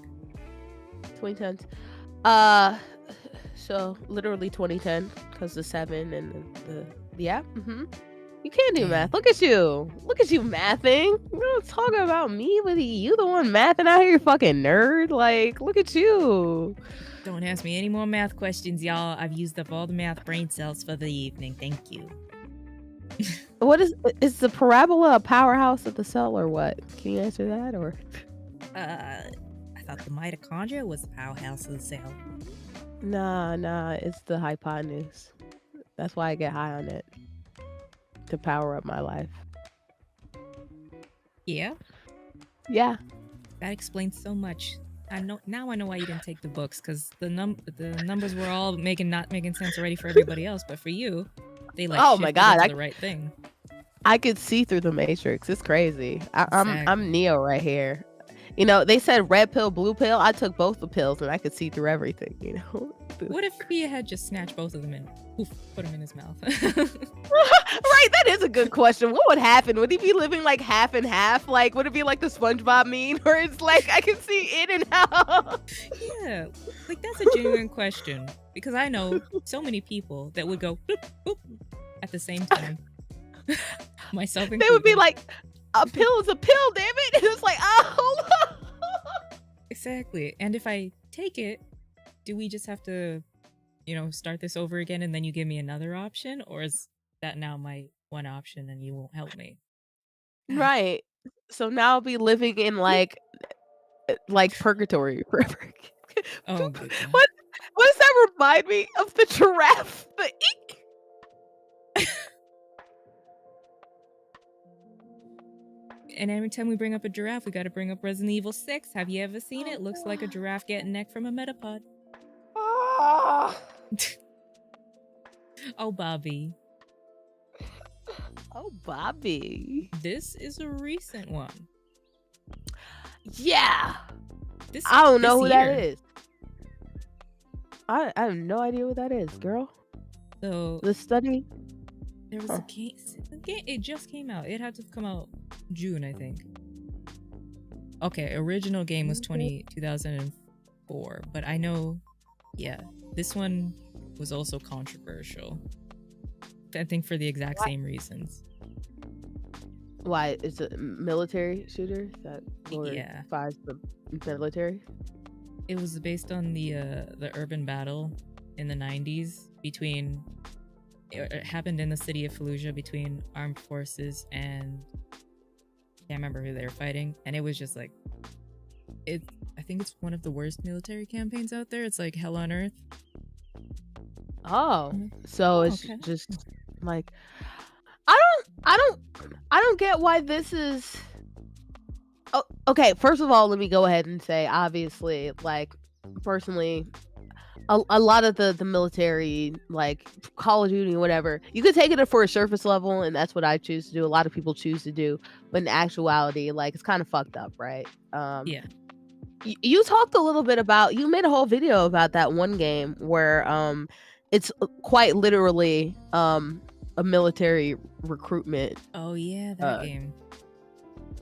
2010s. So literally 2010, because the 7 and the yeah. Mm-hmm. You can't do math. Look at you. Look at you mathing. You don't talk about me, but you the one mathing out here, you fucking nerd. Like, look at you. Don't ask me any more math questions, y'all. I've used up all the math brain cells for the evening. Thank you. What is the parabola a powerhouse of the cell or what? Can you answer that or? I thought the mitochondria was the powerhouse of the cell. Nah, it's the hypotenuse. That's why I get high on it. To power up my life. Yeah? Yeah. That explains so much. I know why you didn't take the books, because the numbers were all not making sense already for everybody else, but for you, they like oh my god, the right thing. I could see through the matrix. It's crazy. Exactly. I'm Neo right here. You know, they said red pill, blue pill. I took both the pills and I could see through everything, you know? What if he had just snatched both of them and put them in his mouth? Right, that is a good question. What would happen? Would he be living like half and half? Like, would it be like the SpongeBob meme where it's like I can see in and out? Yeah, like that's a genuine question, because I know so many people that would go boop, boop, at the same time. Myself included. They would be like, a pill is a pill, damn it. And it's like, oh. Exactly. And if I take it, do we just have to, start this over again and then you give me another option? Or is that now my one option and you won't help me? Right. So now I'll be living in like purgatory forever. Oh, good God. What does that remind me of? The giraffe? The eek. And every time we bring up a giraffe, we got to bring up Resident Evil 6. Have you ever seen it? Looks like a giraffe getting neck from a metapod. Oh, Bobby. Oh, Bobby. This is a recent one. Yeah. I don't know who year. that is. I have no idea what that is, girl. So the study. There was a game. It just came out. It had to come out June, I think. Okay, original game was 2004, but I know, yeah, this one was also controversial. I think for the exact same reasons. Why? It's a military shooter that glorifies the military? It was based on the urban battle in the 90s between... It happened in the city of Fallujah between armed forces and... I can't remember who they were fighting. And it was just like... I think it's one of the worst military campaigns out there. It's like hell on earth. Oh. So it's just like... I don't get why this is... Oh, okay, first of all, let me go ahead and say, obviously, like, personally, a lot of the military, like Call of Duty, whatever, you could take it for a surface level, and that's what I choose to do. A lot of people choose to do, but in actuality, like, it's kind of fucked up, right? Yeah. You talked a little bit about, you made a whole video about that one game where it's quite literally a military recruitment. Oh yeah, that game.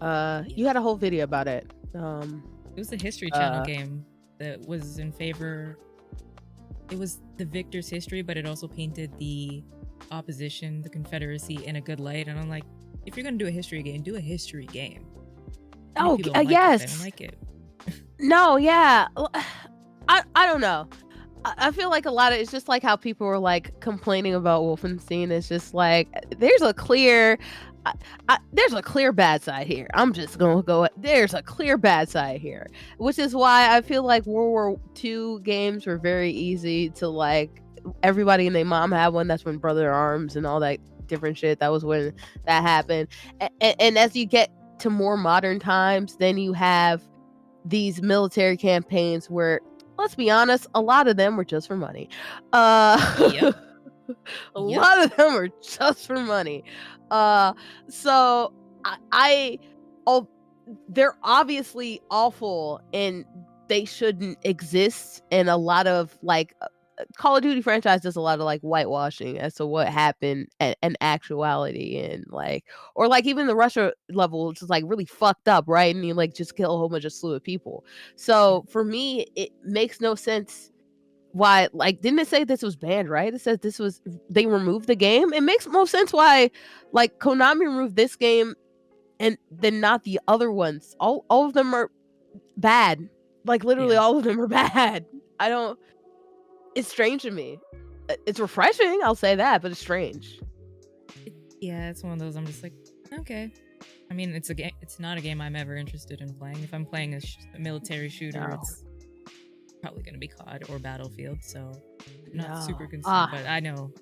You had a whole video about it. It was the History Channel game that was in favor. It was the victor's history, but it also painted the opposition, the Confederacy, in a good light. And I'm like, if you're gonna do a history game, do a history game. Oh, yes. I don't like it. No, yeah. I don't know. I feel like a lot of it's just like how people were like complaining about Wolfenstein. It's just like there's a clear bad side here. I'm just gonna go. There's a clear bad side here, which is why I feel like World War II games were very easy to like. Everybody and their mom had one. That's when Brother Arms and all that different shit. That was when that happened. And as you get to more modern times, then you have these military campaigns where, let's be honest, a lot of them were just for money. Yep. A lot of them are just for money. So they're obviously awful and they shouldn't exist. And a lot of like Call of Duty franchise does a lot of like whitewashing as to what happened in actuality, and like, or like even the Russia level, which is like really fucked up, right? And you like just kill a whole bunch of slew of people. So for me, it makes no sense why, like, didn't it say this was banned, right? It says this was, they removed the game. It makes most sense why like Konami removed this game and then not the other ones. All of them are bad. Like literally all of them are bad. It's strange to me. It's refreshing, I'll say that, but it's strange. Yeah, it's one of those. I'm just like, okay. I mean, it's a game. It's not a game I'm ever interested in playing. If I'm playing a military shooter, it's probably going to be COD or Battlefield. So I'm not super concerned. But I know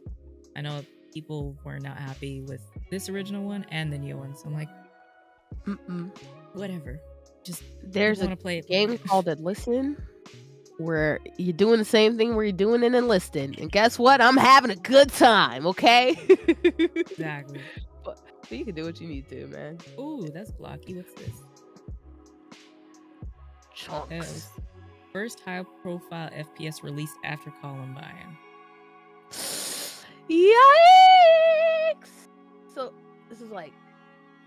people were not happy with this original one and the new one. So I'm like, whatever. Just there's a game called Enlisted, where you're doing the same thing where you're doing it enlisted, and guess what? I'm having a good time, okay? Exactly. But you can do what you need to, man. Ooh, that's blocky. What's this? Chunks. First high-profile FPS released after Columbine. Yikes! So this is like,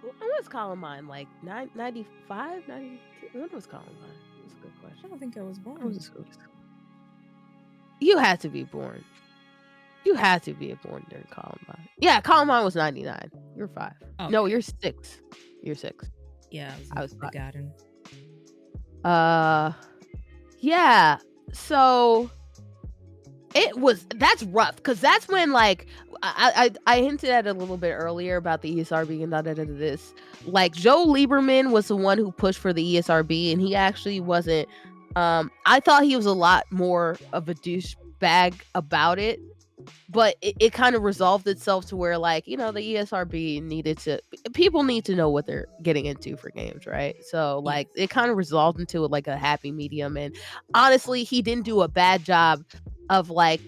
when was Columbine? Like 95, 92? When was Columbine? That's a good question. I don't think I was born. You had to be born. You had to be born during Columbine. Yeah, Columbine was 99. You're 5. Oh, no, you're 6. You're 6. Yeah, I was forgotten. Yeah. So that's rough, because that's when like I hinted at it a little bit earlier about the ESRB and this. Like Joe Lieberman was the one who pushed for the ESRB, and he actually wasn't. I thought he was a lot more of a douchebag about it, but it kind of resolved itself to where, like, you know, the ESRB people need to know what they're getting into for games, right? So like it kind of resolved into like a happy medium, and honestly, he didn't do a bad job of like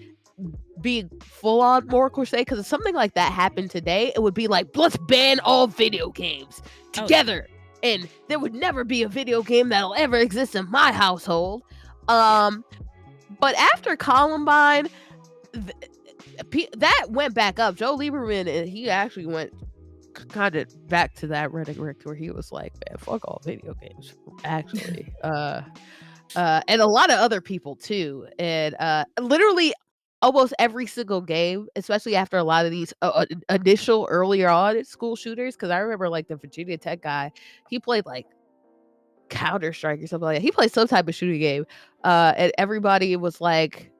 being full on more crusade, because if something like that happened today, it would be like, let's ban all video games together. And there would never be a video game that'll ever exist in my household. But after Columbine, that went back up. Joe Lieberman, he actually went kind of back to that rhetoric where he was like, man, fuck all video games, actually. And a lot of other people too. And literally almost every single game, especially after a lot of these initial earlier on school shooters, because I remember like the Virginia Tech guy, he played like Counter-Strike or something like that. He played some type of shooting game, and everybody was like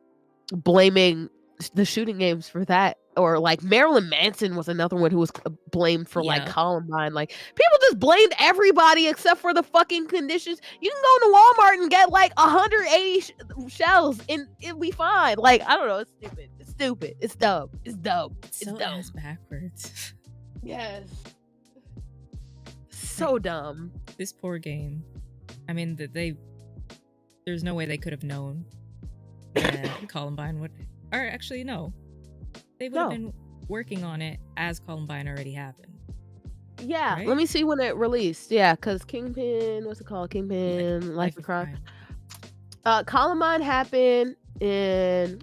blaming the shooting games for that. Or like Marilyn Manson was another one who was blamed for like Columbine. Like people just blamed everybody except for the fucking conditions. You can go to Walmart and get like 180 shells and it'll be fine. Like, I don't know. It's stupid. It's stupid. It's dumb. It's dumb. It's so dumb. Ass backwards. Yes. So dumb. This poor game. I mean, there's no way they could have known that Columbine would, or actually no, they would have been working on it as Columbine already happened. Yeah, right? let me see when it released. Yeah, because Kingpin, what's it called? Kingpin, Life of Crime. Columbine happened in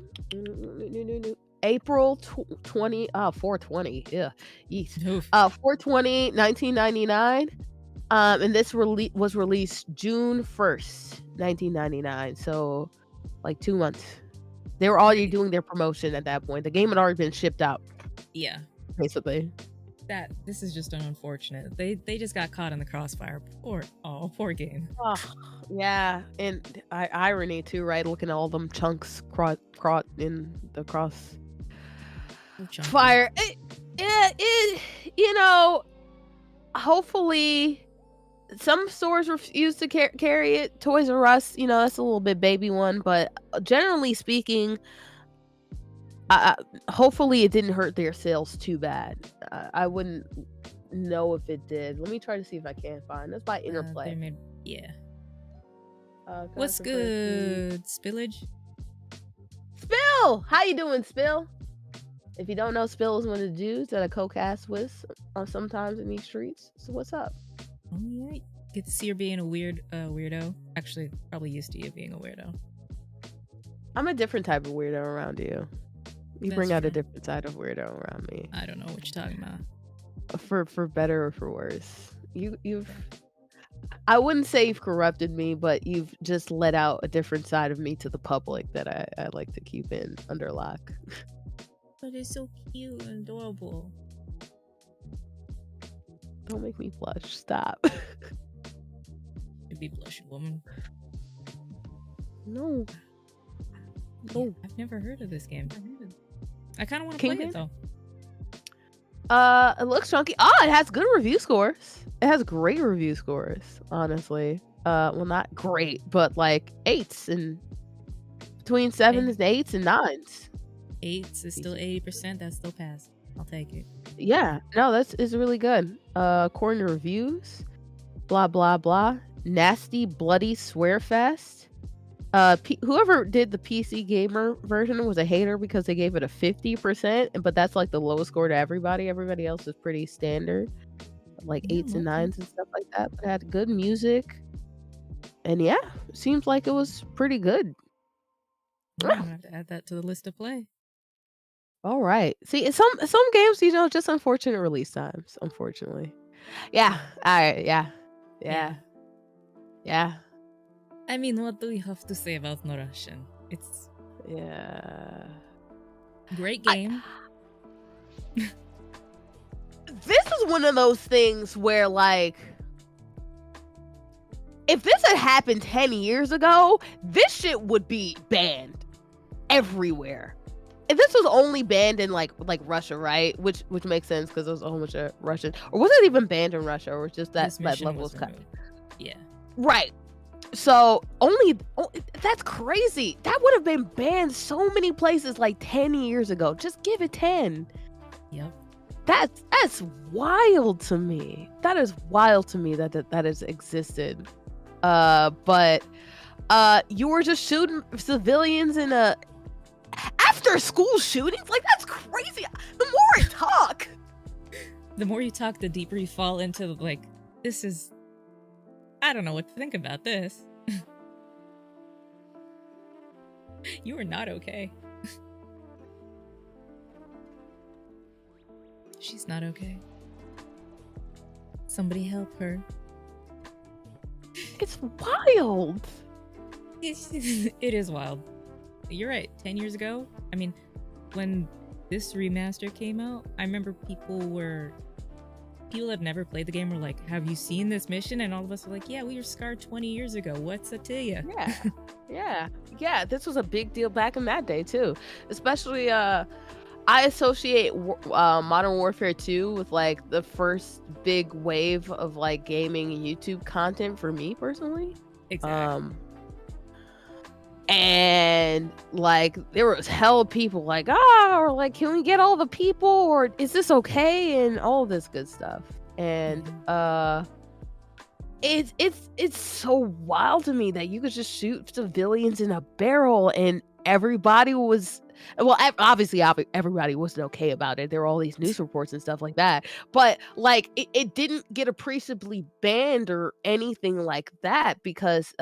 April 420. Yeah, yeast. 420, 1999. And this was released June 1st, 1999. So, like 2 months. They were already doing their promotion at that point. The game had already been shipped out. Yeah, basically. This is just unfortunate. They just got caught in the crossfire. Poor game. Oh, yeah, and irony too, right? Looking at all them chunks caught in the crossfire. You know, hopefully some stores refuse to carry it. Toys R Us, you know, that's a little bit baby one, but generally speaking, hopefully it didn't hurt their sales too bad. I wouldn't know if it did. Let me try to see if I can find. That's by Interplay. Yeah. What's good, Spillage? Spill! How you doing, Spill? If you don't know, Spill is one of the dudes that I co-cast with sometimes in these streets. So what's up? Oh, yeah. Get to see her being a weirdo. Actually, probably used to you being a weirdo. I'm a different type of weirdo around you. You bring out a different side of weirdo around me. I don't know what you're talking about. For better or for worse. You've I wouldn't say you've corrupted me, but you've just let out a different side of me to the public that I like to keep in under lock. But it's so cute and adorable. Don't make me blush. Stop. You'd be blushing, woman. No. Yeah, I've never heard of this game. I kind of want to play it though. It looks chunky. It has good review scores. It has great review scores, honestly. Well, not great, but like 8s and between 7s and 8s and 9s. 8s is still 80%. That's still pass. I'll take it. Yeah, no, it's really good. According to reviews, blah blah blah. Nasty, bloody, swear fest. Whoever did the PC gamer version was a hater because they gave it a 50%, but that's like the lowest score to everybody. Everybody else is pretty standard, like 8s and 9s and stuff like that. But it had good music, and yeah, it seems like it was pretty good. I'm gonna have to add that to the list to play. All right. See, some games, you know, just unfortunate release times. Unfortunately, yeah. All right. Yeah. I mean, what do we have to say about No Russian? It's great game. This is one of those things where, like, if this had happened 10 years ago, this shit would be banned everywhere. If this was only banned in like Russia, right? Which makes sense because there was a whole bunch of Russian, or was it even banned in Russia, or was just that level was cut? Yeah. Right. So that's crazy. That would have been banned so many places like 10 years ago. Just give it 10. Yep. That's wild to me. That is wild to me that has existed. But you were just shooting civilians in a after school shootings? Like, that's crazy. The more I talk, the more you talk, the deeper you fall into like, this is, I don't know what to think about this. You are not okay. She's not okay. Somebody help her. It's wild. It is wild. You're right. 10 years ago, I mean, when this remaster came out, I remember people had never played the game were like, have you seen this mission? And all of us were like, yeah, we were scarred 20 years ago. What's it to you? Yeah. This was a big deal back in that day too. Especially, I associate Modern Warfare 2 with like the first big wave of like gaming and YouTube content for me personally. Exactly. And like there was hell people like, or like, can we get all the people, or is this okay, and all this good stuff. And it's so wild to me that you could just shoot civilians in a barrel and everybody was, well, obviously everybody wasn't okay about it. There were all these news reports and stuff like that, but like it didn't get appreciably banned or anything like that, because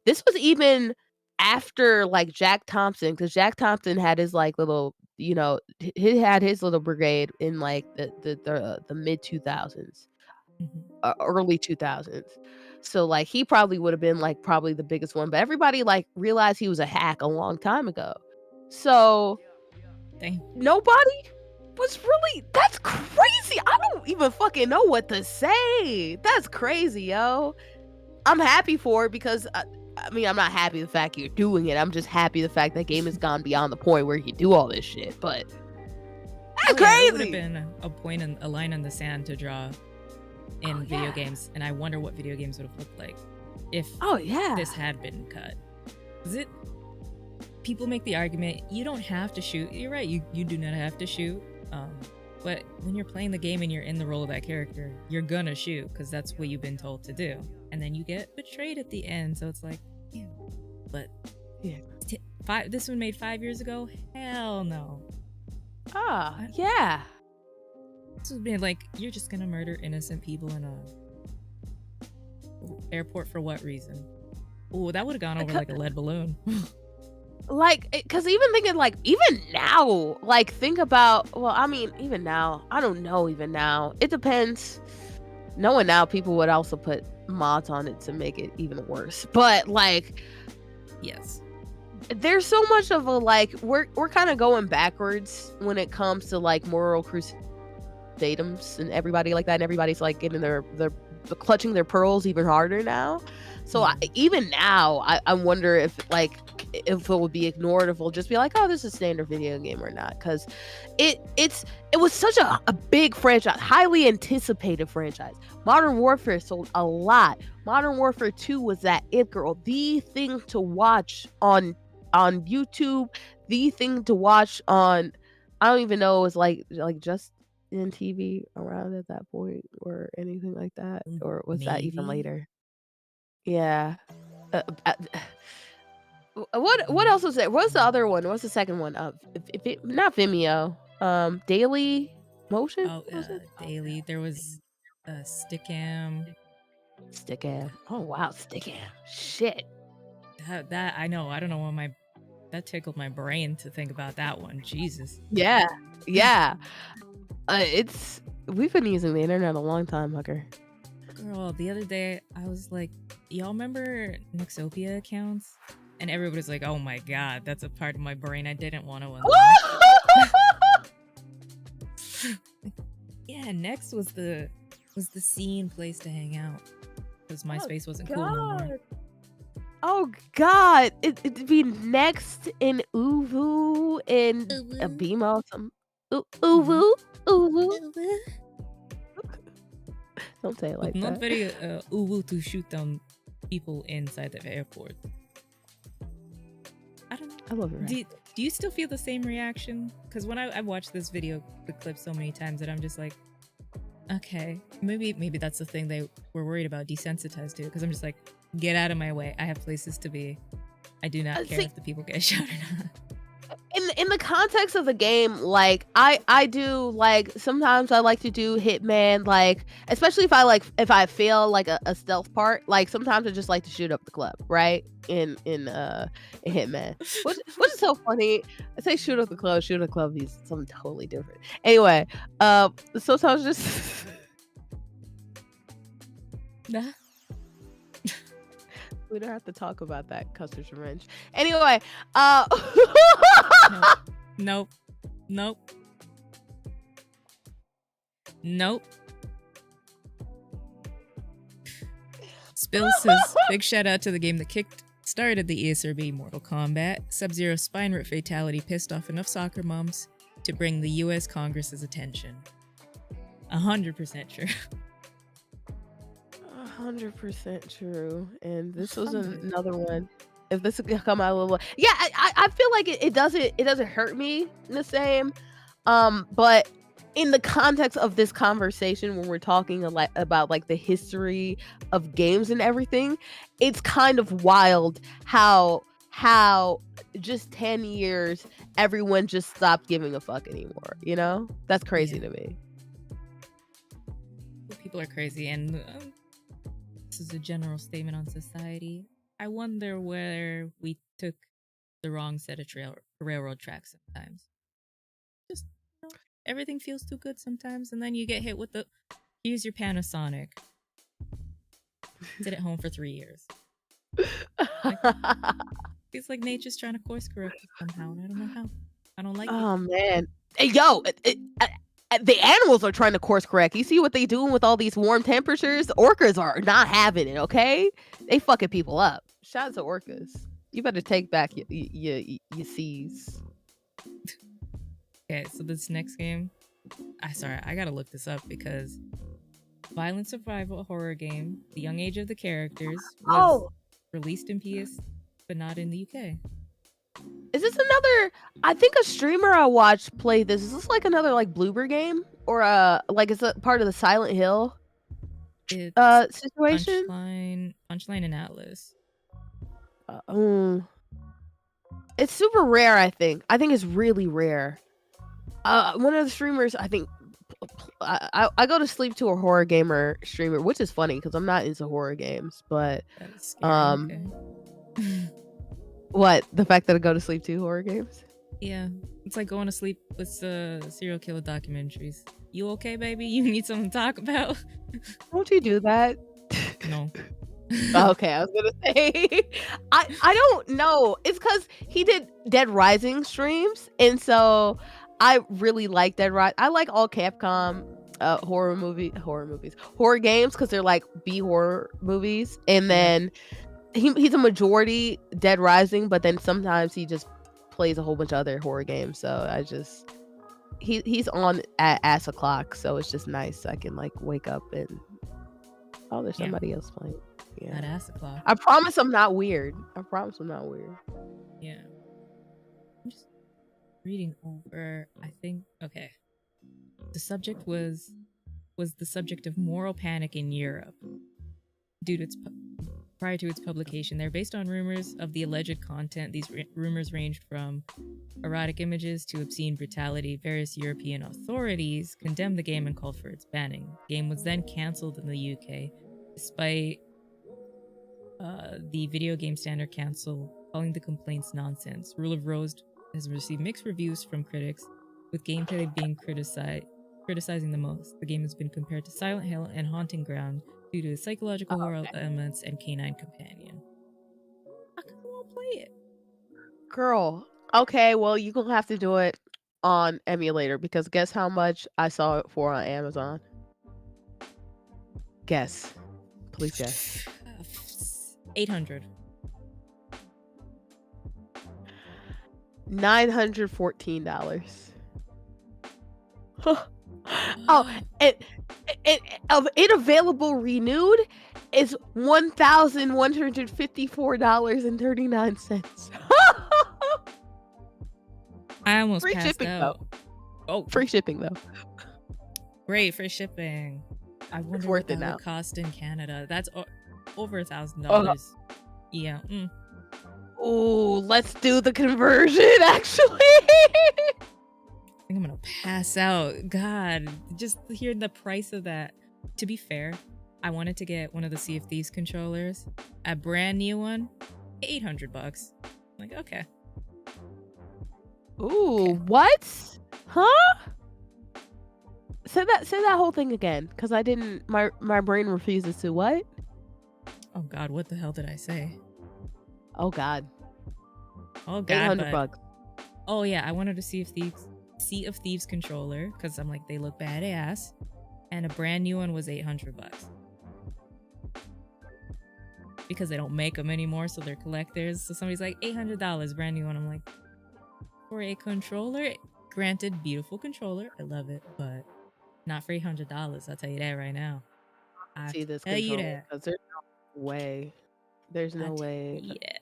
this was even after like Jack Thompson, because Jack Thompson had his like little, you know, he had his little brigade in like the mid 2000s, early 2000s. So like he probably would have been like probably the biggest one, but everybody like realized he was a hack a long time ago. So Dang. nobody was really, that's crazy. I don't even fucking know what to say. That's crazy, yo. I'm happy for it because I mean, I'm not happy the fact you're doing it. I'm just happy the fact that game has gone beyond the point where you can do all this shit. But that's crazy. It would have been a point and a line in the sand to draw in video games, and I wonder what video games would have looked like if this had been cut. Is it? People make the argument you don't have to shoot. You're right. You do not have to shoot. But when you're playing the game and you're in the role of that character, you're gonna shoot because that's what you've been told to do. And then you get betrayed at the end, so it's like, yeah. But this one made 5 years ago? Hell no. Yeah. This would be like, you're just gonna murder innocent people in a airport for what reason? Oh, that would have gone over like a lead balloon. Like, because even thinking like, even now, like think about, well, I mean, even now, I don't know, even now, it depends. Knowing now, people would also put mods on it to make it even worse. But like, yes, there's so much of a like, we're kind of going backwards when it comes to like moral crusadums and everybody like that, and everybody's like getting their clutching their pearls even harder now. So even now, I wonder if it will be ignored, if we'll just be like, oh, this is a standard video game or not, because it was such a big franchise, highly anticipated franchise. Modern Warfare sold a lot. Modern Warfare 2 was that it girl, the thing to watch on YouTube, the thing to watch on, I don't even know, it was like just in TV around at that point or anything like that, or was that even later? Yeah. What else was there? What's the other one? What's the second one? Not Vimeo. Daily Motion. Oh, Daily. There was Stickam. Oh wow, Stickam. Shit. That I know. I don't know why that tickled my brain to think about that one. Jesus. Yeah. We've been using the internet a long time, Hooker. Girl, the other day I was like, y'all remember Nexopia accounts? And everybody's like, oh my god, that's a part of my brain I didn't want to unlock. Yeah, Next was the scene place to hang out. Because MySpace wasn't cool no more. Oh god, it'd be Next in Uvu in a BMO. Uvu. Don't say it like that. Not very Uvu to shoot down people inside the airport. I don't know. I love it. Right? Do you still feel the same reaction? Because when I watched this video, the clip so many times that I'm just like, okay, maybe that's the thing they were worried about, desensitized to. Because I'm just like, get out of my way. I have places to be. I do not care if the people get shot or not. In the context of the game, like I do, like sometimes I like to do Hitman, like especially if I fail like a stealth part, like sometimes I just like to shoot up the club, right? In Hitman, which is so funny. I say shoot up the club means something totally different. Anyway, sometimes just we don't have to talk about that. Custer's Revenge. Anyway, Nope. Spill says, big shout out to the game that started the ESRB Mortal Kombat. Sub-Zero spine rip fatality pissed off enough soccer moms to bring the US Congress's attention. 100% true. 100% true. And this was another one. If this could come out a little, yeah, I feel like it doesn't hurt me the same. But in the context of this conversation, when we're talking about like the history of games and everything, it's kind of wild how how just 10 years everyone just stopped giving a fuck anymore, you know? That's crazy to me. People are crazy, and this is a general statement on society. I wonder where we took the wrong set of railroad tracks sometimes. Just, you know, everything feels too good sometimes, and then you get hit with the, here's your Panasonic. Sit at home for 3 years. It's like nature's trying to course correct us somehow, and I don't know how. I don't like it. Oh man. Hey, yo, the animals are trying to course correct. You see what they doing with all these warm temperatures? The orcas are not having it, okay? They fucking people up. Shout out to orcas. You better take back your seas. Okay, so this next game, I gotta look this up because violent survival horror game, The Young Age of the Characters, was released in PS, but not in the UK. Is this another? I think a streamer I watched played this. Is this like another like Bloober game, or like is it part of the Silent Hill situation? Punchline and Atlas. It's super rare. I think it's really rare. One of the streamers, I think, I go to sleep to a horror gamer streamer, which is funny because I'm not into horror games, but okay. What, the fact that I go to sleep to horror games? Yeah, it's like going to sleep with serial killer documentaries. You okay, baby? You need something to talk about? Don't you do that? No. Okay, I was gonna say I don't know. It's because he did Dead Rising streams, and so I really like Dead Rising. I like all Capcom horror games because they're like B horror movies, and then he's a majority Dead Rising, but then sometimes he just plays a whole bunch of other horror games. So I just he's on at ass o'clock, so it's just nice. I can like wake up and there's somebody else playing. Yeah. At ass o'clock. I promise I'm not weird. Yeah. I'm just reading over. I think the subject was the subject of moral panic in Europe due to prior to its publication. They're based on rumors of the alleged content. These rumors ranged from erotic images to obscene brutality. Various European authorities condemned the game and called for its banning. The game was then cancelled in the UK, despite the Video Game Standard Council calling the complaints nonsense. Rule of Rose has received mixed reviews from critics, with gameplay being criticizing the most. The game has been compared to Silent Hill and Haunting Ground due to psychological horror elements and canine companion. How come you won't play it? Girl, okay, well, you're gonna have to do it on emulator, because guess how much I saw it for on Amazon? Guess. Please guess. $800. $914. It available renewed is $1,154.39. I almost free passed shipping out. Free shipping though. Great, free shipping. I wonder it's what worth that it now. would cost in Canada. That's over $1,000. Yeah. Oh, let's do the conversion. Actually, I think I'm gonna pass out. God, just hearing the price of that. To be fair, I wanted to get one of the Sea of Thieves controllers, a brand new one, $800. I'm like, okay. Ooh, what? Huh? Say that whole thing again, because I didn't. My brain refuses to. What? Oh God, what the hell did I say? Oh God. Oh God. $800. Oh yeah, I wanted a Sea of Thieves controller because I'm like, they look badass, and a brand new one was $800 because they don't make them anymore, so they're collectors. So somebody's like, $800 brand new one. I'm like, for a controller, granted, beautiful controller, I love it, but not for $800. I'll tell you that right now. I see this controller, because there's no way. There's no way. Yeah.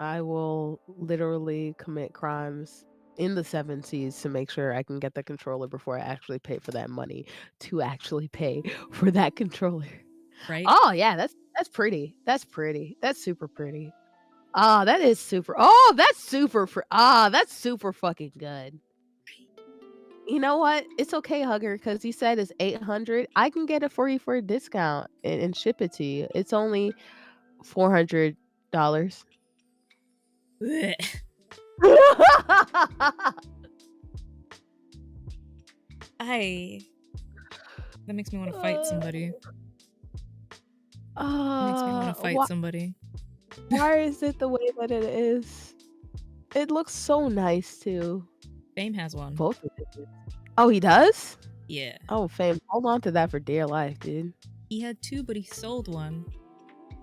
I will literally commit crimes in the 7 seas to make sure I can get the controller before I actually pay for that money to actually pay for that controller. Right? Oh yeah, that's pretty. That's pretty. That's super pretty. That is super. That's super fucking good. You know what? It's okay, Hugger, because he said it's 800. I can get it for you for a discount and ship it to you. It's only $400. Blech. That makes me want to fight somebody. Makes me want to fight somebody. Why is it the way that it is? It looks so nice too. Fame has one. Both of them. Oh, he does? Yeah. Oh, Fame, hold on to that for dear life, dude. He had two, but he sold one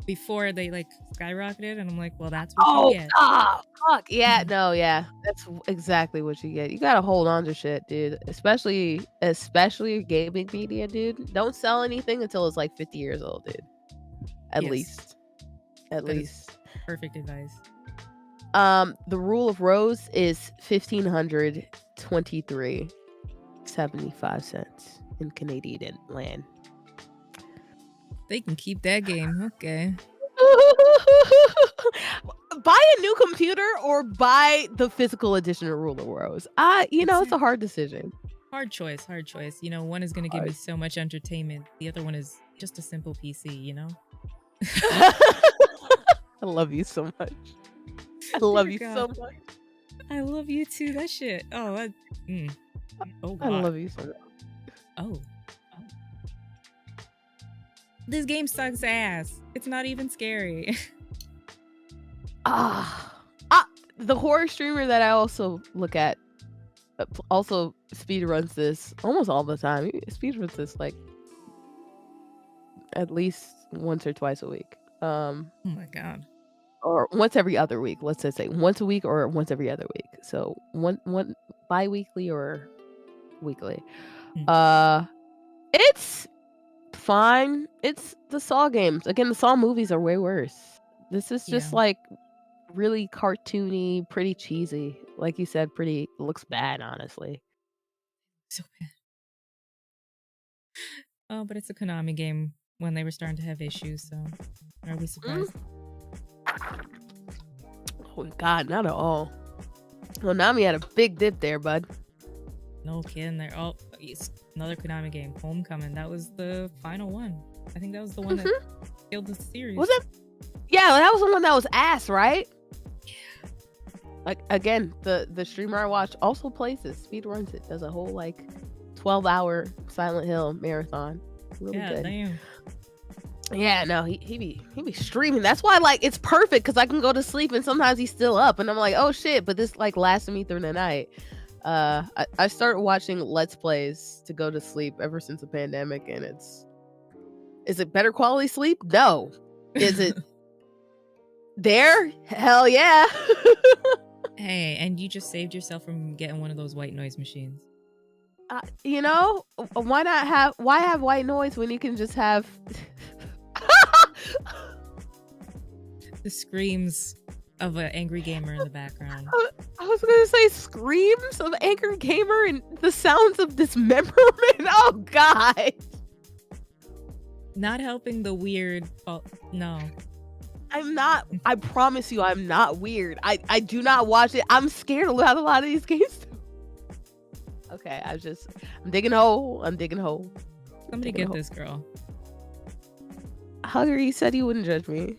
before they like skyrocketed, and I'm like, well, that's what you get. Fuck. Yeah, no, yeah. That's exactly what you get. You gotta hold on to shit, dude. Especially gaming media, dude. Don't sell anything until it's like 50 years old, dude. At least. Perfect advice. The rule of rose is 1,523.75 in Canadian land. They can keep that game. Okay. Buy a new computer or buy the physical edition of Rule of Rose. It's a hard decision. Hard choice. You know, one is going to give me so much entertainment. The other one is just a simple PC, you know? I love you so much. I love you so much. I love you too. That shit. Oh, oh God. I love you so much. Oh. This game sucks ass. It's not even scary. The horror streamer that I also look at also speedruns this almost all the time. He speedruns this like at least once or twice a week. Oh my God. Or once every other week. Let's just say once a week or once every other week. So one bi-weekly or weekly. It's fine. It's the Saw games. Again, the Saw movies are way worse. This is just like really cartoony, pretty cheesy. Like you said, looks bad, honestly. So bad. Oh, but it's a Konami game when they were starting to have issues, so are we surprised? Oh God, not at all. Konami had a big dip there, bud. No kidding. They're all another Konami game, Homecoming. That was the final one. I think that was the one that killed the series. Was it? Yeah, that was the one that was ass, right? Yeah. Like again, the streamer I watch also plays this, speedruns it, does a whole like 12-hour Silent Hill marathon. Really good. Damn. Yeah, no, he be streaming. That's why like it's perfect because I can go to sleep and sometimes he's still up and I'm like, oh shit, but this like lasted me through the night. I started watching Let's Plays to go to sleep ever since the pandemic, and is it better quality sleep? No. Is it there? Hell yeah. Hey, and you just saved yourself from getting one of those white noise machines. Why have white noise when you can just have the screams of an angry gamer in the background. I was gonna say screams of angry gamer and the sounds of dismemberment. Oh God. Not helping the weird. Oh, no. I'm not. I promise you, I'm not weird. I do not watch it. I'm scared of how a lot of these games do. Okay, I'm digging a hole. Somebody get this girl. Hugger, you said you wouldn't judge me.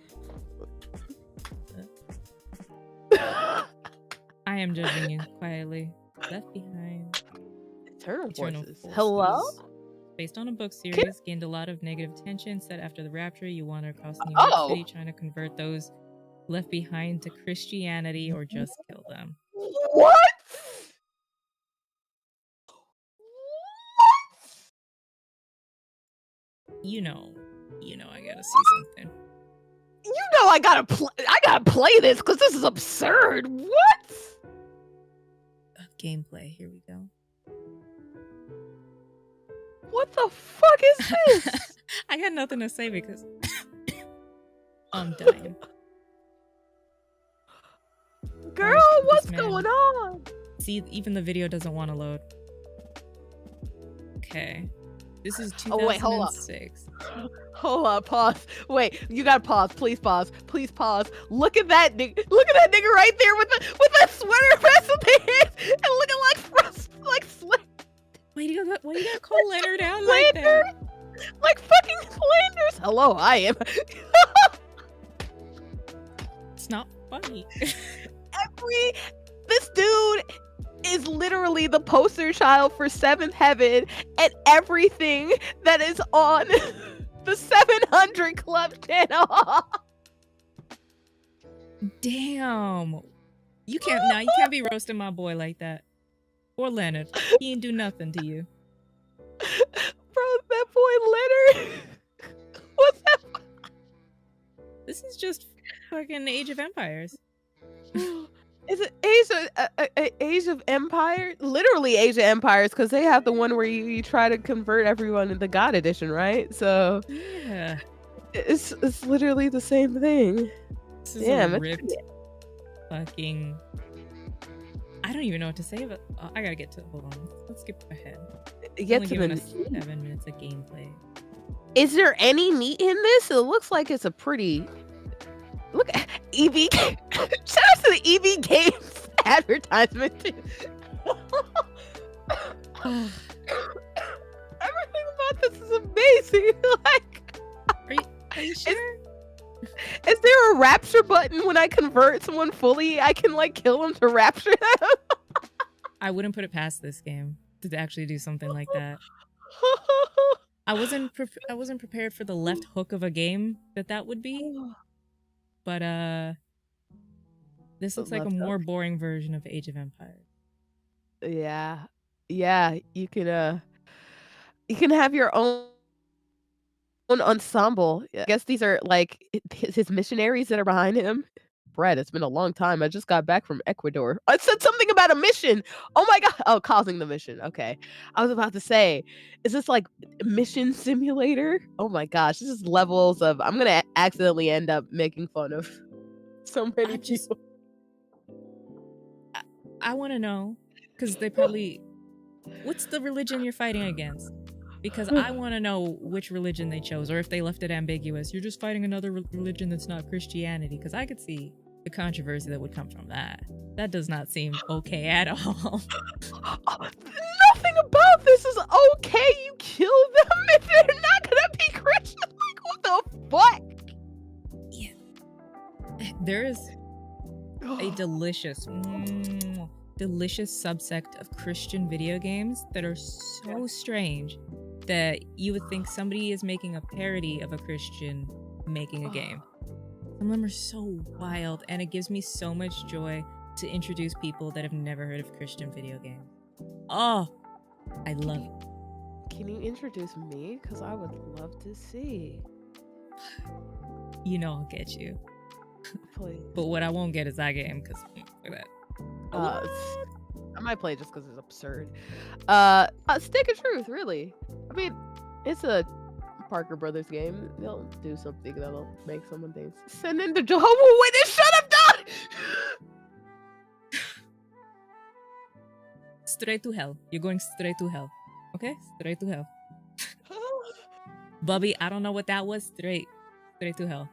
I am judging you quietly. Left Behind. Eternal Forces. Hello? Based on a book series, gained a lot of negative attention. Set after the rapture, you wander across New York City trying to convert those left behind to Christianity or just kill them. What? You know, I gotta see something. I gotta play this because this is absurd. What? Gameplay. Here we go. What the fuck is this? I got nothing to say because I'm dying. Girl, what's going on? See, even the video doesn't want to load. Okay. This is Oh, wait, hold up. 2006. Hold on, pause. Wait, you gotta pause. Please pause. Please pause. Look at that nigga. Look at that nigga right there with that sweater vest on their head and looking like Slayer. Why you gotta call Leonard out like that? Like fucking Flanders. Hello, I am. It's not funny. This dude is literally the poster child for Seventh Heaven and everything that is on the 700 Club channel. Damn. You can't be roasting my boy like that. Or Leonard. He ain't do nothing to you. Bro, that boy Leonard. What's that? This is just fucking Age of Empires. Is it Age of Empires? Literally Age of Empires, because they have the one where you try to convert everyone into God Edition, right? So Yeah. it's literally the same thing. This is a ripped fucking... I don't even know what to say about... I gotta get to... Hold on. Let's skip ahead. Get to giving the... us 7 minutes of gameplay. Is there any meat in this? It looks like it's a pretty... Look at EV... Shout out to the EV Games advertisement, too. Everything about this is amazing. Like... Are you sure? Is there a rapture button when I convert someone fully? I can like kill them to rapture them. I wouldn't put it past this game to actually do something like that. I wasn't prepared for the left hook of a game that would be. But this looks like a more boring version of Age of Empires. Yeah. You can have your own ensemble. I guess these are like his missionaries that are behind him. Brad, it's been a long time. I just got back from Ecuador. I said something about a mission. Oh my god. Oh, causing the mission. Okay. I was about to say, is this like mission simulator? Oh my gosh. This is levels of... I'm going to accidentally end up making fun of so many people. I want to know, because they probably... What's the religion you're fighting against? Because I want to know which religion they chose, or if they left it ambiguous. You're just fighting another religion that's not Christianity, because I could see the controversy that would come from that. That does not seem okay at all. Nothing about this is okay. You kill them if they're not gonna be Christian. Like, what the fuck? Yeah. There is a delicious subsect of Christian video games that are so strange that you would think somebody is making a parody of a Christian making a game. Some of them are so wild, and it gives me so much joy to introduce people that have never heard of Christian video games. Oh, I love it. Can you introduce me? Because I would love to see. You know I'll get you. Please. But what I won't get is that game, because look at that. I might play just because it's absurd. Stick of Truth, really. I mean, it's a Parker Brothers game. They'll do something that'll make someone dance. Send in the Jehovah's Witness. Shut up, Don! Straight to hell. You're going straight to hell. Okay? Straight to hell. Bubby, I don't know what that was. Straight to hell.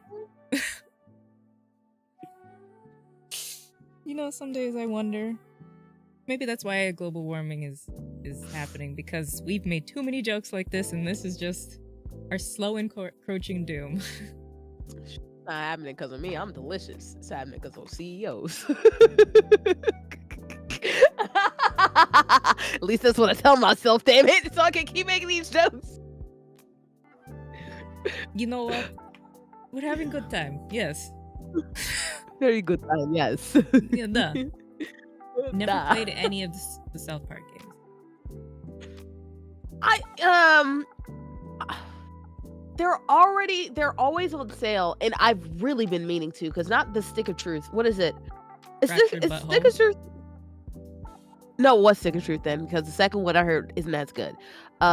You know, some days I wonder. Maybe that's why global warming is happening, because we've made too many jokes like this, and this is just our slow encroaching doom. It's not happening because of me. I'm delicious. It's happening because of CEOs. At least that's what I tell myself, damn it, so I can keep making these jokes. You know what? We're having good time. Yes. Very good time, yes. Yeah, duh. Never played any of the South Park games. They're always on sale, and I've really been meaning to, because not the Stick of Truth. What is it? Is Stick of Truth? No, what's Stick of Truth then? Because the second one I heard isn't as good.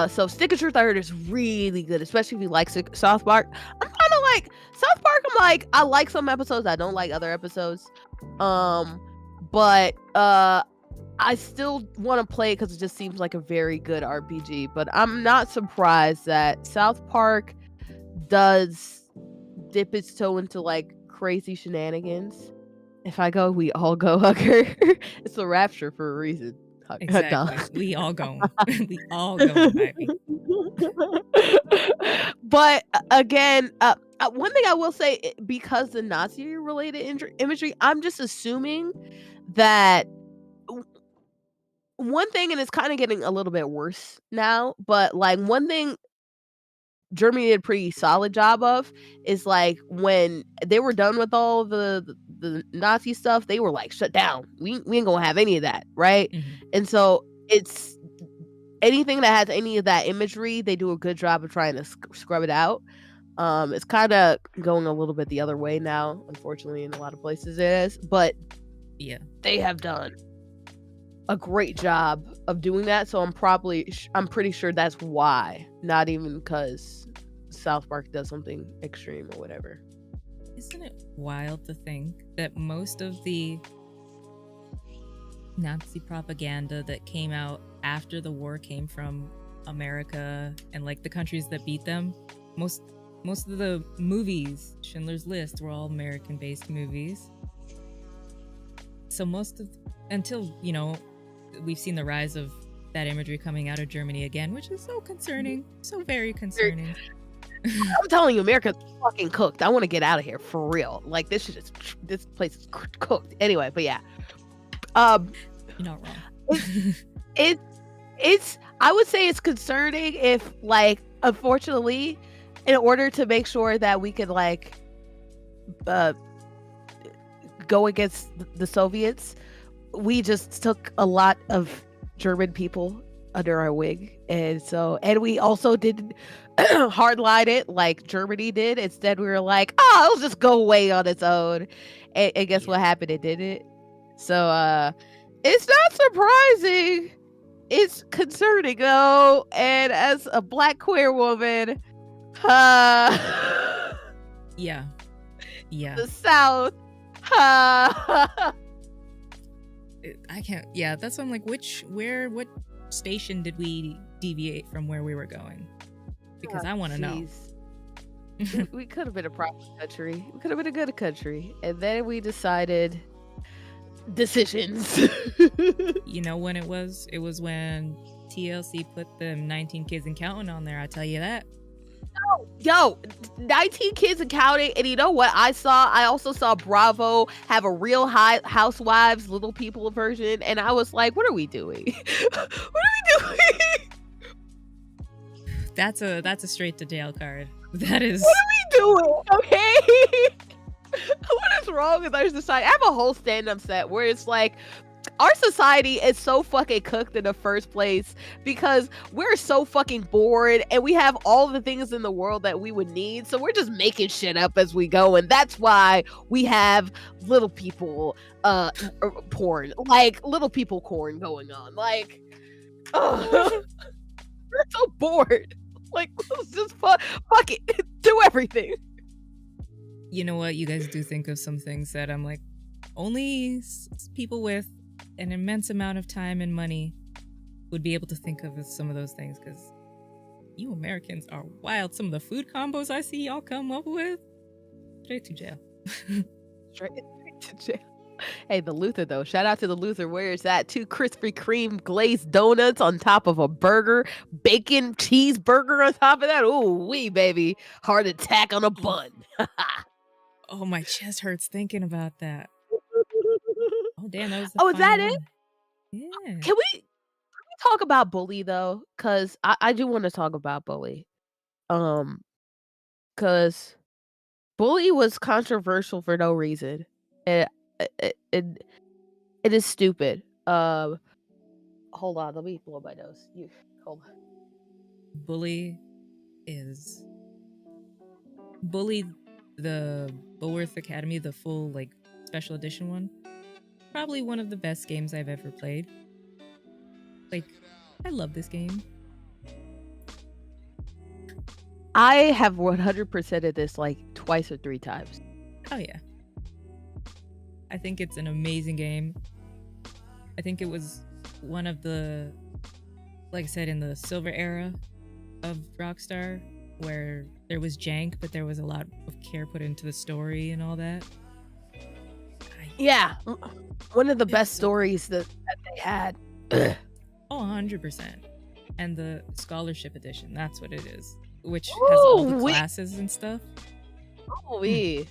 So Stick of Truth I heard is really good, especially if you like South Park. I'm kind of like South Park. I'm like, I like some episodes, I don't like other episodes. But I I still want to play it because it just seems like a very good RPG. But I'm not surprised that South Park does dip its toe into like crazy shenanigans. If I go, we all go, Hugger. It's a rapture for a reason. Exactly. We all going. We all going, baby. But again, one thing I will say, because the Nazi related imagery, I'm just assuming that one thing, and it's kind of getting a little bit worse now, but like one thing Germany did a pretty solid job of is like when they were done with all the Nazi stuff, they were like, shut down. We ain't gonna have any of that, right? Mhm. And so it's anything that has any of that imagery, they do a good job of trying to scrub it out. It's kind of going a little bit the other way now, unfortunately, in a lot of places it is, but Yeah. they have done a great job of doing that. So I'm pretty sure that's why, not even because South Park does something extreme or whatever. Isn't it wild to think that most of the Nazi propaganda that came out after the war came from America and like the countries that beat them? Most of the movies, Schindler's List, were all American-based movies. So until, you know, we've seen the rise of that imagery coming out of Germany again, which is so concerning, so very concerning. I'm telling you, America's fucking cooked. I want to get out of here for real. Like this place is cooked. Anyway, but yeah, you're not wrong. It's I would say it's concerning if, like, unfortunately, in order to make sure that we could like go against the Soviets, we just took a lot of German people under our wing, and we also didn't hardline it like Germany did. Instead, we were like, oh, it'll just go away on its own, and guess what happened? It didn't. So it's not surprising. It's concerning though, and as a Black queer woman, yeah, the South, I can't. Yeah, that's why I'm like, what station did we deviate from where we were going? Because I want to know. We could have been a proper country. We could have been a good country, and then we decided decisions. You know when it was? It was when TLC put the 19 Kids and Counting on there. I tell you that. Yo, 19 Kids and Counting, and you know what I saw? I also saw Bravo have a Real Housewives Little People version, and I was like, what are we doing? What are we doing? That's a straight to jail card. That is. What are we doing? Okay. What is wrong with our society? I have a whole stand-up set where it's like, our society is so fucking cooked in the first place because we're so fucking bored and we have all the things in the world that we would need. So we're just making shit up as we go. And that's why we have little people porn, like little people corn going on. Like, we're so bored. Like, let's just fuck it. Do everything. You know what? You guys do think of some things that I'm like, only people with an immense amount of time and money would be able to think of some of those things, because you Americans are wild. Some of the food combos I see y'all come up with, straight to jail. Straight to jail. Hey, the Luther though. Shout out to the Luther. Where is that? 2 Krispy Kreme glazed donuts on top of a burger, bacon cheeseburger on top of that. Ooh, wee baby, heart attack on a bun. Oh, my chest hurts thinking about that. Oh damn, that was. Oh, is that it? Yeah. Can we talk about Bully though? Because I do want to talk about Bully. Because Bully was controversial for no reason. It is stupid. Hold on, let me blow my nose. Hold on. Bully, the Bulworth Academy, the full like special edition one. Probably one of the best games I've ever played. Like, I love this game. I have 100%ed this like twice or 3 times. Oh yeah. I think it's an amazing game. I think it was one of the, like I said, in the silver era of Rockstar, where there was jank, but there was a lot of care put into the story and all that. Yeah, one of the It's best so- stories that they had. Oh, 100%. And the scholarship edition, that's what it is, which has all the Ooh-wee. classes and stuff. Holy.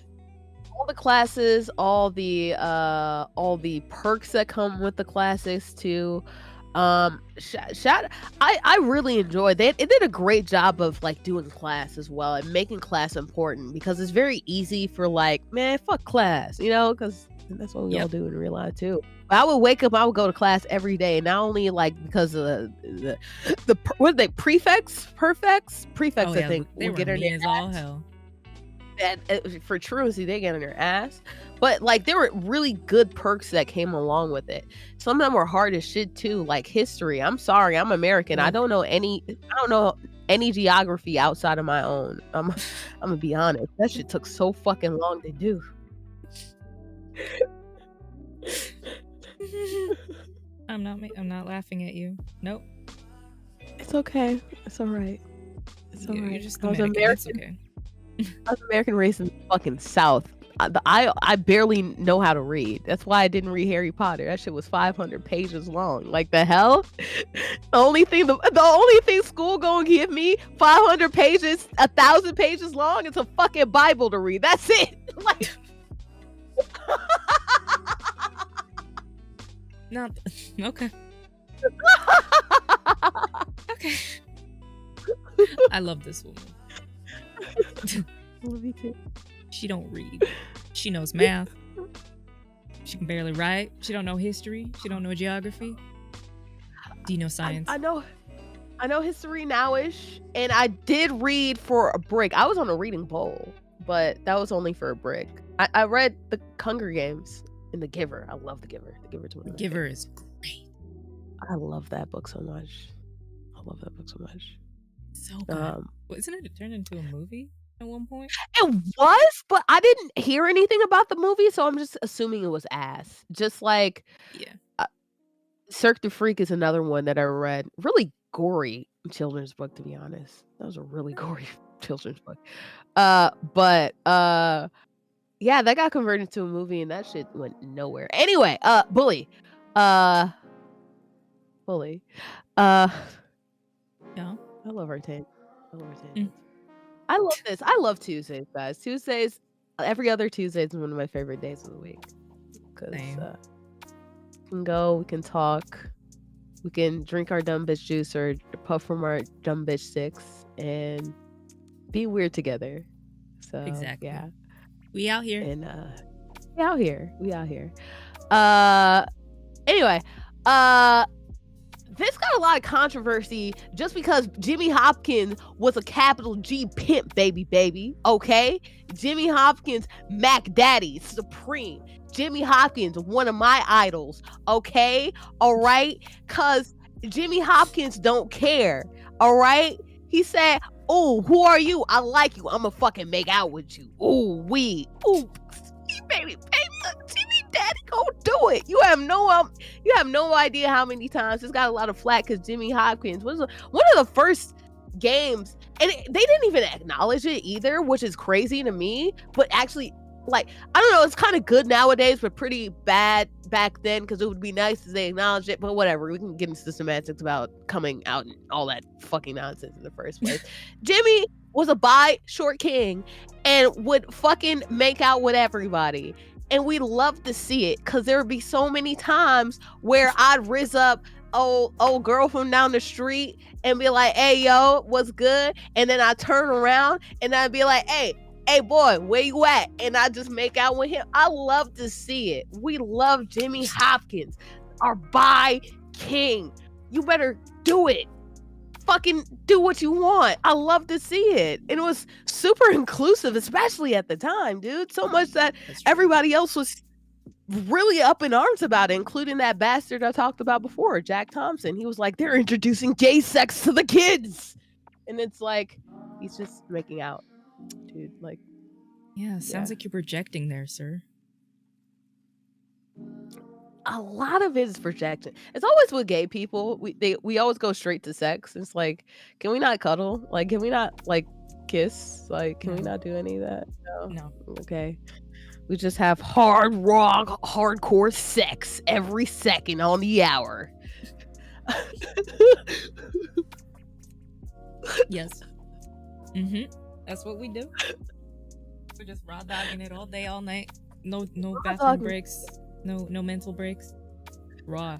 All the classes, all the perks that come with the classes too. I really enjoyed it did a great job of like doing class as well and making class important, because it's very easy for like, man, fuck class, you know, because that's what we all do in real life too. But I would wake up, I would go to class every day, not only like because of the what are they, prefects, Oh, I yeah, think they will were get in mean their as all hell. for truancy, they get on their ass. But like there were really good perks that came along with it. Some of them were hard as shit too, like history. I'm sorry, I'm American. I don't know any geography outside of my own. I'm gonna be honest. That shit took so fucking long to do. I'm not laughing at you. Nope. It's okay. It's all right. It's all right. You're just I was American. That's okay. I was American raised in the fucking South. I barely know how to read. That's why I didn't read Harry Potter. That shit was 500 pages long. Like the hell? The only thing school gonna give me 500 pages, 1,000 pages long is a fucking Bible to read. That's it. Like Not okay. Okay. I love this woman. Me too. She don't read. She knows math. She can barely write. She don't know history. She don't know geography. Do you know science? I know history nowish, and I did read for a break. I was on a reading bowl, but that was only for a break. I read the Hunger Games and The Giver. I love The Giver. The Giver's one of my Giver favorites. is great. I love that book so much. So good. Isn't it turned into a movie at one point? It was, but I didn't hear anything about the movie, so I'm just assuming it was ass. Just like, Cirque du Freak is another one that I read. Really gory children's book, to be honest. That was a really gory children's book. But yeah, that got converted into a movie, and that shit went nowhere. Anyway, Bully. Bully. Yeah. I love our team. I love this. I love Tuesdays, guys. Tuesdays, every other Tuesday is one of my favorite days of the week. Because we can go, we can talk, we can drink our dumb bitch juice or puff from our dumb bitch sticks and be weird together. So exactly. Yeah. We out here. And we out here. Anyway, this got a lot of controversy just because Jimmy Hopkins was a capital G pimp, baby. Okay? Jimmy Hopkins, Mac Daddy, Supreme. Jimmy Hopkins, one of my idols. Okay? All right? Because Jimmy Hopkins don't care. All right? He said, "Oh, who are you? I like you. I'm gonna fucking make out with you. Ooh, baby. Jimmy Daddy, go do it." You have no idea how many times this got a lot of flack because Jimmy Hopkins was one of the first games, and they didn't even acknowledge it either, which is crazy to me. But actually, like, I don't know, it's kind of good nowadays, but pretty bad back then, because it would be nice if they acknowledge it. But whatever, we can get into the semantics about coming out and all that fucking nonsense in the first place. Jimmy was a short king and would fucking make out with everybody. And we love to see it, because there would be so many times where I'd rizz up old girl from down the street and be like, "Hey, yo, what's good?" And then I turn around and I'd be like, hey boy, where you at? And I just make out with him. I love to see it. We love Jimmy Hopkins, our king. You better do it. Fucking do what you want. I love to see it. And it was super inclusive, especially at the time, dude. So much that everybody else was really up in arms about it, including that bastard I talked about before, Jack Thompson. He was like, "They're introducing gay sex to the kids." And it's like, he's just making out, dude. Like, sounds like you're projecting there, sir. a lot of it is projection. It's always with gay people. We always go straight to sex. It's like, can we not cuddle? Like, can we not like kiss? Like, can we not do any of that? No. Okay. We just have hard rock, hardcore sex every second on the hour. Yes. That's what we do. We're just raw dogging it all day, all night. No bathroom breaks. No mental breaks. Raw.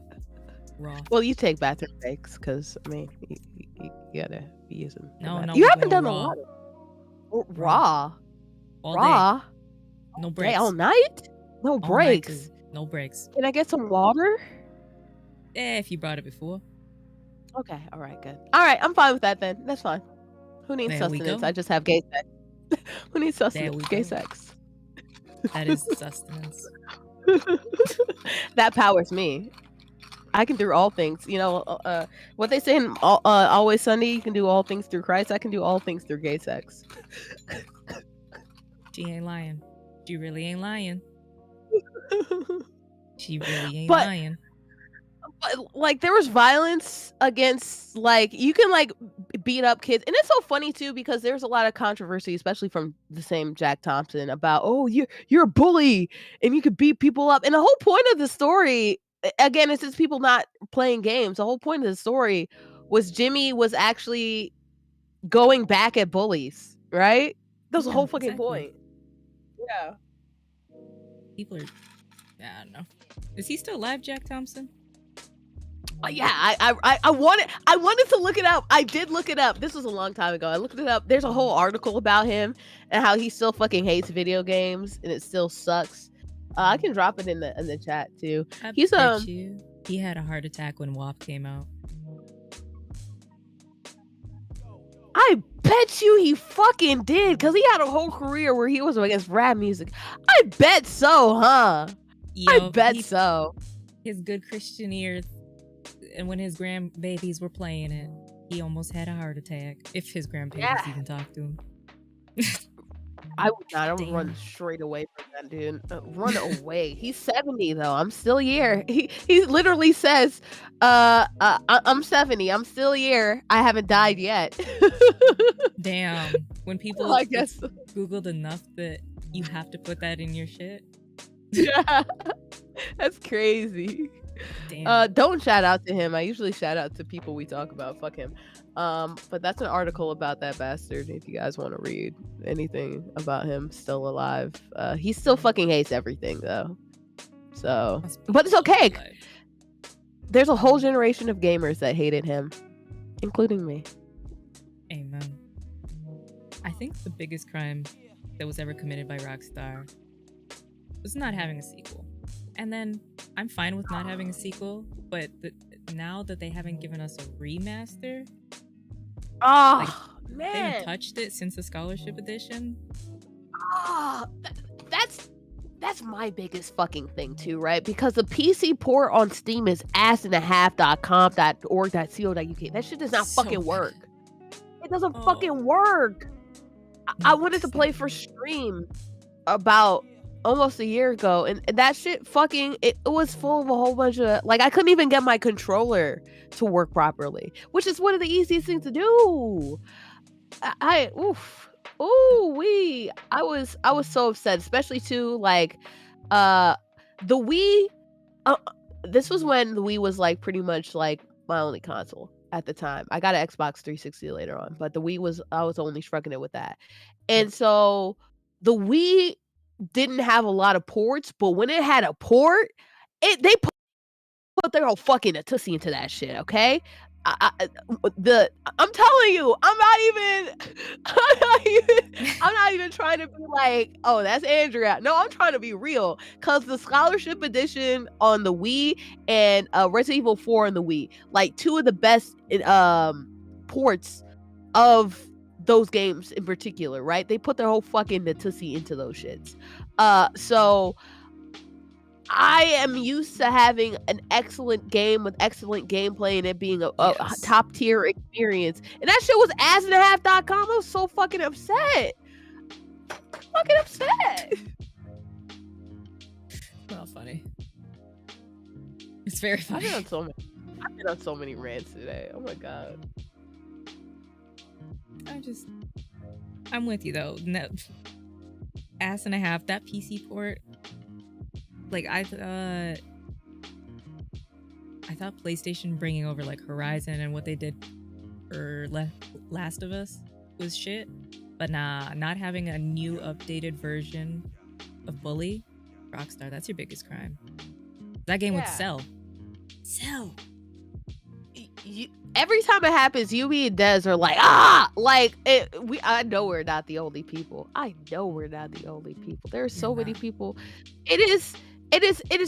Well, you take bathroom breaks because I mean, you gotta be using. No. You haven't done a lot of raw. All raw. Day. No breaks. Day, all night. No breaks. No breaks. Can I get some water? If you brought it before. Okay. All right. Good. All right. I'm fine with that then. That's fine. Who needs There we sustenance? go. I just have gay sex. Who needs sustenance? we Gay go. sex. That is the sustenance. That powers me. I can do all things. You know, what they say in Always Sunday, you can do all things through Christ. I can do all things through gay sex. She ain't lying. She really ain't lying. She really ain't But- lying. But, like, there was violence against, like, you can like beat up kids, and it's so funny too because there's a lot of controversy, especially from the same Jack Thompson, about you're a bully and you could beat people up. And the whole point of the story, again, is people not playing games. The whole point of the story was Jimmy was actually going back at bullies, right? That was the whole fucking point. Yeah. People are. I don't know. Is he still alive, Jack Thompson? Yeah, I wanted to look it up. I did look it up. This was a long time ago. I looked it up. There's a whole article about him and how he still fucking hates video games and it still sucks. I can drop it in the chat too. He's he had a heart attack when WAP came out. I bet you he fucking did, because he had a whole career where he was against rap music. I bet so, huh? Yo, I bet so. His good Christian ears, and when his grandbabies were playing it, he almost had a heart attack. If his grandbabies even talk to him. I would not. I would run straight away from that dude. Run away. He's 70 though. I'm still here. He literally says, I'm 70. I'm still here. I haven't died yet. Damn. When people Well, I guess Googled enough that you have to put that in your shit. Yeah. That's crazy. Damn. Don't shout out to him. I usually shout out to people we talk about. Fuck him. But that's an article about that bastard. If you guys want to read anything about him still alive, he still fucking hates everything though. So, but it's okay. There's a whole generation of gamers that hated him, including me. Amen. I think the biggest crime that was ever committed by Rockstar was not having a sequel. And then I'm fine with not having a sequel, but now that they haven't given us a remaster, they haven't touched it since the Scholarship Edition. That's my biggest fucking thing too, right? Because the PC port on Steam is assandahalf.com.org.co.uk. That shit does not fucking work. It doesn't fucking work. I wanted to play for stream about almost a year ago, and that shit fucking it was full of a whole bunch of like I couldn't even get my controller to work properly, which is one of the easiest things to do. I was so upset, especially too like the Wii. This was when the Wii was like pretty much like my only console at the time. I got an Xbox 360 later on, but the Wii I was only shrugging it with that, and so the Wii didn't have a lot of ports, but when it had a port, they put their whole fucking tussie into that shit. Okay, I'm telling you, I'm not even trying to be like, oh, that's Andrea. No, I'm trying to be real, because the Scholarship Edition on the Wii and Resident Evil 4 on the Wii, like two of the best ports of those games in particular, right? They put their whole fucking tussie into those shits. So I am used to having an excellent game with excellent gameplay and it being a top tier experience. And that shit was assandahalf.com. I was so fucking upset. Well, funny. It's very I've funny. been on so many rants today. Oh my god. I'm with you though. No, ass and a half. That PC port. Like I thought PlayStation bringing over like Horizon and what they did for Last of Us was shit. But nah, not having a new updated version of Bully, Rockstar, that's your biggest crime. That game would sell. Every time it happens, Yumi and Dez are like, like I know we're not the only people. There are so many people. It is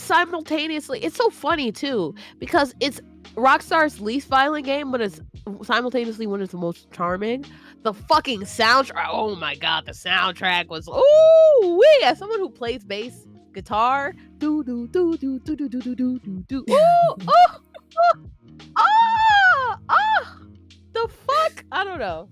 simultaneously. It's so funny too because it's Rockstar's least violent game, but it's simultaneously one of the most charming. The fucking soundtrack. Oh my god, the soundtrack was wee. As someone who plays bass guitar, do do do do do do do do do do do. The fuck? I don't know.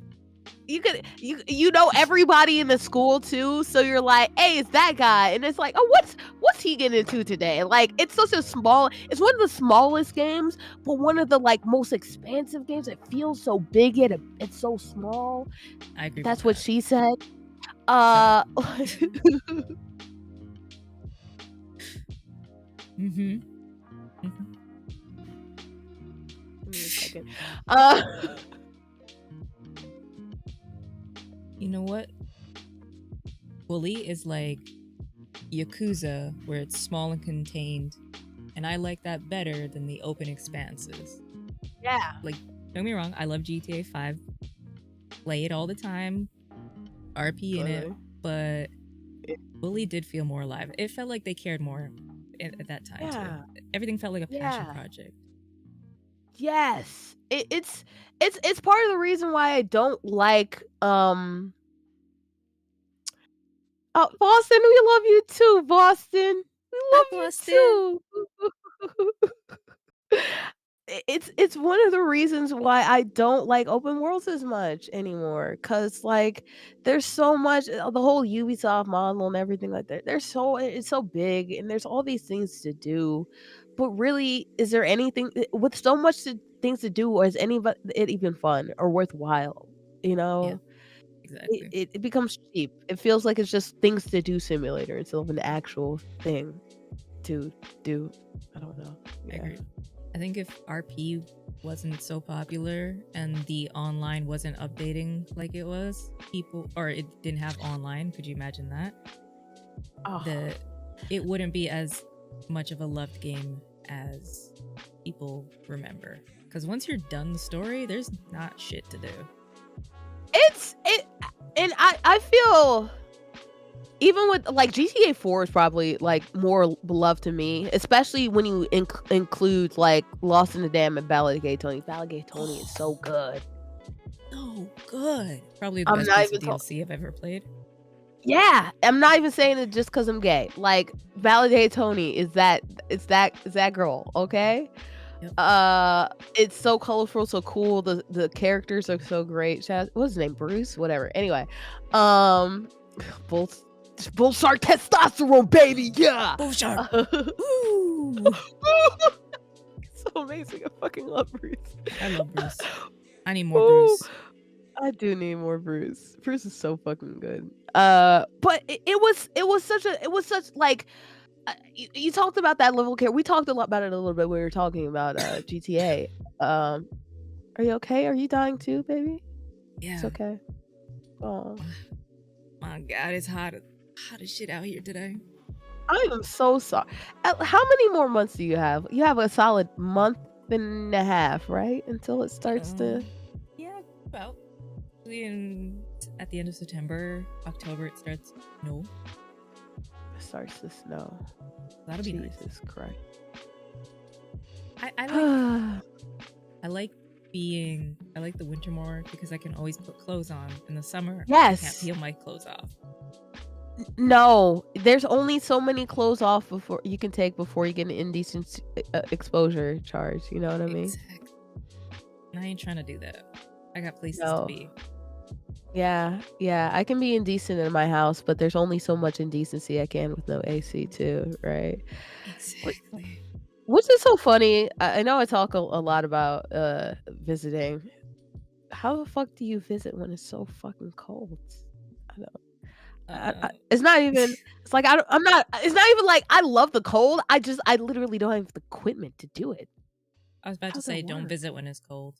You know everybody in the school too, so you're like, hey, it's that guy, and it's like, oh, what's he getting into today? Like, it's such a small. It's one of the smallest games, but one of the like most expansive games. It feels so big yet it's so small. I agree. That's what she said. Mm-hmm. Give me a second. You know what? Bully is like Yakuza, where it's small and contained, and I like that better than the open expanses. Yeah. Like, don't get me wrong, I love GTA 5. Play it all the time. RP in it, but Bully did feel more alive. It felt like they cared more at that time too. Everything felt like a passion project. Yes. It's part of the reason why I don't like Boston, we love you too, Boston. We love you too. It's one of the reasons why I don't like open worlds as much anymore. Cause like there's so much the whole Ubisoft model and everything like that. It's so big and there's all these things to do. But really, is there anything with so much things to do, or is any of it even fun or worthwhile? You know? Yeah, exactly. It becomes cheap. It feels like it's just things to do simulator instead of an actual thing to do. I don't know. I agree. I think if RP wasn't so popular and the online wasn't updating like it was, or it didn't have online, could you imagine that? It wouldn't be as much of a loved game as people remember. Because once you're done the story, there's not shit to do. And I feel even with like GTA 4 is probably like more beloved to me, especially when you include like Lost in the Dam and Ballad of Gay Tony. Ballad of Gay Tony is so good. So good. Probably the best piece of DLC I've ever played. Yeah, I'm not even saying it just because I'm gay. Like Ballad of Gay Tony is that girl, okay? Yep. It's so colorful, so cool. The characters are so great. What's his name? Bruce? Whatever. Anyway, Bull shark testosterone, baby. Yeah. Bull shark. So amazing. I fucking love Bruce. I love Bruce. I need more Bruce. I do need more Bruce. Bruce is so fucking good. But it was such like you talked about that level care. We talked a lot about it a little bit when we were talking about GTA. Are you okay? Are you dying too, baby? Yeah. It's okay. Oh my god, it's hot as shit out here today. I am so sorry. How many more months do you have? You have a solid month and a half, right? Until it starts to... Yeah, about at the end of September, October, it starts to snow. It starts to snow. That'll be nice. Jesus Christ. I like the winter more because I can always put clothes on. In the summer, yes, I can't peel my clothes off. No, there's only so many clothes off before you can take before you get an indecent exposure charge. You know what I mean? Exactly. And I ain't trying to do that. I got places to be. Yeah, I can be indecent in my house, but there's only so much indecency I can with no AC too, right? Exactly. Which is so funny. I know I talk a lot about visiting. How the fuck do you visit when it's so fucking cold? I don't. It's not even. It's like I'm not. It's not even like I love the cold. I literally don't have the equipment to do it. I was about to How's say, that don't work? visit when it's cold.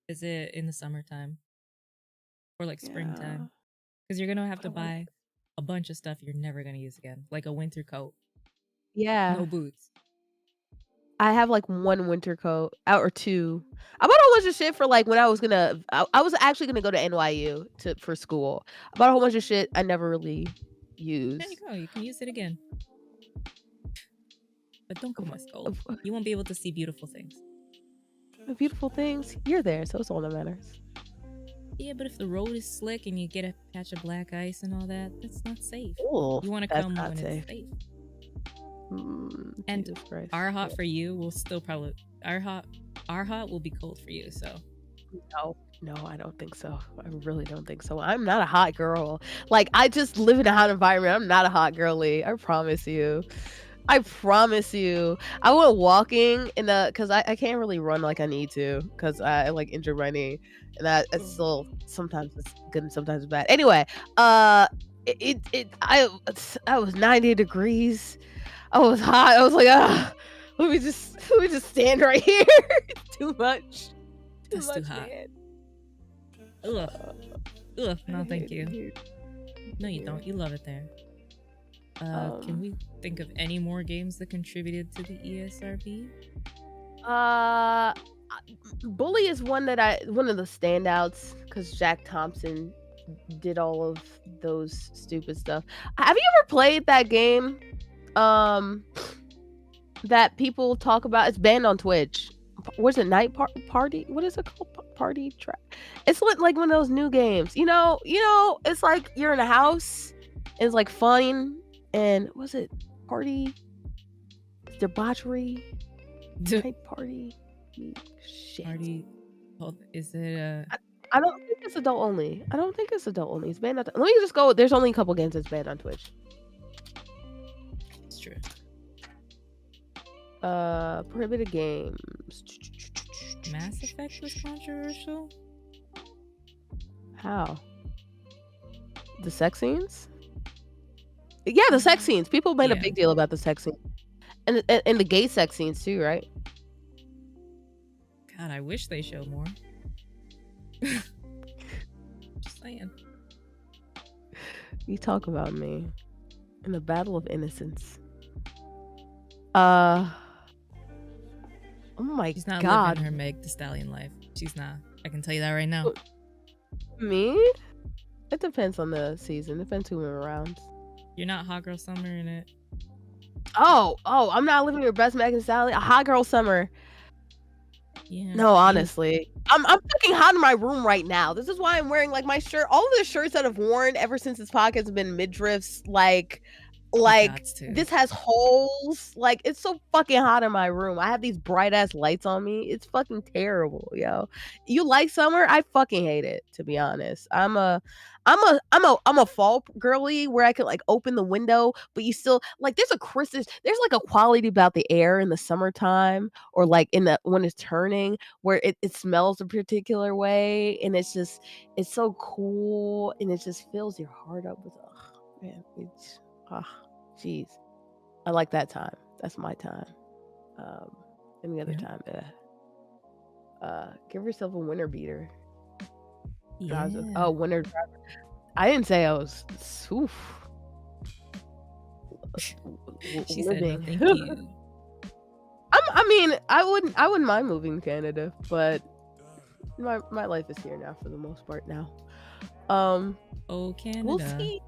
Visit in the summertime or like springtime, because you're gonna have to buy a bunch of stuff you're never gonna use again, like a winter coat. Yeah. No boots. I have like one winter coat or two. I bought a whole bunch of shit for like when I was gonna. I was actually gonna go to NYU for school. I bought a whole bunch of shit I never really used. There you go. You can use it again. But don't come when it's cold. You won't be able to see beautiful things. Beautiful things. You're there, so it's all that matters. Yeah, but if the road is slick and you get a patch of black ice and all that, that's not safe. Ooh, you want to come when it's safe. And our hot for you will still probably our hot will be cold for you. So no, I don't think so. I really don't think so. I'm not a hot girl. Like I just live in a hot environment. I'm not a hot girly. I promise you. I promise you. I went walking in the because I can't really run like I need to because I like injured my knee, and that it's still sometimes it's good and sometimes it's bad. Anyway, I was 90 degrees. I was hot. I was like, let me just stand right here. Too much. That's too hot. Man. Ugh. No, thank you. No, you don't. You love it there. Can we think of any more games that contributed to the ESRB? Bully is one of the standouts because Jack Thompson did all of those stupid stuff. Have you ever played that game? That people talk about. It's banned on Twitch. Was it Night Party? What is it called? Party Track. It's like one of those new games. You know. It's like you're in a house. It's like fun. And was it party? Debauchery? Night party? Shit. Party? Is it I don't think it's adult only. It's banned on. Let me just go. There's only a couple games that's banned on Twitch. It's true. Prohibited games. Mass Effect was controversial. How? The sex scenes? Yeah, the sex scenes. People made a big deal about the sex scene, and the gay sex scenes too, right? God, I wish they showed more. Just saying. You talk about me in the battle of innocence. Oh my She's not God. living her Meg Thee Stallion life. She's not. I can tell you that right now. Me? It depends on the season. Depends who we're around. You're not Hot Girl Summer in it. Oh, I'm not living your best Meg Thee Stallion. A Hot Girl Summer. Yeah. No, honestly. I'm fucking hot in my room right now. This is why I'm wearing like my shirt. All of the shirts that I've worn ever since this podcast have been midriffs. Like this has holes. Like it's so fucking hot in my room. I have these bright ass lights on me. It's fucking terrible, yo. You like summer? I fucking hate it, to be honest. I'm a fall girly where I could like open the window, but you still like there's like a quality about the air in the summertime or like when it's turning where it smells a particular way and it's so cool and it just fills your heart up with jeez. I like that time. That's my time. Any other time, give yourself a winter beater. Yeah. Winter driver. I didn't say I was She said no, thank you. I wouldn't mind moving to Canada, but my life is here now for the most part now. Canada. We'll see.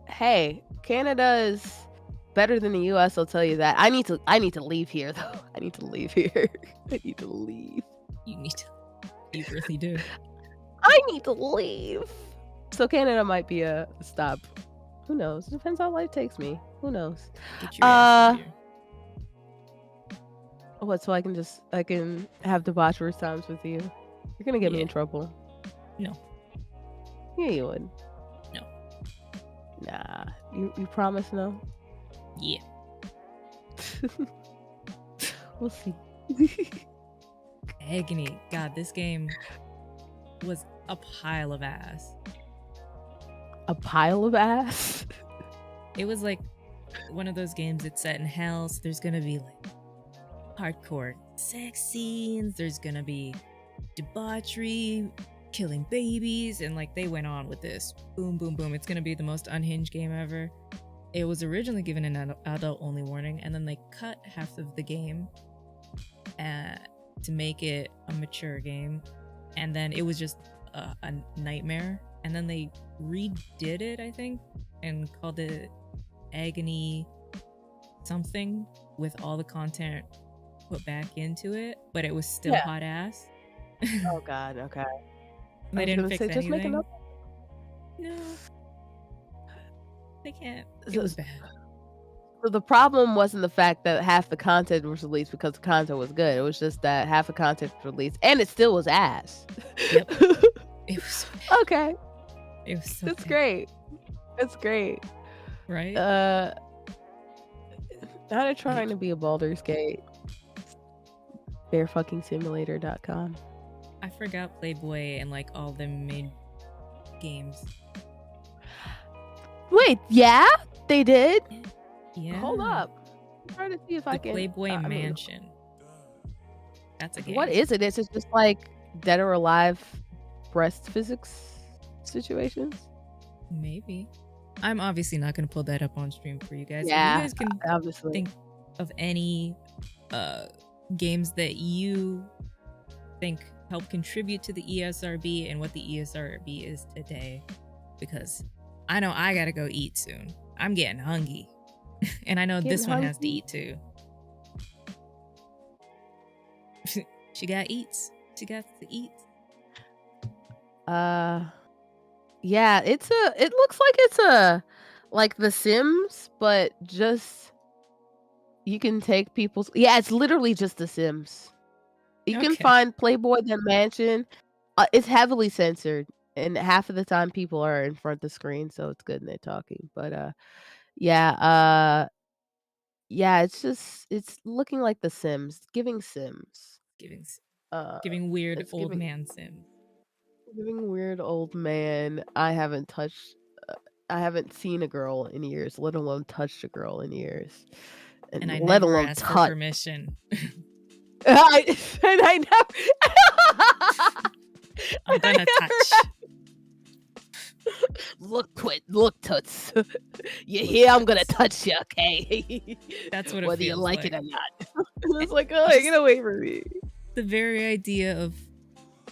Hey, Canada is better than the US, I'll tell you that. I need to leave here though. I need to leave here. I need to leave. You really do. I need to leave. So Canada might be a stop. Who knows? It depends how life takes me. Who knows? Get your ass here. What? So I can have debaucherous times with you. You're gonna get me in trouble. No. Yeah, you would. No. Nah. You promise no? Yeah. We'll see. Agony. God, this game was a pile of ass. A pile of ass? It was like one of those games that's set in hell, so there's gonna be like hardcore sex scenes, there's gonna be debauchery, killing babies, and like they went on with this. Boom, boom, boom. It's gonna be the most unhinged game ever. It was originally given an adult-only warning, and then they cut half of the game to make it a mature game, and then it was just a nightmare. And then they redid it, I think, and called it Agony something with all the content put back into it, but it was still hot ass. Oh God, okay. They didn't fix anything. Just make another. No, they can't. It was bad. So the problem wasn't the fact that half the content was released because the content was good. It was just that half the content was released, and it still was ass. Yep. It was so bad. Okay. It was so It's bad. great. It's great. Right? Not trying to be a Baldur's Gate. BearFuckingSimulator.com. I forgot Playboy and like all the made games. Wait, yeah, they did. Yeah. Hold up. I'm trying to see if I The can. Playboy Mansion. That's a game. What is it? Is it just like Dead or Alive breast physics situations? Maybe. I'm obviously not going to pull that up on stream for you guys. Yeah, If you guys can obviously think of any games that you think help contribute to the ESRB and what the ESRB is today, because I know I gotta go eat soon. I'm getting hungry. And I know this one has to eat too. She got eats. She got to eat. Yeah, it looks like it's like The Sims, but just you can take people's. Yeah, it's literally just The Sims. You can find Playboy the Mansion. It's heavily censored, and half of the time people are in front of the screen, so it's good and they're talking. But yeah, it's looking like The Sims, giving weird old man Sims. Giving weird old man. I haven't seen a girl in years, let alone touched a girl in years, and I let never alone asked for permission. I never. I'm gonna touch. Look, toots. You hear? I'm gonna touch you, okay? That's what it whether you feels like it or not. It's like, oh, get away from me. The very idea of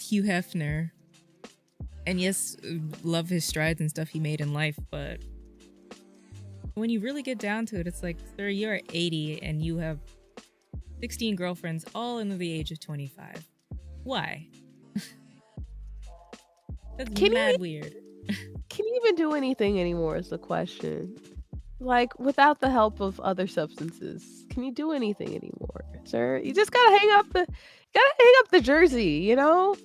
Hugh Hefner, and yes, love his strides and stuff he made in life, but when you really get down to it, it's like, sir, you're 80 and you have 16 girlfriends, all under the age of 25. Why? That's weird. Can you even do anything anymore is the question. Like, without the help of other substances, can you do anything anymore, sir? You just gotta hang up the jersey, you know?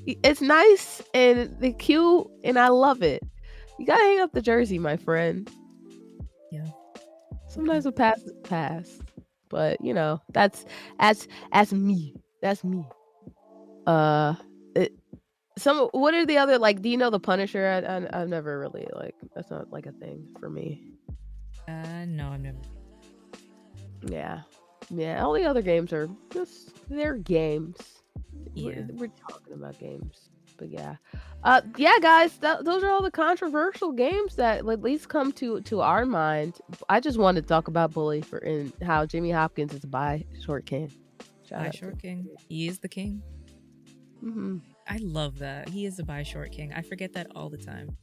It's nice and the cute and I love it. You gotta hang up the jersey, my friend. Yeah. Sometimes a pass is pass. But you know, that's me. That's me. What are the other, like, do you know The Punisher? I've never really, like, that's not like a thing for me. No, I've never. Yeah, all the other games are just, they're games. Yeah, we're talking about games, but yeah, guys, those are all the controversial games that at least come to our mind. I just wanted to talk about Bully and how Jimmy Hopkins is a bi-short king. Bi-short king. He is the king. Mm-hmm. I love that. He is a bi-short king. I forget that all the time.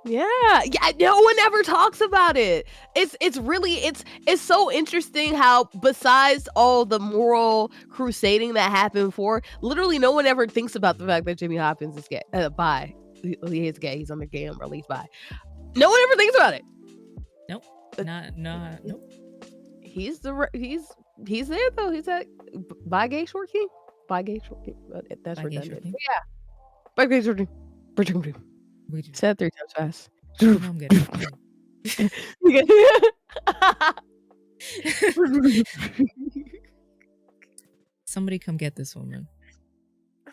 Yeah, no one ever talks about it. It's really it's so interesting how, besides all the moral crusading that happened before, literally no one ever thinks about the fact that Jimmy Hopkins is gay, bi. He is gay. He's on the gay umbrella. He's bi. No one ever thinks about it. Nope. Nope. He's there though. He's that bi-gay short king. Bi-gay short king. That's redundant. Yeah. Bi-gay short king. Say it 3 times fast. I'm good. Somebody come get this woman.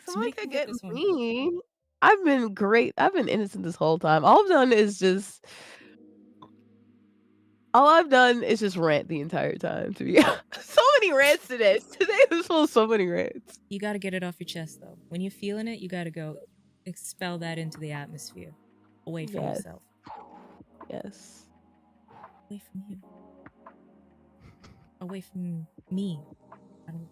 Somebody could get me. I've been great. I've been innocent this whole time. All I've done is just rant the entire time. To be honest. So many rants today. Today was full of so many rants. You got to get it off your chest, though. When you're feeling it, you got to go expel that into the atmosphere, away from yourself. Yes. Away from you. Away from me.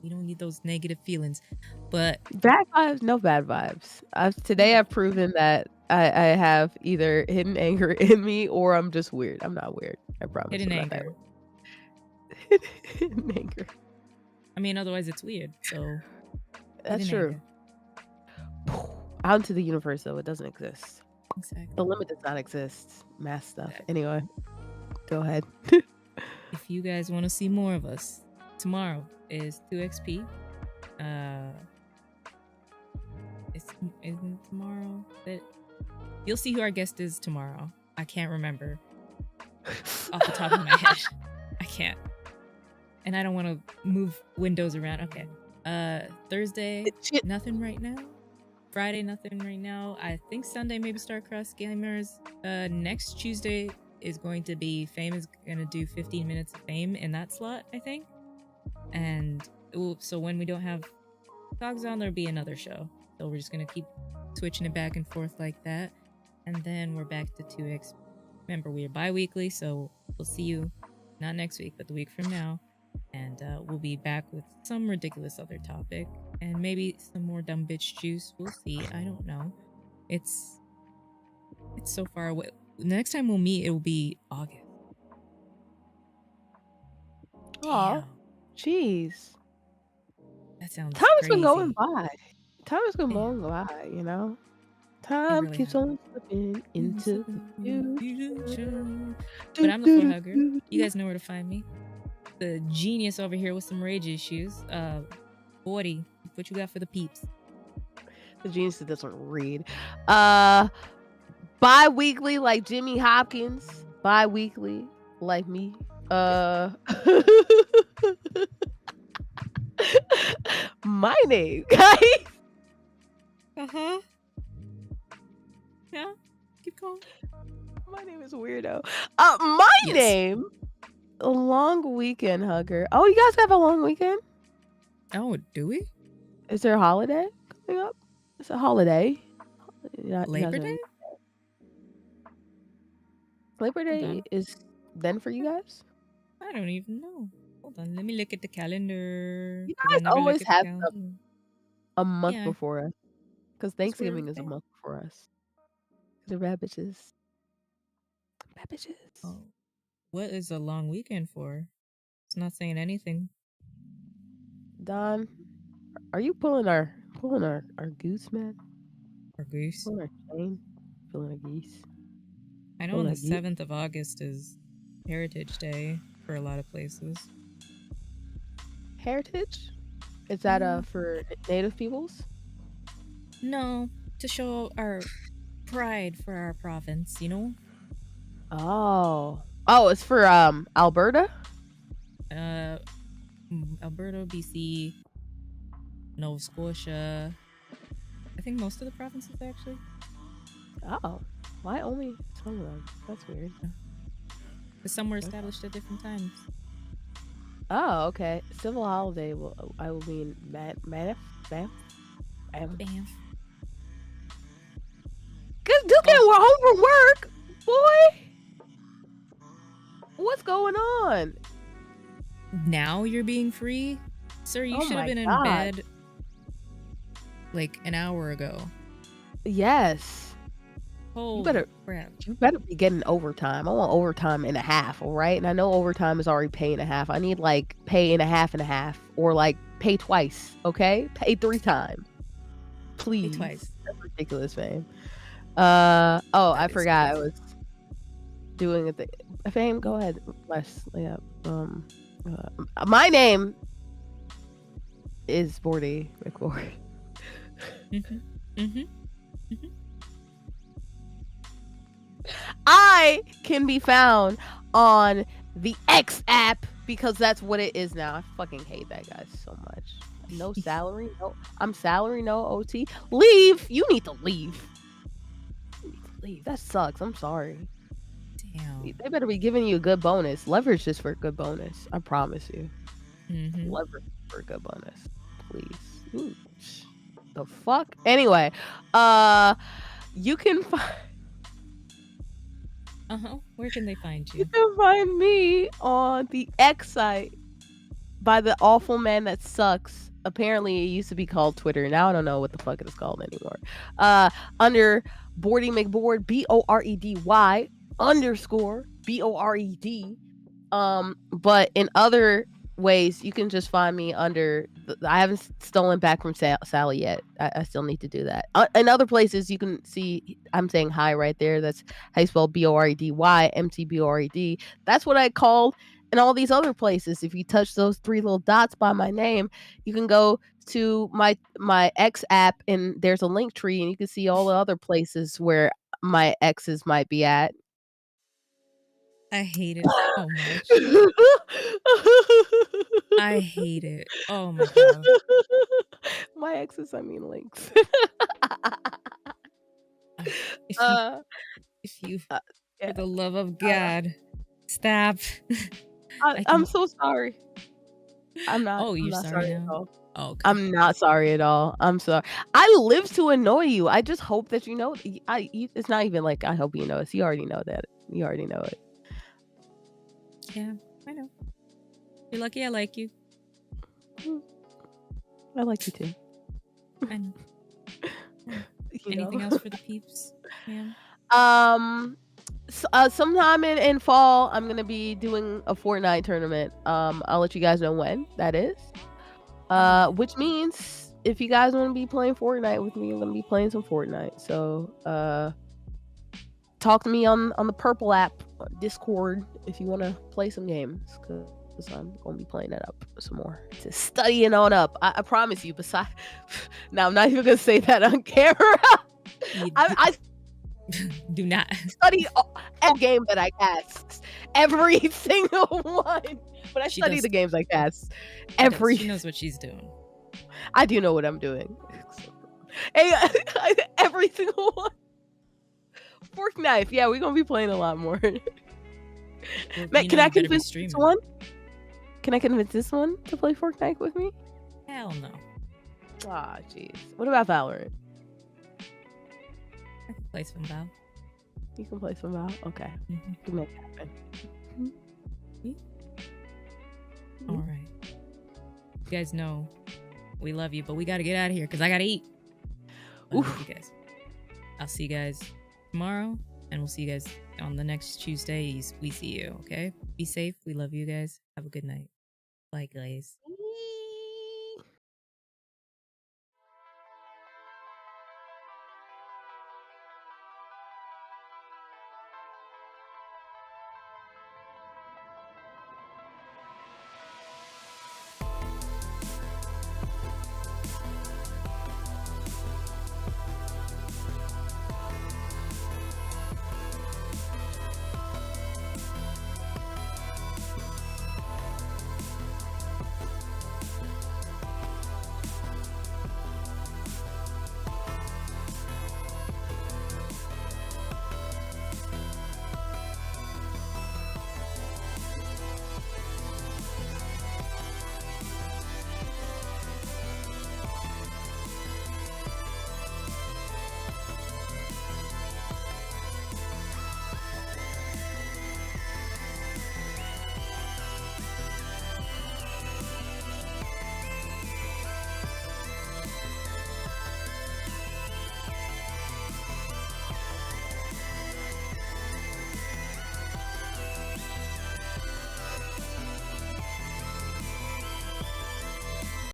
We don't need those negative feelings. But bad vibes, no bad vibes. Today I've proven that I have either hidden anger in me or I'm just weird. I'm not weird. I promise. Hidden anger. Hidden anger. I mean, otherwise it's weird. So that's true. Out into the universe, though, it doesn't exist. Exactly. The limit does not exist. Mass stuff. Anyway, go ahead. If you guys want to see more of us, tomorrow is 2XP. Isn't tomorrow that you'll see who our guest is tomorrow? I can't remember off the top of my head. I can't, and I don't want to move windows around. Okay. Thursday, nothing right now. Friday, nothing right now. I think Sunday maybe Starcross Gamers. Next Tuesday is going to be Fame is gonna do 15 minutes of Fame in that slot, I think. And so when we don't have Cogs on, there'll be another show. So we're just gonna keep switching it back and forth like that. And then we're back to 2X. Remember, we are bi-weekly, so we'll see you not next week, but the week from now. And we'll be back with some ridiculous other topic. And maybe some more dumb bitch juice. We'll see. I don't know. It's so far away. The next time we'll meet, it will be August. Oh, jeez. That sounds Time crazy. has been going by. Time has been going by, you know? Time really keeps on slipping into the future. But I'm the floor hugger. You guys know where to find me. The genius over here with some rage issues. 40. What you got for the peeps? The genius that doesn't read. Bi-weekly like Jimmy Hopkins. Bi-weekly like me. My name, guys. Uh-huh. Yeah. Keep going. My name is Weirdo. My name. A long weekend hugger. Oh, you guys have a long weekend? Oh, do we? Is there a holiday coming up? It's a holiday. Labor Day? Labor Day is then for you guys? I don't even know. Hold on, let me look at the calendar. You guys always have a month before us. Because Thanksgiving is a month before us. The bad bitches. Bad bitches. Oh. What is a long weekend for? It's not saying anything. Don, are you pulling our goose, man? Our goose? Pulling our chain? Pulling our geese? I know on the 7th of August is Heritage Day for a lot of places. Heritage? Is that for Native peoples? No, to show our pride for our province, you know? Oh, it's for Alberta? Alberta, BC, Nova Scotia. I think most of the provinces actually. Oh, why only some of them? That's weird. Because some were established at different times. Oh, okay. Civil holiday I will be in Banff. Cause Duke and we're home from work, boy. What's going on? Now you're being free? Sir, you should have been in bed like an hour ago. Yes. Holy crap. You better be getting overtime. I want overtime and a half, all right? And I know overtime is already pay and a half. I need like pay and a half, or like pay twice, okay? Pay 3 times. Please. Pay twice. That's ridiculous, fame. I forgot I was doing a thing. Fame, go ahead. Yeah. My name is Bordy McCord. I can be found on the X app because that's what it is now. I fucking hate that guy so much. No salary. No, I'm salary. No OT. Leave. You need to leave. You need to leave. That sucks. I'm sorry. Damn. They better be giving you a good bonus. Leverage this for a good bonus. I promise you. Mm-hmm. Leverage for a good bonus, please. Ooh, the fuck. Anyway, you can find. Where can they find You you? can find me on the X site by the awful man that sucks. Apparently, it used to be called Twitter. Now I don't know what the fuck it is called anymore. Under Bordy McBoard, BOREDY _BORED. But in other ways, you can just find me under. I haven't stolen back from Sally yet. I still need to do that. In other places, you can see I'm saying hi right there. That's how you spell BOREDY MTBORED. That's what I called in all these other places. If you touch those 3 little dots by my name, you can go to my X app, and there's a link tree, and you can see all the other places where my exes might be at. I hate it so much. I hate it. Oh my god. My exes, I mean links. If you yeah. for the love of God, stop. I'm so sorry. I'm not. Oh, I'm you're not sorry at now? all. Oh, okay. I'm not sorry at all. I'm sorry. I live to annoy you. I just hope that you know. It's not even like I hope you know it. You already know that. You already know it. Yeah, I know. You're lucky I like you. I like you too. I know. Anything else for the peeps, ma'am? Sometime in fall, I'm gonna be doing a Fortnite tournament. I'll let you guys know when that is. Which means if you guys want to be playing Fortnite with me, I'm gonna be playing some Fortnite. So, talk to me on the Purple app, Discord, if you want to play some games, because I'm gonna be playing that up some more. Just studying on up. I promise you. Besides, now I'm not even gonna say that on camera. I do not study every game that I cast, every single one. But I study the games I cast. She knows what she's doing. I do know what I'm doing. Hey, every single one. Fork knife. Yeah, we're gonna be playing a lot more. Well, can I convince this one? Can I convince this one to play Fork Knife with me? Hell no. Ah, jeez. What about Valorant? I can play some Val. You can play some Val? Okay. You can make it happen. All right. You guys know we love you, but we gotta get out of here because I gotta eat. I love you guys. I'll see you guys tomorrow, and we'll see you guys on the next Tuesday. We see you, okay? Be safe. We love you guys. Have a good night. Bye, guys.